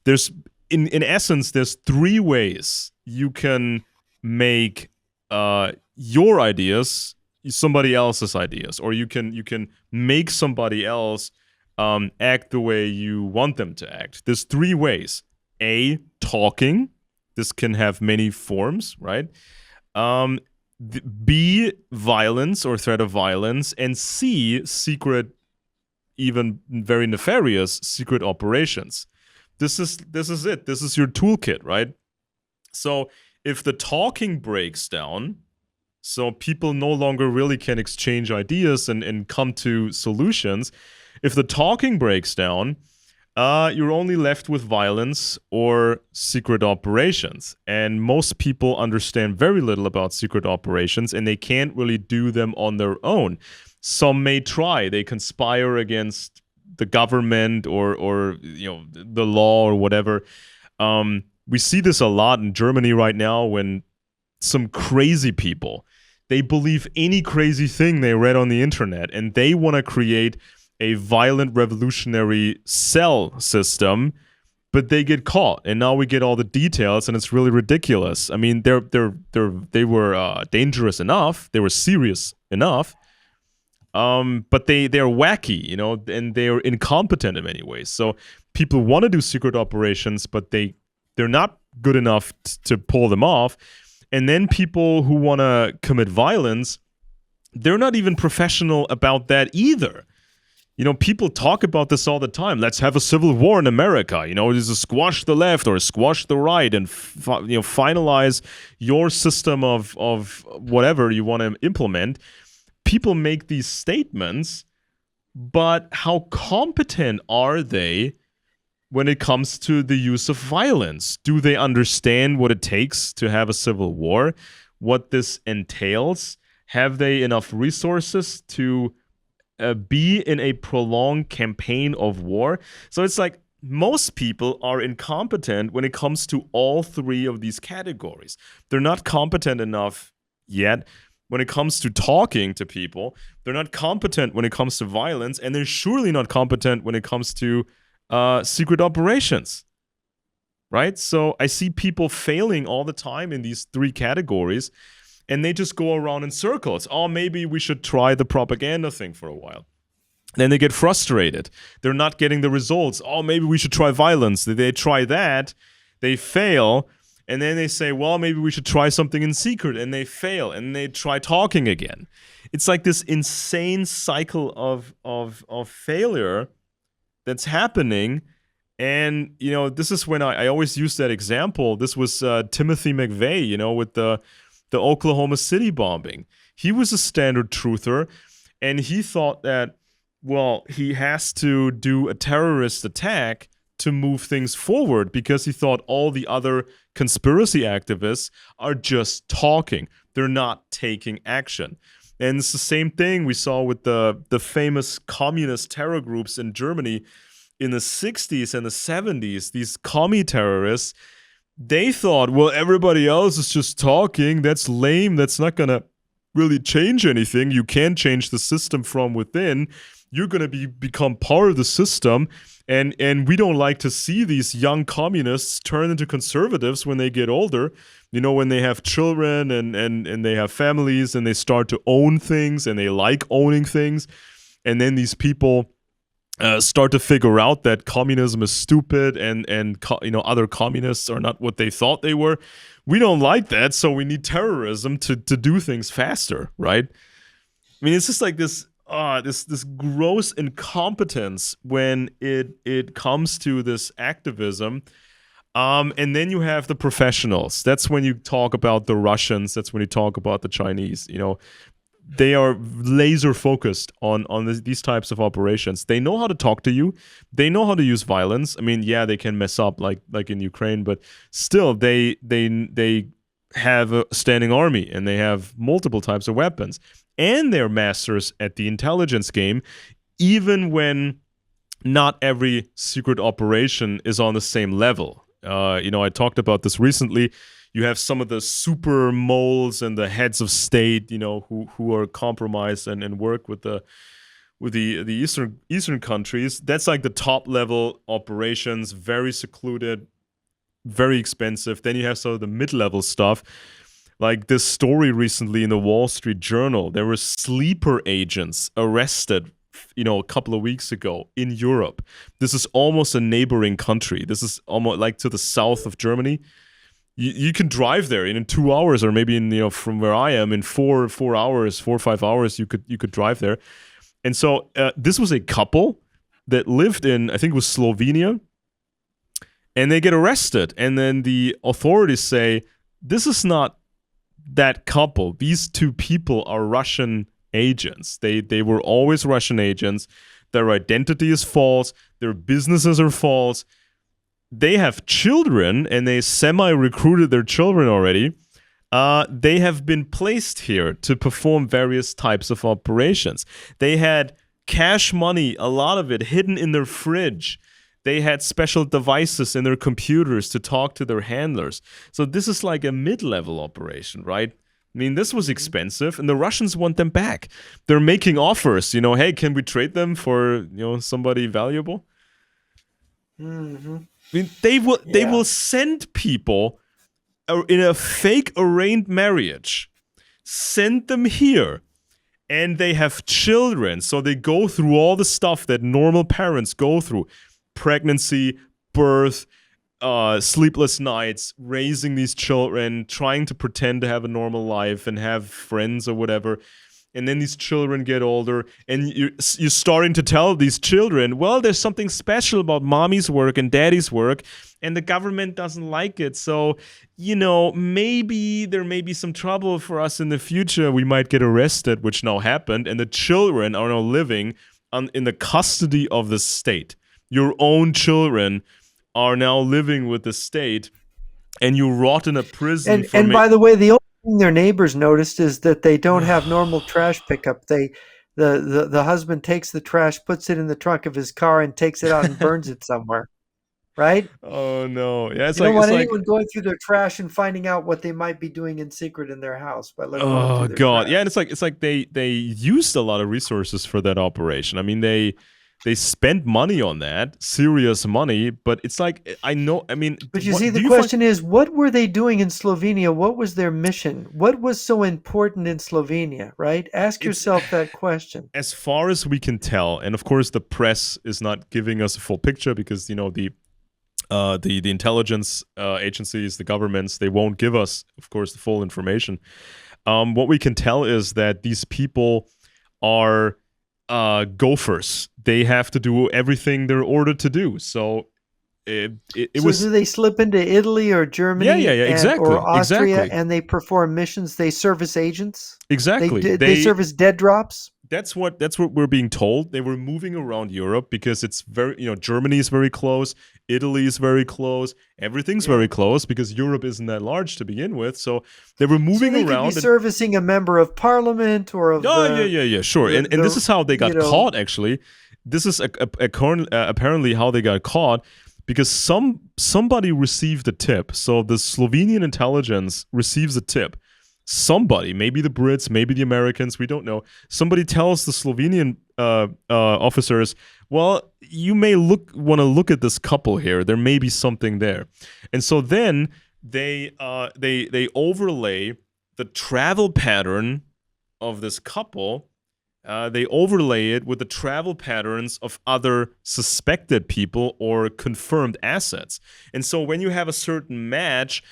There's, in essence, there's three ways you can make your ideas somebody else's ideas, or you can make somebody else act the way you want them to act. There's three ways. A, talking. This can have many forms, right? B, violence or threat of violence. And C, secret, even very nefarious secret operations. This is it. This is your toolkit, right? So if the talking breaks down, so people no longer really can exchange ideas and come to solutions. If the talking breaks down, you're only left with violence or secret operations. And most people understand very little about secret operations, and they can't really do them on their own. Some may try. They conspire against the government or you know, the law or whatever. We see this a lot in Germany right now when some crazy people, they believe any crazy thing they read on the internet, and they want to create a violent revolutionary cell system, but they get caught, and now we get all the details, and it's really ridiculous. I mean, they were dangerous enough, they were serious enough, but they're wacky, you know, and they're incompetent in many ways. So people want to do secret operations, but they're not good enough to pull them off. And then people who want to commit violence, they're not even professional about that either. You know, people talk about this all the time. Let's have a civil war in America. You know, just squash the left or squash the right and finalize your system of whatever you want to implement. People make these statements, but how competent are they when it comes to the use of violence? Do they understand what it takes to have a civil war? What this entails? Have they enough resources to be in a prolonged campaign of war? So it's like most people are incompetent when it comes to all three of these categories. They're not competent enough yet when it comes to talking to people. They're not competent when it comes to violence, and they're surely not competent when it comes to secret operations, right? So I see people failing all the time in these three categories, and they just go around in circles. Oh, maybe we should try the propaganda thing for a while. Then they get frustrated. They're not getting the results. Oh, maybe we should try violence. They try that, they fail, and then they say, well, maybe we should try something in secret, and they fail, and they try talking again. It's like this insane cycle of failure that's happening. And, you know, this is when I always use that example. This was Timothy McVeigh, you know, with the Oklahoma City bombing. He was a standard truther, and he thought that, well, he has to do a terrorist attack to move things forward, because he thought all the other conspiracy activists are just talking. They're not taking action. And it's the same thing we saw with the famous communist terror groups in Germany in the 60s and the 70s. These commie terrorists, they thought, well, everybody else is just talking. That's lame. That's not going to really change anything. You can't change the system from within. You're going to become part of the system. And we don't like to see these young communists turn into conservatives when they get older. You know, when they have children and they have families and they start to own things and they like owning things. And then these people start to figure out that communism is stupid and you know, other communists are not what they thought they were. We don't like that, so we need terrorism to do things faster, right? I mean, it's just like this gross incompetence when it comes to this activism. And then you have the professionals. That's when you talk about the Russians. That's when you talk about the Chinese. You know, they are laser focused on these types of operations. They know how to talk to you. They know how to use violence. I mean, yeah, they can mess up like in Ukraine, but still, they have a standing army and they have multiple types of weapons. And they're masters at the intelligence game, even when not every secret operation is on the same level. I talked about this recently. You have some of the super moles and the heads of state, who are compromised and work with the eastern countries. That's like the top level operations, very secluded, very expensive. Then you have some of the mid-level stuff. Like this story recently in the Wall Street Journal, there were sleeper agents arrested, a couple of weeks ago in Europe. This is almost a neighboring country. This is almost like to the south of Germany. You can drive there in 2 hours, or maybe from where I am in 4 hours, 4 or 5 hours. You could drive there. And so this was a couple that lived in, I think it was Slovenia, and they get arrested. And then the authorities say, this is not that couple. These two people are Russian agents. They were always Russian agents. Their identity is false. Their businesses are false. They have children, and they semi-recruited their children already. They have been placed here to perform various types of operations. They had cash money, a lot of it hidden in their fridge. They had special devices in their computers to talk to their handlers. So this is like a mid-level operation, right? I mean, this was expensive, and the Russians want them back. They're making offers, hey, can we trade them for, somebody valuable? Mm-hmm. I mean, they will send people in a fake arranged marriage, send them here, and they have children. So they go through all the stuff that normal parents go through: pregnancy, birth, sleepless nights, raising these children, trying to pretend to have a normal life and have friends or whatever. And then these children get older, and you're starting to tell these children, well, there's something special about mommy's work and daddy's work, and the government doesn't like it. So, maybe there may be some trouble for us in the future. We might get arrested, which now happened, and the children are now living in the custody of the state. Your own children are now living with the state, and you rot in a prison. And by the way, the only thing their neighbors noticed is that they don't have normal trash pickup. The husband takes the trash, puts it in the trunk of his car, and takes it out and burns it somewhere. Right? Oh no! Yeah, you don't want anyone going through their trash and finding out what they might be doing in secret in their house by looking through their god! trash. Yeah, and it's like they used a lot of resources for that operation. I mean, they spent money on that, serious money, but it's like, I know, I mean... But you see, the question is, what were they doing in Slovenia? What was their mission? What was so important in Slovenia, right? Ask yourself that question. As far as we can tell, and of course the press is not giving us a full picture because, the intelligence agencies, the governments, they won't give us, of course, the full information. What we can tell is that these people are... gophers. They have to do everything they're ordered to do. So do they slip into Italy or Germany? Yeah, exactly. Or Austria, exactly. And they perform missions. They serve as agents. Exactly. They serve as dead drops. That's what we're being told. They were moving around Europe because it's very, Germany is very close, Italy is very close, everything's very close because Europe isn't that large to begin with. So they were moving they around. Could be servicing a member of parliament or of. Sure. And this is how they got caught. Actually, this is apparently how they got caught because somebody received a tip. So the Slovenian intelligence receives a tip. Somebody, maybe the Brits, maybe the Americans, we don't know. Somebody tells the Slovenian officers, well, you may want to look at this couple here. There may be something there. And so then they overlay the travel pattern of this couple. They overlay it with the travel patterns of other suspected people or confirmed assets. And so when you have a certain match,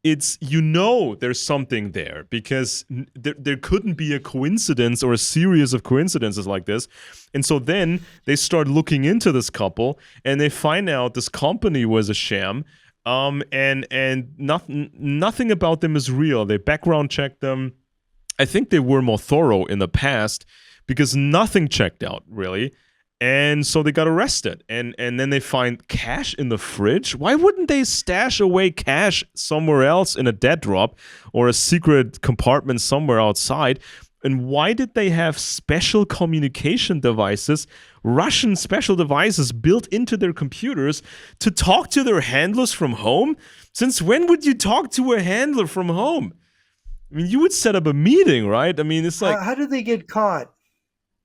it's, there's something there because there couldn't be a coincidence or a series of coincidences like this. And so then they start looking into this couple and they find out this company was a sham, and nothing about them is real. They background checked them. I think they were more thorough in the past because nothing checked out really. And so they got arrested. And then they find cash in the fridge. Why wouldn't they stash away cash somewhere else in a dead drop or a secret compartment somewhere outside? And why did they have special communication devices, Russian special devices built into their computers to talk to their handlers from home? Since when would you talk to a handler from home? I mean, you would set up a meeting, right? I mean, it's like, How did they get caught?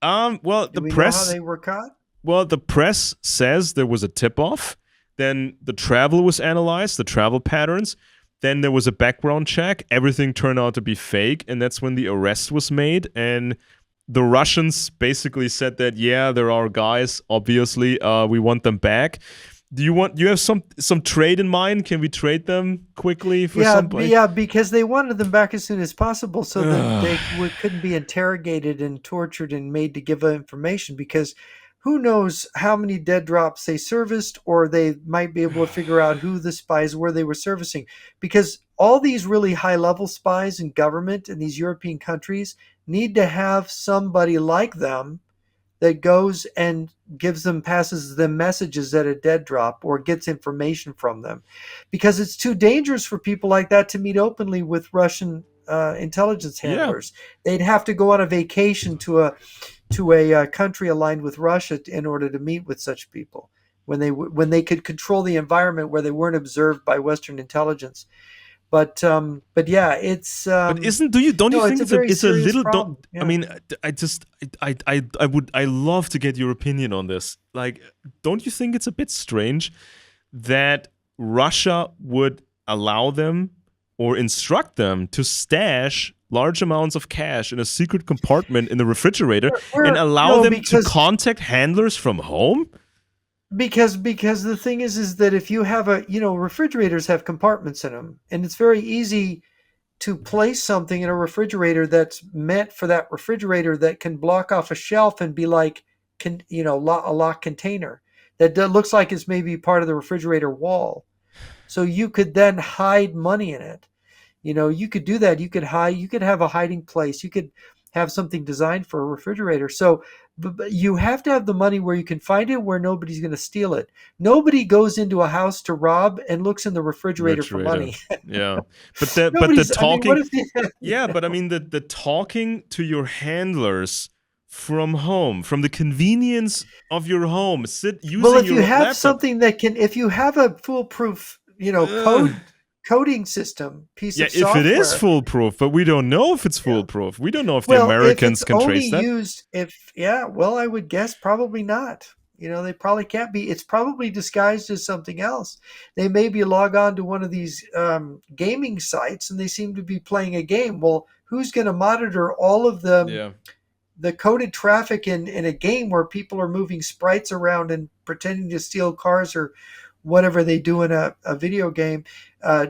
well, Do we know how they were caught? the press says there was a tip-off. Then the travel was analyzed, the travel patterns. Then there was a background check. Everything turned out to be fake, and that's when the arrest was made. And the Russians basically said that, yeah, there are guys. Obviously, we want them back. You have some trade in mind? Can we trade them quickly for Yeah, somebody? yeah, because they wanted them back as soon as possible so that they couldn't be interrogated and tortured and made to give information. Because who knows how many dead drops they serviced, or they might be able to figure out who the spies were they were servicing. Because all these really high level spies in government in these European countries need to have somebody like them that goes and passes them messages at a dead drop or gets information from them, because it's too dangerous for people like that to meet openly with Russian intelligence Yeah, handlers. They'd have to go on a vacation to a country aligned with Russia in order to meet with such people, when they could control the environment where they weren't observed by Western intelligence. But yeah, it's but isn't do you don't you no, it's think a very it's a serious little don't problem. I Yeah. mean I love to get your opinion on this. Like, don't you think it's a bit strange that Russia would allow them or instruct them to stash large amounts of cash in a secret compartment in the refrigerator and allow No, them to contact handlers from home? because the thing is that if you have refrigerators have compartments in them, and it's very easy to place something in a refrigerator that's meant for that refrigerator, that can block off a shelf and be like, a locked container that looks like it's maybe part of the refrigerator wall, so you could then hide money in it. You could do that. You could have a hiding place. You could have something designed for a refrigerator. So, but you have to have the money where you can find it, where nobody's going to steal it. Nobody goes into a house to rob and looks in the refrigerator for Refrigerator. money. Yeah. But the Nobody's, I mean, what talking if they, yeah, but I mean the talking to your handlers from home, from the convenience of your home, sit well, using if you your have laptop. something that can, if you have a foolproof, Ugh. coding system, piece Yeah, of if it is software. foolproof, but we don't know if it's Yeah. foolproof. We don't know if the Well, if Americans it's can only trace that. used, if, yeah, well, I would guess probably not. They probably can't be. It's probably disguised as something else. They maybe log on to one of these gaming sites and they seem to be playing a game. Well, who's going to monitor all of Yeah. the coded traffic in a game where people are moving sprites around and pretending to steal cars or whatever they do in a video game? I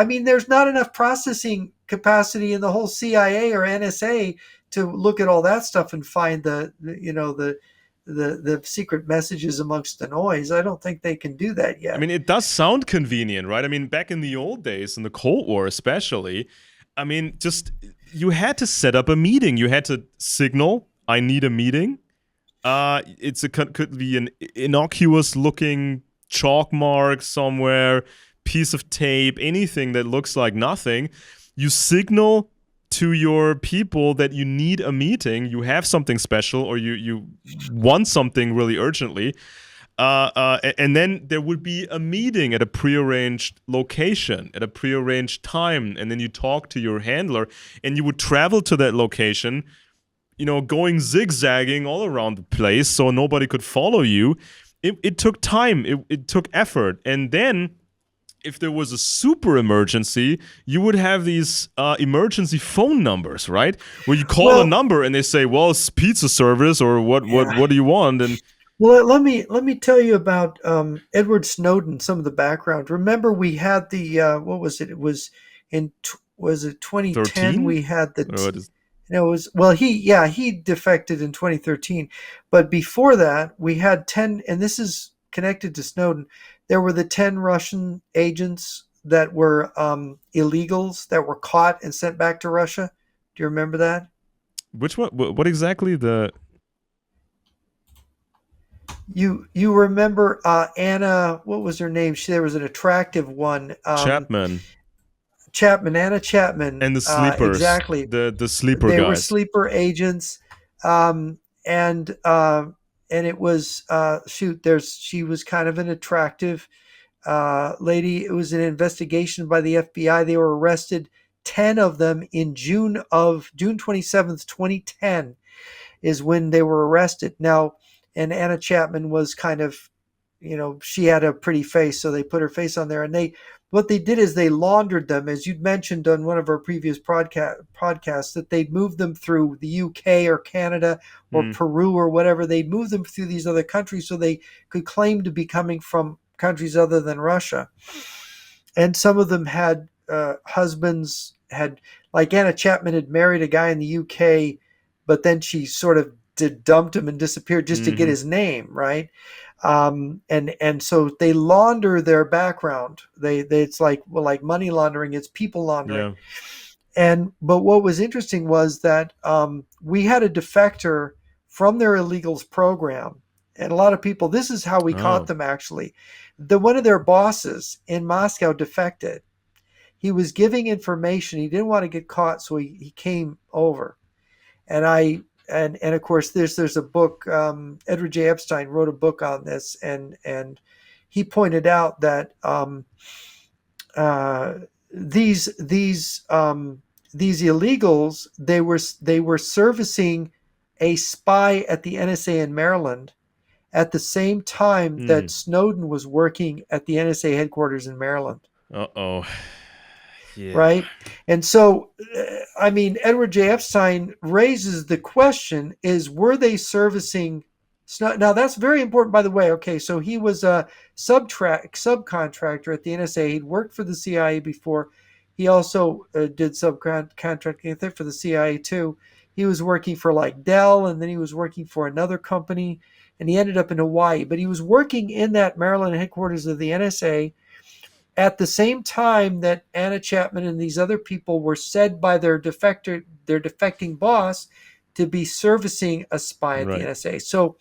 mean, there's not enough processing capacity in the whole CIA or NSA to look at all that stuff and find the secret messages amongst the noise. I don't think they can do that I yet. mean, it does sound convenient, right? I mean, back in the old days, in the Cold War especially, I mean, just you had to set up a meeting. You had to signal, I need a meeting. Could be an innocuous looking chalk mark somewhere, piece of tape, anything that looks like nothing. You signal to your people that you need a meeting, you have something special, or you want something really urgently. And then there would be a meeting at a prearranged location, at a prearranged time, and then you talk to your handler, and you would travel to that location, going zigzagging all around the place so nobody could follow you. It took time, it took effort. And then, if there was a super emergency, you would have these emergency phone numbers, right? Where you call a Well, number and they say, well, it's pizza service, or yeah. what do you want? And Well, let me tell you about Edward Snowden. Some of the background. Remember, we had the what was it? It was was it 2010? 13? We had the What is it was, well, he defected in 2013, but before that we had 10, and this is connected to Snowden. There were the 10 Russian agents that were illegals that were caught and sent back to Russia. Do you remember that? which one? What exactly the? You remember Anna? What was her name? There was an attractive one. Chapman Chapman, Anna Chapman. and the sleepers, Exactly. the sleeper They were guys. sleeper agents, um, and uh, and it was shoot. She was kind of an attractive lady. It was an investigation by the FBI. They were arrested, 10 of them in June 27th, 2010 is when they were arrested. Now, and Anna Chapman was kind of, she had a pretty face, so they put her face on there. And what they did is they laundered them, as you'd mentioned on one of our previous podcasts, that they'd move them through the UK or Canada or Mm, Peru or whatever. They'd move them through these other countries so they could claim to be coming from countries other than Russia. And some of them had husbands, had, like Anna Chapman had married a guy in the UK, but then she sort of dumped him and disappeared just to get hmm his name, right? And so they launder their background. They it's like, well, like money laundering, it's people laundering. Yeah. But what was interesting was that we had a defector from their illegals program, and a lot of people. This is how we caught Oh. them. Actually, one of their bosses in Moscow defected. He was giving information. He didn't want to get caught, so he came over. And I and of course there's a book. Edward J. Epstein wrote a book on this, and he pointed out that uh, these these these illegals, they were servicing a spy at the NSA in Maryland at the same time that Mm. Snowden was working at the NSA headquarters in Maryland, Uh-oh. Yeah. right? And so, I mean, Edward J. Epstein raises the question: is were they servicing? Now that's very important, by the way. Okay, so he was a subcontractor at the NSA. He'd worked for the CIA before. He also did subcontracting for the CIA too. He was working for like Dell, and then he was working for another company, and he ended up in Hawaii. But he was working in that Maryland headquarters of the NSA at the same time that Anna Chapman and these other people were said by their defecting boss to be servicing a spy at the Right. NSA. So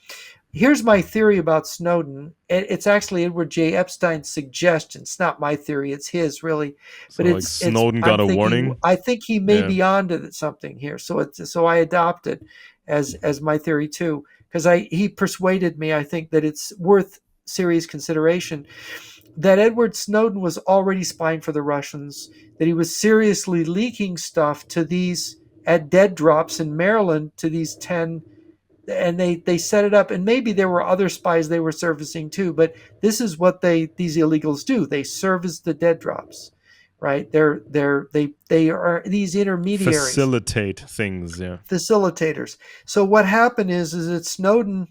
here's my theory about Snowden. It's actually Edward J. Epstein's suggestion. It's not my theory; it's his, really. But So like Snowden I'm got a thinking. warning. I think he may Yeah. be onto something here. So I adopt it as my theory too, because he persuaded me. I think that it's worth serious consideration that Edward Snowden was already spying for the Russians, that he was seriously leaking stuff to these at dead drops in Maryland to these 10, and they set it up, and maybe there were other spies they were servicing too, but this is what these illegals do. They service the dead drops, right? They are these intermediaries, Facilitate things. Yeah. facilitators. So what happened is that Snowden,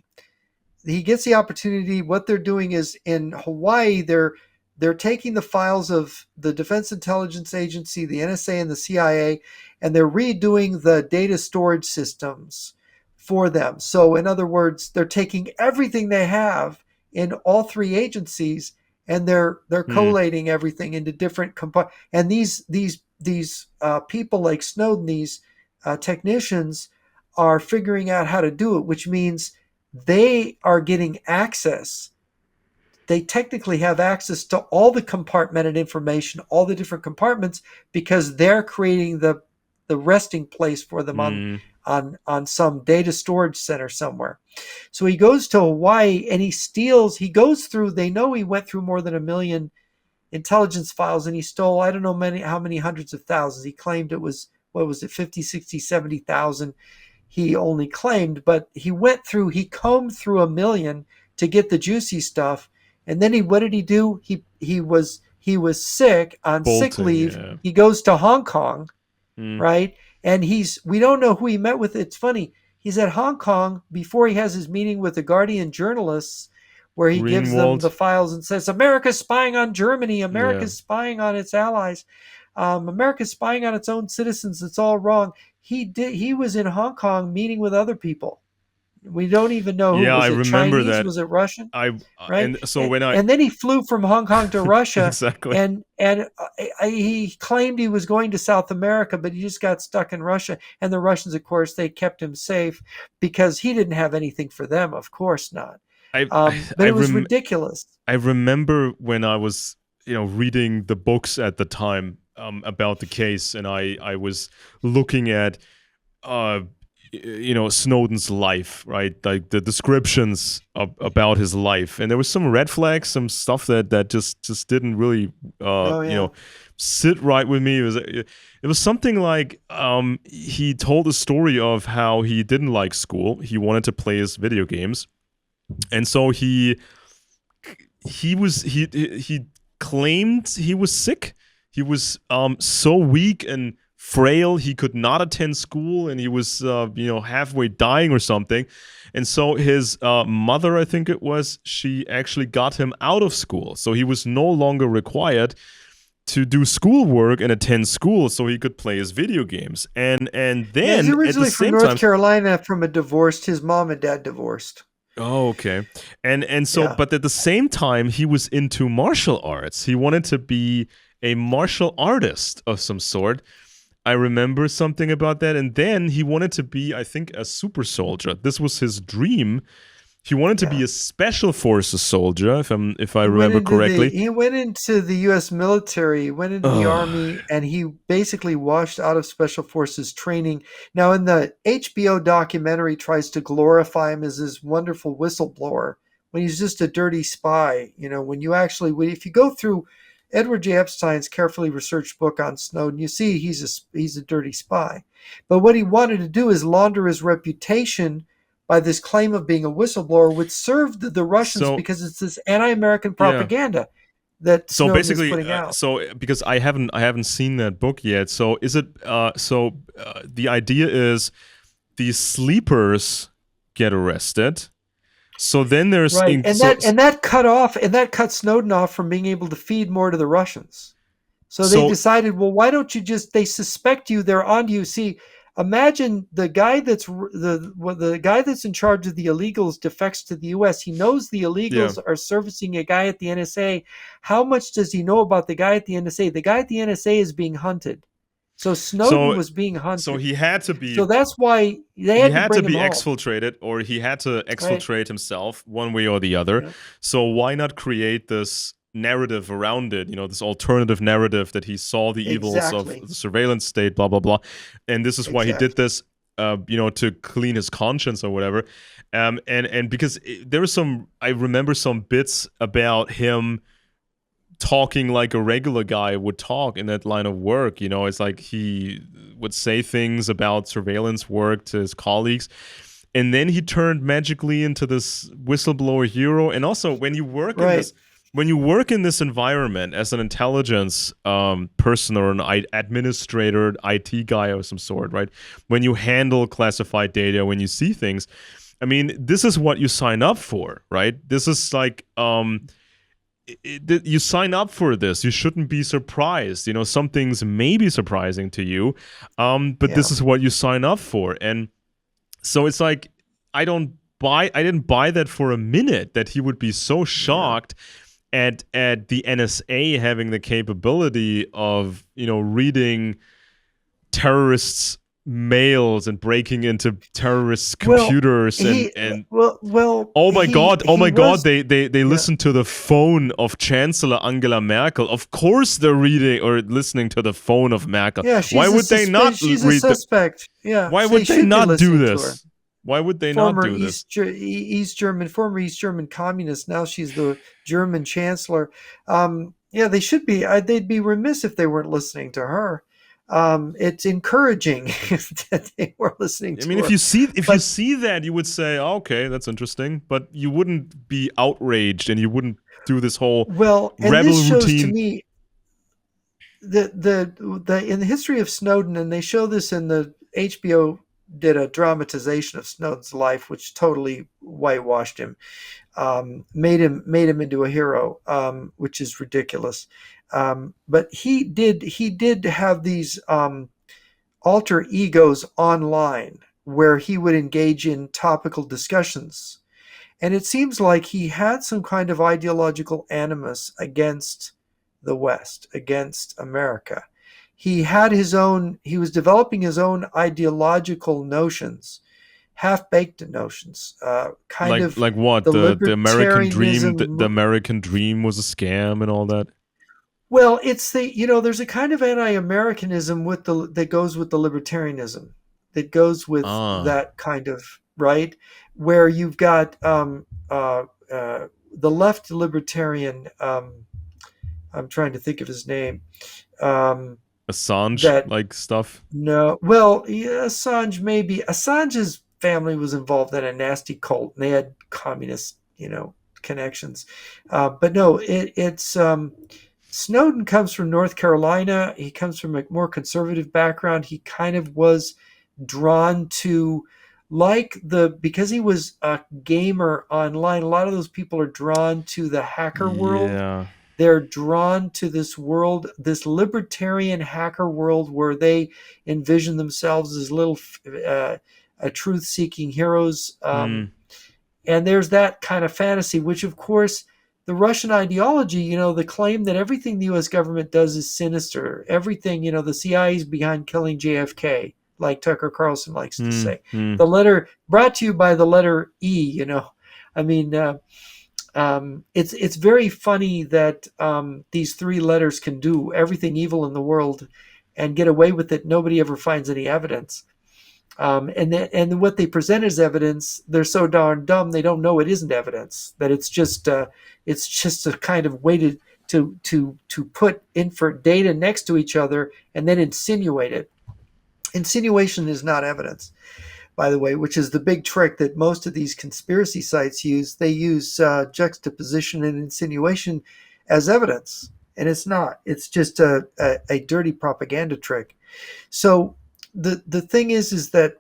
he gets the opportunity. What they're doing is in Hawaii, they're taking the files of the Defense Intelligence Agency, the NSA, and the CIA, and they're redoing the data storage systems for them. So, in other words, they're taking everything they have in all three agencies, and they're Hmm. collating everything into different compartments. And these people like Snowden, these technicians, are figuring out how to do it, which means they are getting access. They technically have access to all the compartmented information, all the different compartments, because they're creating the resting place for them Hmm. on some data storage center somewhere. So he goes to Hawaii and he goes through, they know he went through more than 1 million intelligence files, and he stole, I don't know how many hundreds of thousands. He claimed it was, what was it, 50, 60, 70,000. He only claimed, but he combed through 1 million to get the juicy stuff. And then what did he do? He was sick, on sick Bolting. leave. Yeah. He goes to Hong Kong, Hmm. right? And we don't know who he met with. It's funny. He's at Hong Kong before he has his meeting with the Guardian journalists, where he gives them the Greenwald. files and says, America's spying on Germany. Yeah. America's spying on its allies. America's spying on its own citizens. It's all wrong. He was in Hong Kong meeting with other people. We don't even know who. Yeah, I Was it remember Chinese? that. Was it Russian? I Right? and so when I And then he flew from Hong Kong to Russia, exactly. and he claimed he was going to South America, but he just got stuck in Russia. And the Russians, of course, they kept him safe because he didn't have anything for them. Of course not. I But it was ridiculous. I remember when I was, reading the books at the time about the case, and I was looking at, uh, Snowden's life, right? Like the descriptions about his life, and there was some red flags, some stuff that just didn't really, Oh yeah. sit right with me. It was something like, he told a story of how he didn't like school. He wanted to play his video games, and so he claimed he was sick. He was so weak and frail he could not attend school, and he was halfway dying or something. And so his mother, I think it was, she actually got him out of school, so he was no longer required to do schoolwork and attend school, so he could play his video games. And Yeah, he's then at the originally from same North time, Carolina, from a divorced. His mom and dad divorced. oh, okay. And so, Yeah. but at the same time, he was into martial arts. He wanted to be a martial artist of some sort. I remember something about that. And then he wanted to be, I think, a super soldier. This was his dream. He wanted to Yeah. be a special forces soldier, if I He went remember into the correctly. he went into the U.S. military, went into the Ugh. army, and he basically washed out of special forces training. Now, in the HBO documentary, tries to glorify him as this wonderful whistleblower when he's just a dirty spy. When you actually, if you go through Edward J. Epstein's carefully researched book on Snowden, you see he's a dirty spy. But what he wanted to do is launder his reputation by this claim of being a whistleblower, which served the Russians So, because it's this anti-American yeah. propaganda that So Snowden is basically, putting out. because I haven't seen that book yet. So is it the idea is these sleepers get arrested. So then there's Right, and that cut Snowden off from being able to feed more to the Russians. So they so decided, well, why don't you they suspect you, they're on you. See, imagine the guy the guy that's in charge of the illegals defects to the US. He knows the yeah. illegals are servicing a guy at the NSA. How much does he know about the guy at the NSA? The guy at the NSA is being hunted. So Snowden So was being so hunted. he had to So be that's why they he had to had to bring him be home. exfiltrated, or he had to Right? exfiltrate himself one way or the other. Yeah. So why not create this narrative around it, this alternative narrative that he saw the evils of Exactly. the surveillance state, blah blah blah. And this is why he did Exactly. this, to clean his conscience or whatever. And because there was I remember some bits about him talking like a regular guy would talk in that line of work. It's like he would say things about surveillance work to his colleagues, and then he turned magically into this whistleblower hero. And also, Right. when you work in this environment as an intelligence person, or an administrator, IT guy of some sort, right? When you handle classified data, when you see things, I mean, this is what you sign up for, right? This is like, you sign up for this. You shouldn't be surprised. Some things may be surprising to you, but Yeah. this is what you sign up for. And so it's like, I didn't buy that for a minute, that he would be so Yeah. shocked at the NSA having the capability of, reading terrorists' mails and breaking into terrorists' Well, computers, and he well oh my god, he was. they Yeah. listen to the phone of Chancellor Angela Merkel. Of course they're reading or listening to the phone of Merkel. Yeah, Why would they not she's a read the suspect. Yeah, Why so they would they should be not do listening to her. this? Why would they not Former do this? Former East German communist. Now she's the German chancellor. Yeah, they should be. They'd be remiss if they weren't listening to her. It's encouraging that they were listening I to mean, if her. you see But that, you would say, oh, "Okay, that's interesting," but you wouldn't be outraged, and you wouldn't do this whole well, and this rebel shows to routine. me the in the history of Snowden, and they show this in the HBO did a dramatization of Snowden's life, which totally whitewashed him, made him into a hero, which is ridiculous. But he did have these alter egos online where he would engage in topical discussions, and it seems like he had some kind of ideological animus against the West, against America. He was developing his own ideological notions, half-baked notions, kind of Like what? the The American dream, the libertarianism. American dream was a scam and all that. Well, it's there's a kind of anti-Americanism with the that goes with the libertarianism, that goes with Ah, that kind of right, where you've got the left libertarian. I'm trying to think of his name. Um, Assange that like stuff. No, well, yeah, Assange maybe. Assange's family was involved in a nasty cult, and they had communist, connections. But no, it's Snowden comes from North Carolina. He comes from a more conservative background. He kind of was drawn to because he was a gamer online. A lot of those people are drawn to the hacker world. Yeah. They're drawn to this world, this libertarian hacker world, where they envision themselves as little uh, truth-seeking heroes. Hmm. And there's that kind of fantasy, which, of course, the Russian ideology, the claim that everything the U.S. government does is sinister. Everything, the CIA is behind killing JFK, like Tucker Carlson likes to Hmm. say. Hmm. The letter brought to you by the letter E. I mean, it's very funny that these three letters can do everything evil in the world and get away with it. Nobody ever finds any evidence. And what they present as evidence, they're so darn dumb they don't know it isn't evidence. That it's just a kind of way to put data next to each other and then insinuate it. Insinuation is not evidence, by the way, which is the big trick that most of these conspiracy sites use. They use juxtaposition and insinuation as evidence, and it's not. It's just a dirty propaganda trick. So the thing is that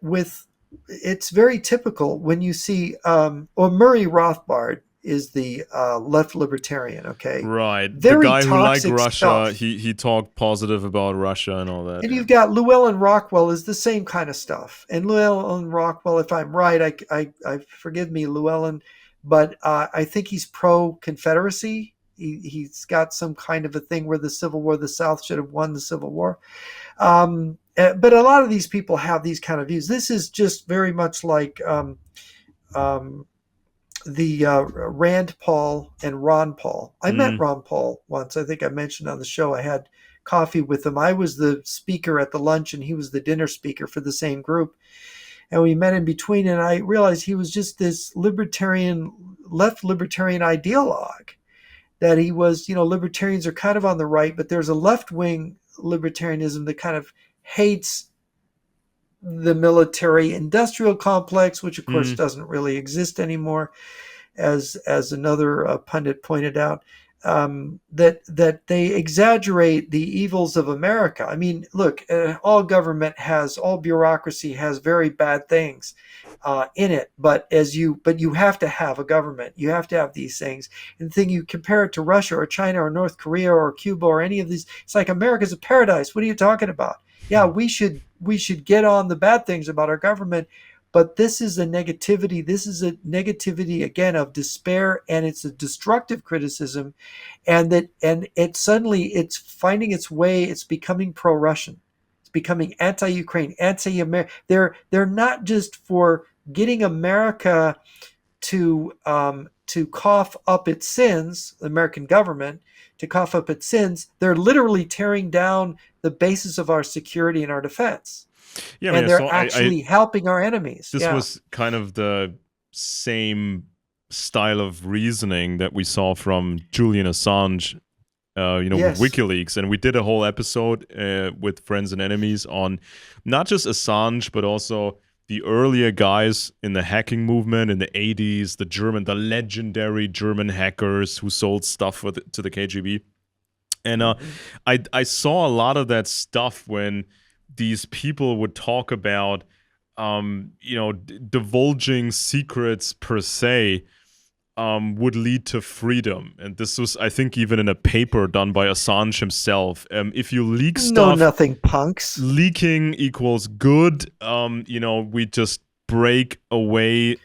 it's very typical when you see or Murray Rothbard is the left libertarian. Okay, Right. The very guy who liked toxic Russia, stuff. he talked positive about Russia and all that. And Yeah. you've got Llewellyn Rockwell is the same kind of stuff. And Llewellyn Rockwell, if I'm right, I forgive me, Llewellyn, but I think he's pro Confederacy. He's got some kind of a thing where the South should have won the Civil War. But a lot of these people have these kind of views. This is just very much like um, the Rand Paul and Ron Paul. I met Hmm. Ron Paul once. I think I mentioned on the show I had coffee with him. I was the speaker at the lunch and he was the dinner speaker for the same group. And we met in between, and I realized he was just this left libertarian ideologue. That he was, libertarians are kind of on the right, but there's a left wing libertarianism that kind of hates the military industrial complex, which of course Hmm. doesn't really exist anymore, as another pundit pointed out, that they exaggerate the evils of America. I mean, look, all bureaucracy has very bad things in it, but you have to have a government. You have to have these things. And the thing you compare it to Russia or China or North Korea or Cuba or any of these, it's like America's a paradise. What are you talking about? Yeah, we should get on the bad things about our government, but this is a negativity. This is a negativity again of despair, and it's a destructive criticism, and it suddenly it's finding its way. It's becoming pro-Russian. It's becoming anti-Ukraine, anti-American. They're not just for getting America to cough up its sins, the American government to cough up its sins. They're literally tearing down the basis of our security and our defense, Yeah, I mean, and I they're saw I actually helping our enemies. this Yeah. was kind of the same style of reasoning that we saw from Julian Assange, with Yes. WikiLeaks. And we did a whole episode with Friends and Enemies on not just Assange, but also the earlier guys in the hacking movement in the 80s, the legendary German hackers who sold stuff to the KGB. And Mhm. I saw a lot of that stuff when these people would talk about, divulging secrets per se would lead to freedom. And this was, I think, even in a paper done by Assange himself. If you leak No, stuff, nothing, punks. leaking equals good. We just break away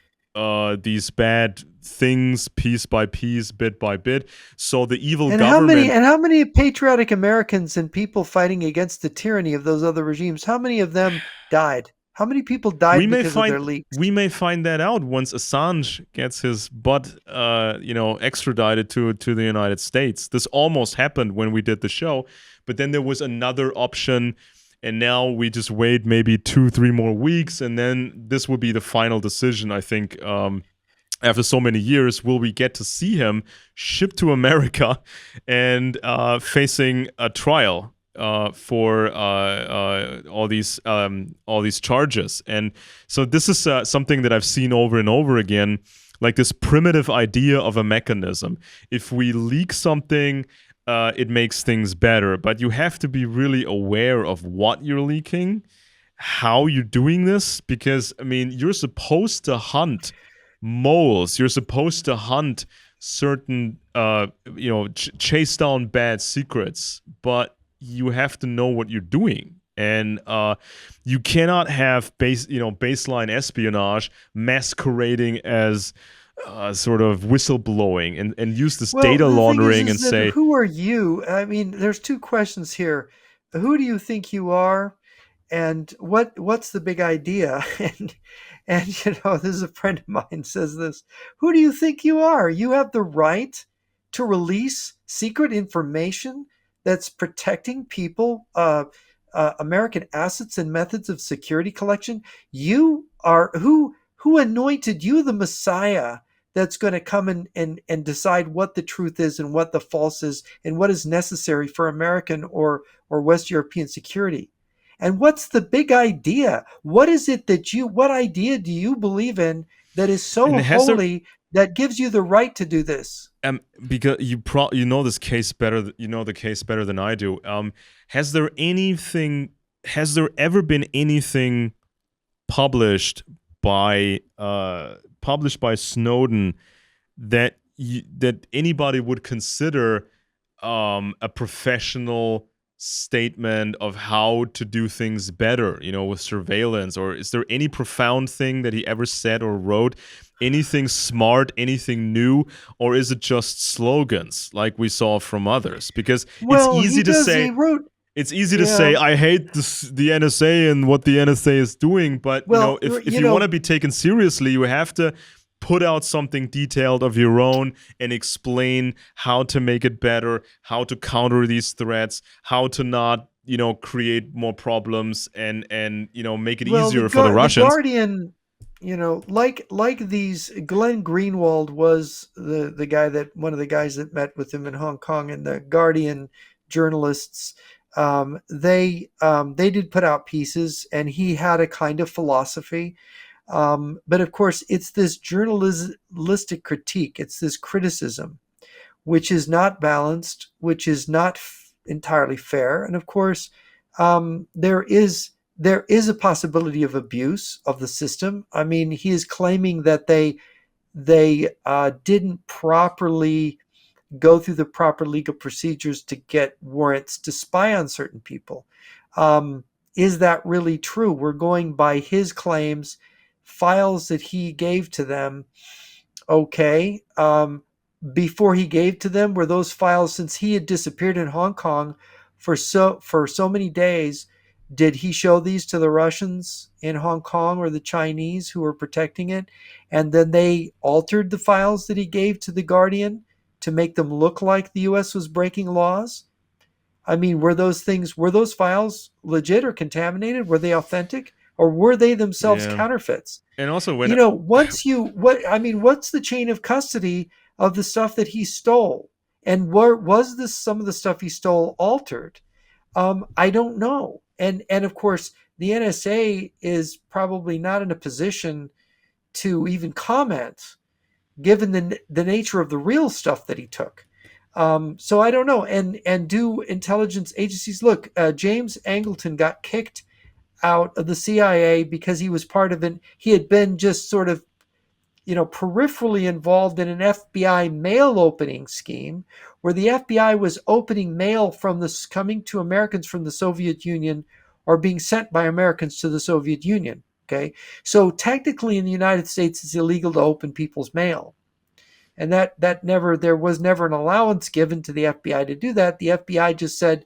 these bad things piece by piece, bit by bit. So the evil And how many government. and how many patriotic Americans and people fighting against the tyranny of those other regimes? How many of them died? How many people We died may because of find their leaks? we may find that out once Assange gets his butt, extradited to the United States. This almost happened when we did the show, but then there was another option, and now we just wait maybe 2-3 more weeks, and then this will be the final decision. I think after so many years, will we get to see him shipped to America and facing a trial for all these charges? And so this is something that I've seen over and over again, like this primitive idea of a mechanism. If we leak something, it makes things better, but you have to be really aware of what you're leaking, how you're doing this, because I mean, you're supposed to hunt moles. You're supposed to hunt certain, chase down bad secrets, but you have to know what you're doing. And you cannot have baseline espionage masquerading as sort of whistleblowing and use this Well, data the thing laundering is and that say, who are you? I mean, there's two questions here. Who do you think you are? And what's the big idea? And this is a friend of mine says this. Who do you think you are? You have the right to release secret information that's protecting people, American assets and methods of security collection. You are who anointed you the Messiah that's going to come and decide what the truth is and what the false is and what is necessary for American or West European security. And what's the big idea? What is it what idea do you believe in that is and so has there holy that gives you the right to do this? because you know this case better, you know the case better than I do. Has there anything? Has there ever been anything published by Snowden that anybody would consider a professional statement of how to do things better, with surveillance? Or is there any profound thing that he ever said or wrote? Anything smart, anything new? Or is it just slogans like we saw from others? Because it's Well, easy to he say, wrote, I yeah. hate the NSA and what the NSA is doing, but Well, if you want to be taken seriously, you have to put out something detailed of your own and explain how to make it better, how to counter these threats, how to not, create more problems and make it well, easier for the the Russians. Guardian, like these, Glenn Greenwald was the guy that one of the guys that met with him in Hong Kong, and the Guardian journalists, they did put out pieces, and he had a kind of philosophy. But of course, it's this journalistic critique. It's this criticism, which is not balanced, which is not entirely fair. And of course, there is a possibility of abuse of the system. I mean, he is claiming that they didn't properly go through the proper legal procedures to get warrants to spy on certain people. Is that really true? We're going by his claims, files that he gave to them. Okay. Before he gave to them, were those files, since he had disappeared in Hong Kong for so many days, did he show these to the Russians in Hong Kong or the Chinese who were protecting it? And then they altered the files that he gave to the Guardian to make them look like the US was breaking laws? I mean, were those files legit or contaminated? Were they authentic? Or were they themselves Yeah. counterfeits? And also when What's the chain of custody of the stuff that he stole? And was this some of the stuff he stole altered? I don't know. And of course, the NSA is probably not in a position to even comment, given the nature of the real stuff that he took. So I don't know. And do intelligence agencies look? James Angleton got kicked out of the CIA because he was part of it. He had been just sort of, peripherally involved in an FBI mail opening scheme where the FBI was opening mail coming to Americans from the Soviet Union or being sent by Americans to the Soviet Union. Okay. So technically in the United States, it's illegal to open people's mail. And there was never an allowance given to the FBI to do that. The FBI just said,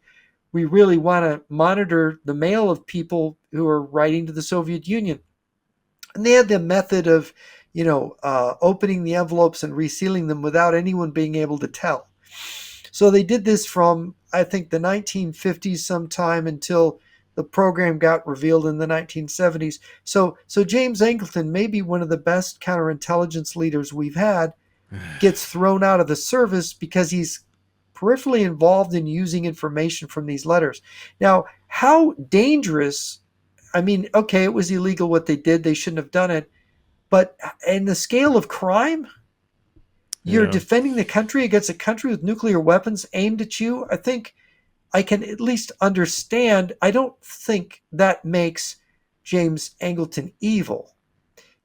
we really want to monitor the mail of people who were writing to the Soviet Union. And they had the method of, opening the envelopes and resealing them without anyone being able to tell. So they did this from, I think, the 1950s sometime until the program got revealed in the 1970s. So James Angleton, maybe one of the best counterintelligence leaders we've had, gets thrown out of the service because he's peripherally involved in using information from these letters. Now, how dangerous, I mean, okay, it was illegal what they did. They shouldn't have done it. But in the scale of crime, you're Yeah. defending the country against a country with nuclear weapons aimed at you. I think I can at least understand. I don't think that makes James Angleton evil.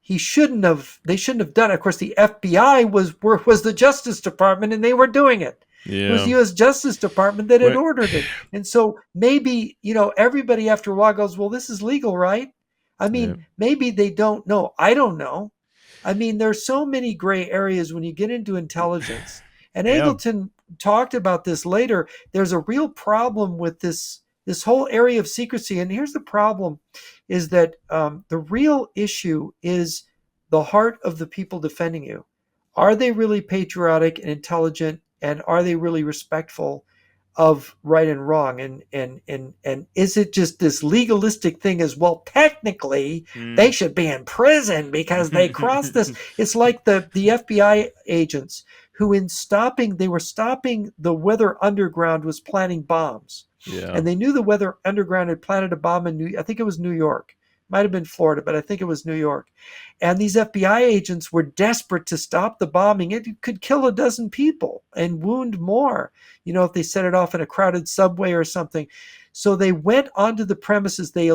They shouldn't have done it. Of course, the FBI was the Justice Department, and they were doing it. It was Yeah. the U.S. Justice Department that had But ordered it. And so maybe, everybody after a while goes, well, this is legal, right? I yeah. mean, maybe they don't know. I don't know. I mean, there's so many gray areas when you get into intelligence. And Yeah. Angleton talked about this later. There's a real problem with this whole area of secrecy. And here's the problem is that the real issue is the heart of the people defending you. Are they really patriotic and intelligent? And are they really respectful of right and wrong? And is it just this legalistic thing as well? Technically, they should be in prison because they crossed this. It's like the FBI agents who they were stopping the Weather Underground was planting bombs. Yeah. And they knew the Weather Underground had planted a bomb in I think it was New York. Might have been Florida, but I think it was New York. And these FBI agents were desperate to stop the bombing. It could kill a dozen people and wound more, if they set it off in a crowded subway or something. So they went onto the premises. They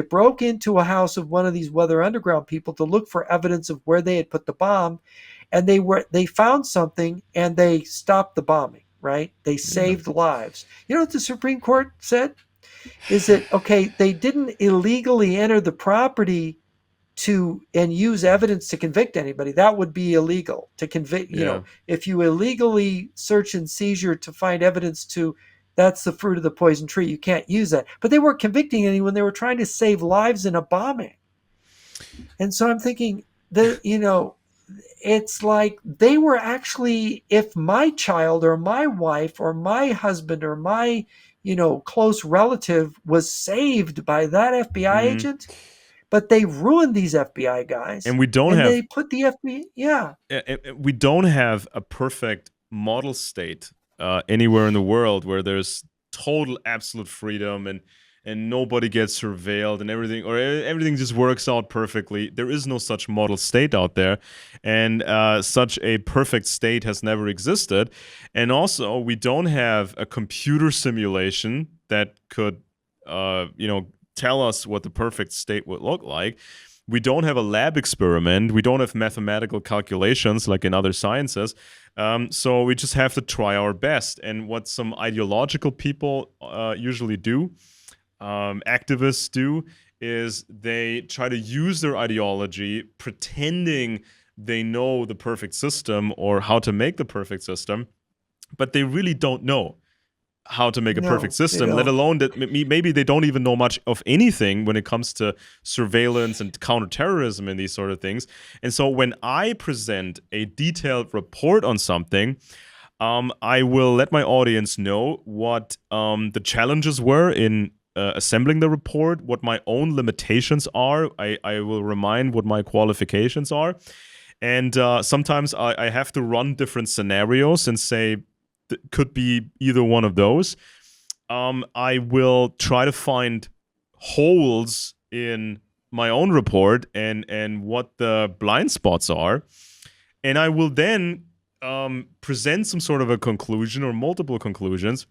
broke into a house of one of these Weather Underground people to look for evidence of where they had put the bomb. And they found something and they stopped the bombing, right? They saved lives. You know what the Supreme Court said? Is that, okay, they didn't illegally enter the property and use evidence to convict anybody. That would be illegal to convict. Yeah. If you illegally search and seizure to find evidence that's the fruit of the poison tree. You can't use that. But they weren't convicting anyone. They were trying to save lives in a bombing. And so I'm thinking that, it's like they were actually, if my child or my wife or my husband or my, close relative was saved by that FBI agent, but they ruined these FBI guys. And we don't and have they put the FBI, yeah. we don't have a perfect model state anywhere in the world where there's total absolute freedom and nobody gets surveilled and everything just works out perfectly. There is no such model state out there, and such a perfect state has never existed. And also, we don't have a computer simulation that could, tell us what the perfect state would look like. We don't have a lab experiment. We don't have mathematical calculations like in other sciences. So we just have to try our best. And what some ideological people usually do, activists do, is they try to use their ideology pretending they know the perfect system or how to make the perfect system, but they really don't know how to make a perfect system, let alone that maybe they don't even know much of anything when it comes to surveillance and counterterrorism and these sort of things. And so when I present a detailed report on something, I will let my audience know what the challenges were in assembling the report, what my own limitations are. I will remind what my qualifications are. And sometimes I have to run different scenarios and say, could be either one of those. I will try to find holes in my own report and what the blind spots are. And I will then present some sort of a conclusion or multiple conclusions.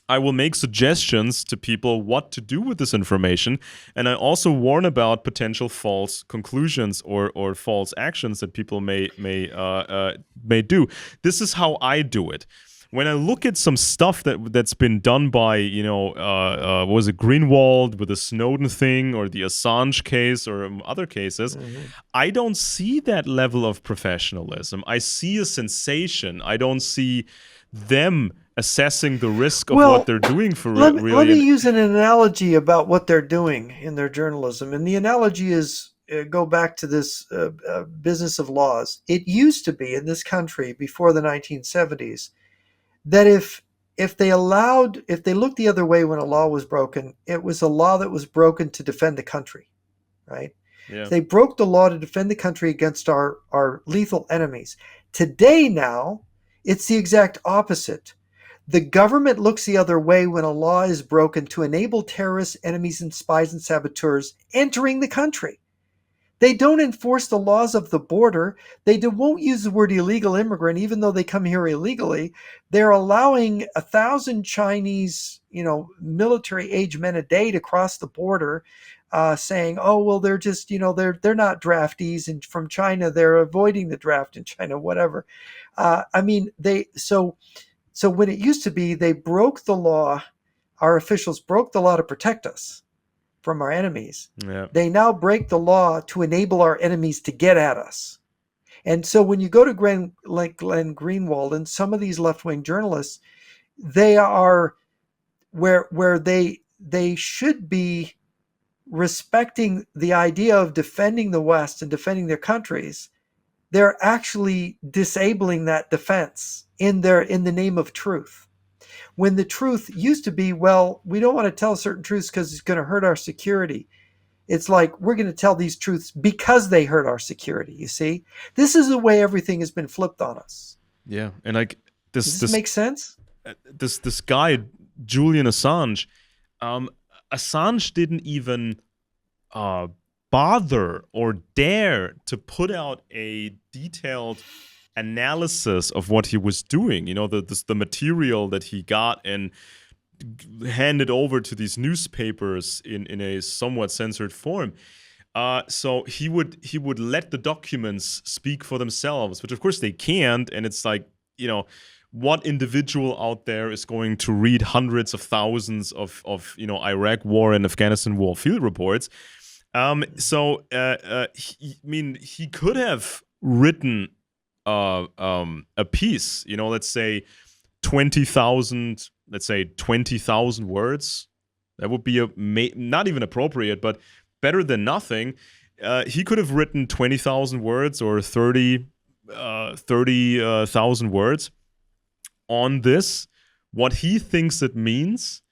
I will make suggestions to people what to do with this information, and I also warn about potential false conclusions or false actions that people may do. This is how I do it. When I look at some stuff that's been done by, what was it, Greenwald with the Snowden thing or the Assange case or other cases, I don't see that level of professionalism. I see a sensation. I don't see them assessing the risk of what Well, they're doing for let really. me And use an analogy about what they're doing in their journalism. And the analogy is go back to this business of laws. It used to be in this country before the 1970s that if they looked the other way when a law was broken, it was a law that was broken to defend the country, right? yeah, They broke the law to defend the country against our lethal enemies. Today, now, it's the exact opposite. The government looks the other way when a law is broken to enable terrorists, enemies, and spies and saboteurs entering the country. They don't enforce the laws of the border. Won't use the word illegal immigrant, even though they come here illegally. They're allowing 1,000 Chinese, military age men a day to cross the border, saying, "Oh, well, they're just, they're not draftees, and from China, they're avoiding the draft in China, whatever." I mean, so when it used to be, they broke the law. Our officials broke the law to protect us from our enemies. yeah, They now break the law to enable our enemies to get at us. And so when you go to Glenn Greenwald and some of these left-wing journalists, they are where they should be respecting the idea of defending the West and defending their countries. They're actually disabling that defense in the name of truth. When the truth used to be, well, we don't want to tell certain truths because it's going to hurt our security. It's like we're going to tell these truths because they hurt our security. You see, this is the way everything has been flipped on us. yeah. And like this Does this this make sense? this guy Julian Assange, Assange didn't even uh, bother or dare to put out a detailed analysis of what he was doing. The material that he got and handed over to these newspapers in a somewhat censored form. So he would let the documents speak for themselves, which of course they can't. And it's like, what individual out there is going to read hundreds of thousands of Iraq war and Afghanistan war field reports? He could have written a piece, let's say 20,000 words. That would be not even appropriate, but better than nothing. He could have written 20,000 words or 30,000 words on this, what he thinks it means,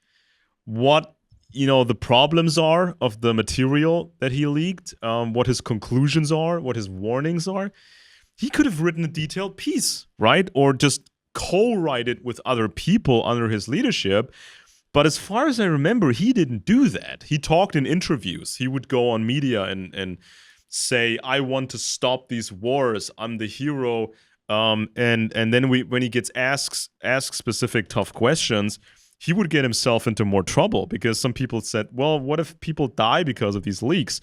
what the problems are of the material that he leaked, what his conclusions are, what his warnings are. He could have written a detailed piece, right? Or just co-write it with other people under his leadership. But as far as I remember, he didn't do that. He talked in interviews. He would go on media and say, "I want to stop these wars. I'm the hero." And then when he gets asked specific tough questions, he would get himself into more trouble because some people said, "Well, what if people die because of these leaks?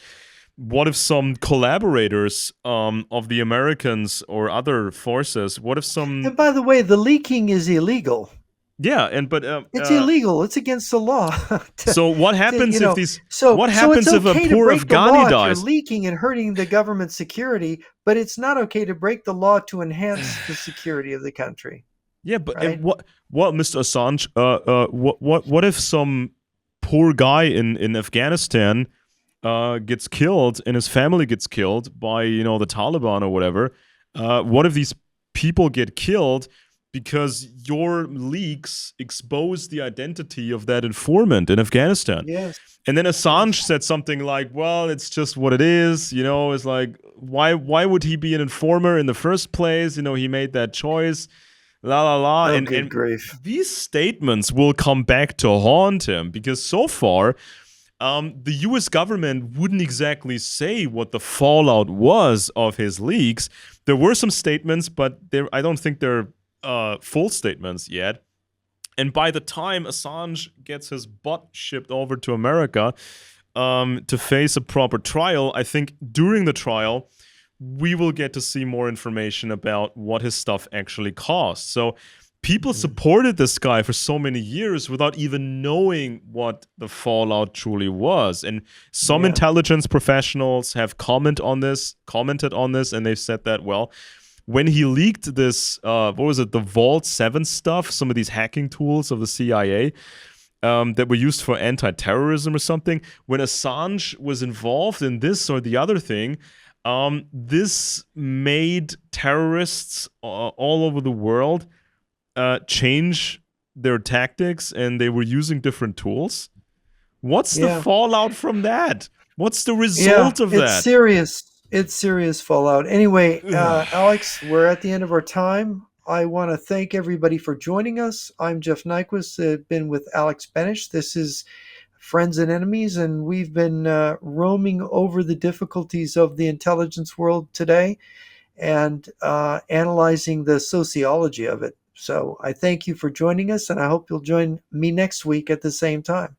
What if some collaborators of the Americans or other forces? What if some?" And by the way, the leaking is illegal. Yeah, It's illegal. It's against the law. So what happens if these? What So it's happens if a okay to poor break the law Afghani if you're dies? leaking and hurting the government's security, but it's not okay to break the law to enhance the security of the country. Yeah, but Right? and what, Mr. Assange? What if some poor guy in Afghanistan gets killed and his family gets killed by the Taliban or whatever? What if these people get killed because your leaks expose the identity of that informant in Afghanistan? Yes. And then Assange said something like, "Well, it's just what it is." It's like, why would he be an informer in the first place? He made that choice. La la la. Oh, And good grief. these statements will come back to haunt him because so far, the U.S. government wouldn't exactly say what the fallout was of his leaks. There were some statements, but I don't think they're full statements yet. And by the time Assange gets his butt shipped over to America to face a proper trial, I think during the trial, we will get to see more information about what his stuff actually cost. So people supported this guy for so many years without even knowing what the fallout truly was. And some intelligence professionals have commented on this, and they've said that, well, when he leaked this, what was it, the Vault 7 stuff, some of these hacking tools of the CIA that were used for anti-terrorism or something. When Assange was involved in this or the other thing, this made terrorists all over the world change their tactics, and they were using different tools. What's the Yeah. fallout from that? What's the Yeah, result of it's that? serious. It's serious fallout. Anyway, Ugh. Alex, we're at the end of our time. I want to thank everybody for joining us. I'm Jeff Nyquist. I've been with Alex Benesch. This is Friends and Enemies, and we've been roaming over the difficulties of the intelligence world today and analyzing the sociology of it. So I thank you for joining us, and I hope you'll join me next week at the same time.